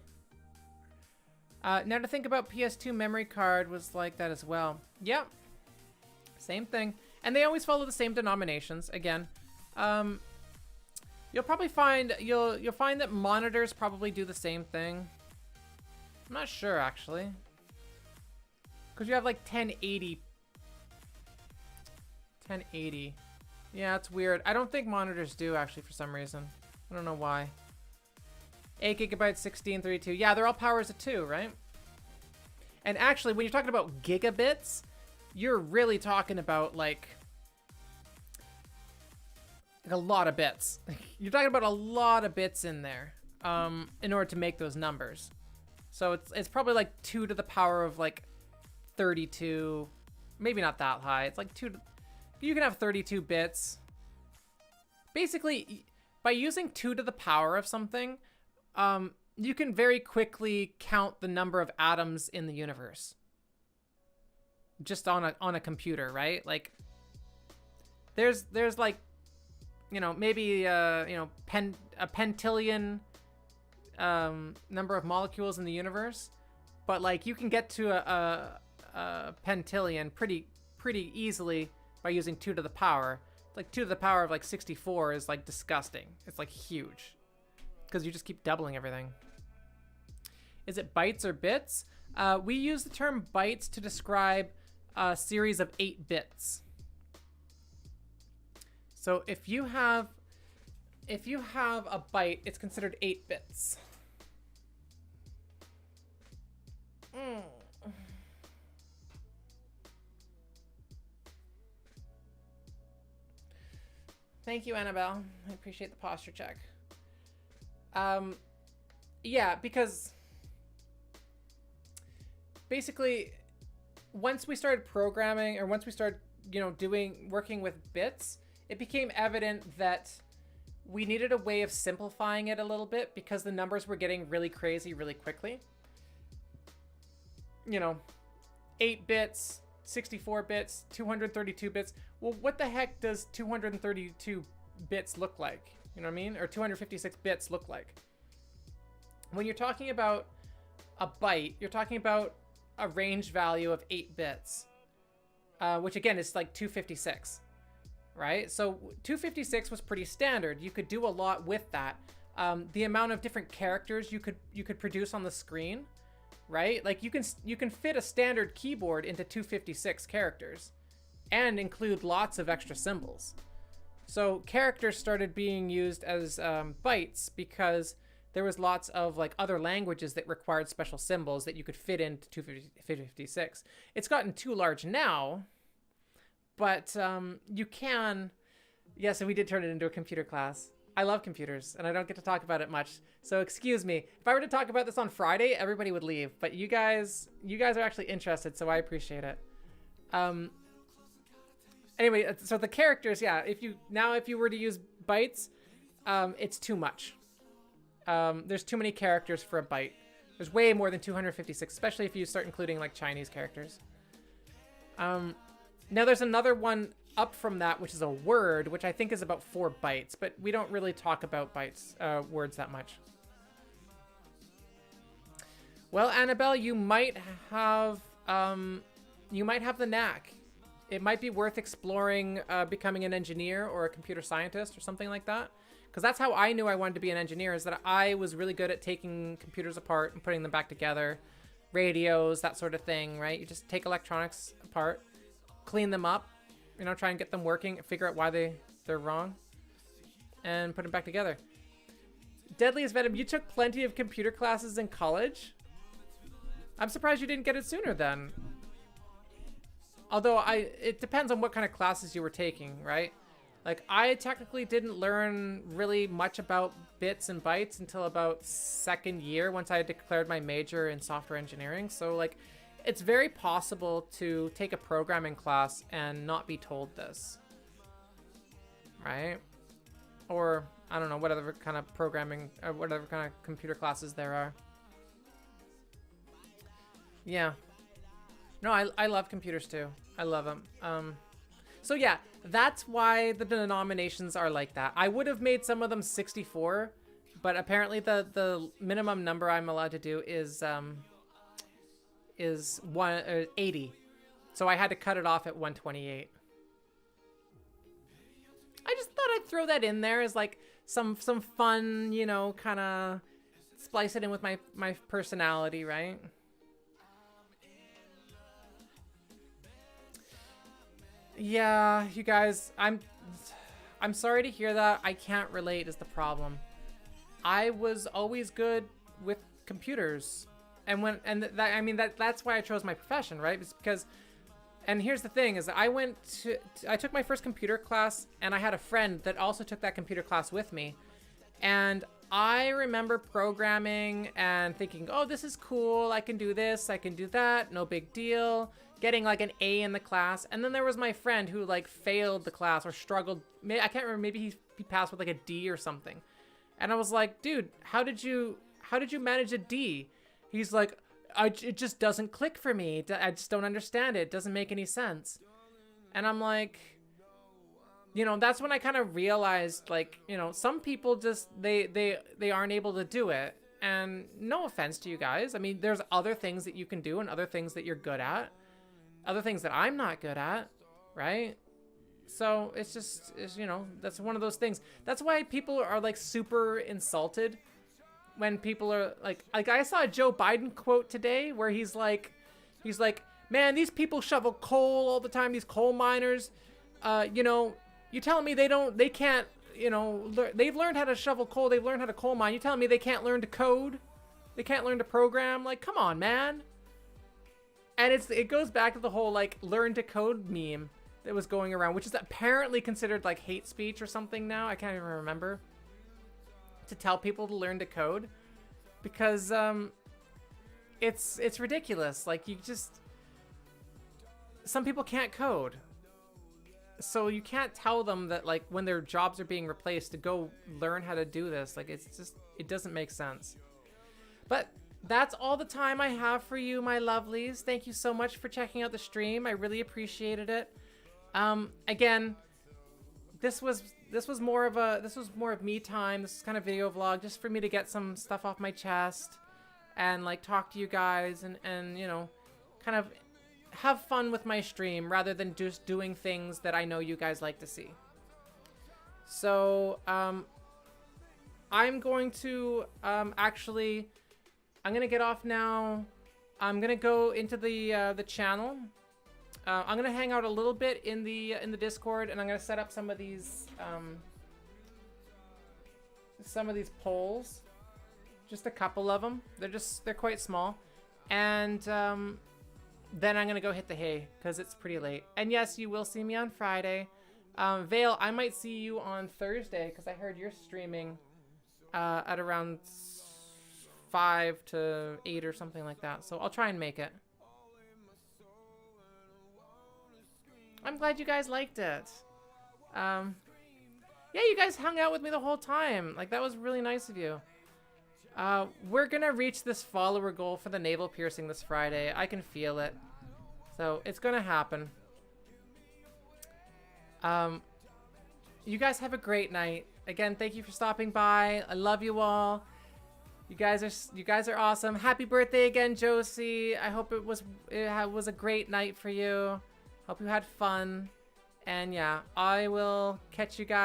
Now to think about PS2 memory card was like that as well. Yep. Same thing. And they always follow the same denominations. Again, you'll probably find you'll find that monitors probably do the same thing. I'm not sure actually, because you have like 1080. Yeah, it's weird. I don't think monitors do actually for some reason. I don't know why. 8 gigabytes, 1632. Yeah, they're all powers of 2, right? And actually, when you're talking about gigabits, you're really talking about like a lot of bits. You're talking about a lot of bits in there in order to make those numbers. So it's probably like 2 to the power of like 32. Maybe not that high. It's like 2 to... You can have 32 bits. Basically, by using 2 to the power of something, you can very quickly count the number of atoms in the universe. Just on a computer, right? Like, there's like, you know, maybe a pentillion number of molecules in the universe, but like you can get to a pentillion pretty easily by using 2 to the power. Like 2 to the power of like 64 is like disgusting. It's like huge because you just keep doubling everything. Is it bytes or bits? We use the term bytes to describe a series of 8 bits. So if you have a byte, it's considered 8 bits. Thank you, Annabelle. I appreciate the posture check. Yeah, because basically, once we started programming, or once we started, you know, working with bits, it became evident that we needed a way of simplifying it a little bit because the numbers were getting really crazy really quickly. You know, 8 bits, 64 bits, 232 bits. Well, what the heck does 232 bits look like? You know what I mean? Or 256 bits look like? When you're talking about a byte, you're talking about a range value of 8 bits, which again is like 256, right? So 256 was pretty standard. You could do a lot with that. The amount of different characters you could produce on the screen, right? Like you can fit a standard keyboard into 256 characters and include lots of extra symbols. So characters started being used as bytes because there was lots of like other languages that required special symbols that you could fit into 256. It's gotten too large now, but you can. Yes, and we did turn it into a computer class. I love computers, and I don't get to talk about it much. So excuse me. If I were to talk about this on Friday, everybody would leave. But you guys are actually interested, so I appreciate it. Anyway, so the characters, yeah. If you were to use bytes, it's too much. There's too many characters for a byte. There's way more than 256, especially if you start including like Chinese characters. Now there's another one up from that, which is a word, which I think is about 4 bytes, but we don't really talk about bytes, words that much. Well, Annabelle, you might have the knack. It might be worth exploring becoming an engineer or a computer scientist or something like that. Because that's how I knew I wanted to be an engineer, is that I was really good at taking computers apart and putting them back together. Radios, that sort of thing, right? You just take electronics apart, clean them up, you know, try and get them working, figure out why they're wrong, and put them back together. Deadliest Venom, you took plenty of computer classes in college? I'm surprised you didn't get it sooner then. Although it depends on what kind of classes you were taking, right? Like, I technically didn't learn really much about bits and bytes until about 2nd year, once I had declared my major in software engineering. So, like, it's very possible to take a programming class and not be told this, right? Or, I don't know, whatever kind of programming, or whatever kind of computer classes there are. Yeah. No, I love computers too. I love them. So yeah, that's why the denominations are like that. I would have made some of them 64, but apparently the minimum number I'm allowed to do is 80. So I had to cut it off at 128. throw that in there as like some fun, you know, kind of splice it in with my personality, right? Yeah, you guys, I'm sorry to hear that. I can't relate is the problem. I was always good with computers. I mean that's why I chose my profession, right? It's because, and here's the thing is that I took my first computer class and I had a friend that also took that computer class with me. And I remember programming and thinking, oh, this is cool. I can do this, I can do that, no big deal. Getting like an A in the class. And then there was my friend who like failed the class or struggled. I can't remember, maybe he passed with like a D or something. And I was like, dude, how did you manage a D? He's like, it just doesn't click for me. I just don't understand it. It doesn't make any sense. And I'm like, you know, that's when I kind of realized, like, you know, some people just, they aren't able to do it. And no offense to you guys. I mean, there's other things that you can do and other things that you're good at. Other things that I'm not good at, right? So it's you know, that's one of those things. That's why people are like super insulted when people are like I saw a Joe Biden quote today where he's like, man, these people shovel coal all the time, these coal miners. You know, you telling me they can't, you know, they've learned how to shovel coal, they've learned how to coal mine. You telling me they can't learn to code? They can't learn to program? Like, come on, man. And it goes back to the whole like learn to code meme that was going around, which is apparently considered like hate speech or something now. I can't even remember. To tell people to learn to code, because it's ridiculous. Like some people can't code, so you can't tell them that like when their jobs are being replaced to go learn how to do this. Like it doesn't make sense. But that's all the time I have for you, my lovelies. Thank you so much for checking out the stream. I really appreciated it. Again, this was more of me time. This is kind of video vlog just for me to get some stuff off my chest and like talk to you guys and you know, kind of have fun with my stream rather than just doing things that I know you guys like to see. So I'm going to actually I'm gonna get off now. I'm gonna go into the channel. I'm gonna hang out a little bit in the Discord, and I'm gonna set up some of these polls, just a couple of them. They're quite small, and then I'm gonna go hit the hay because it's pretty late. And yes, you will see me on Friday. Vale, I might see you on Thursday because I heard you're streaming at around 5 to 8 or something like that. So I'll try and make it. I'm glad you guys liked it. Yeah, you guys hung out with me the whole time. Like, that was really nice of you. We're gonna reach this follower goal for the navel piercing this Friday. I can feel it. So, it's gonna happen. You guys have a great night. Again, thank you for stopping by. I love you all. You guys are awesome. Happy birthday again, Josie. I hope it was a great night for you. Hope you had fun. And yeah, I will catch you guys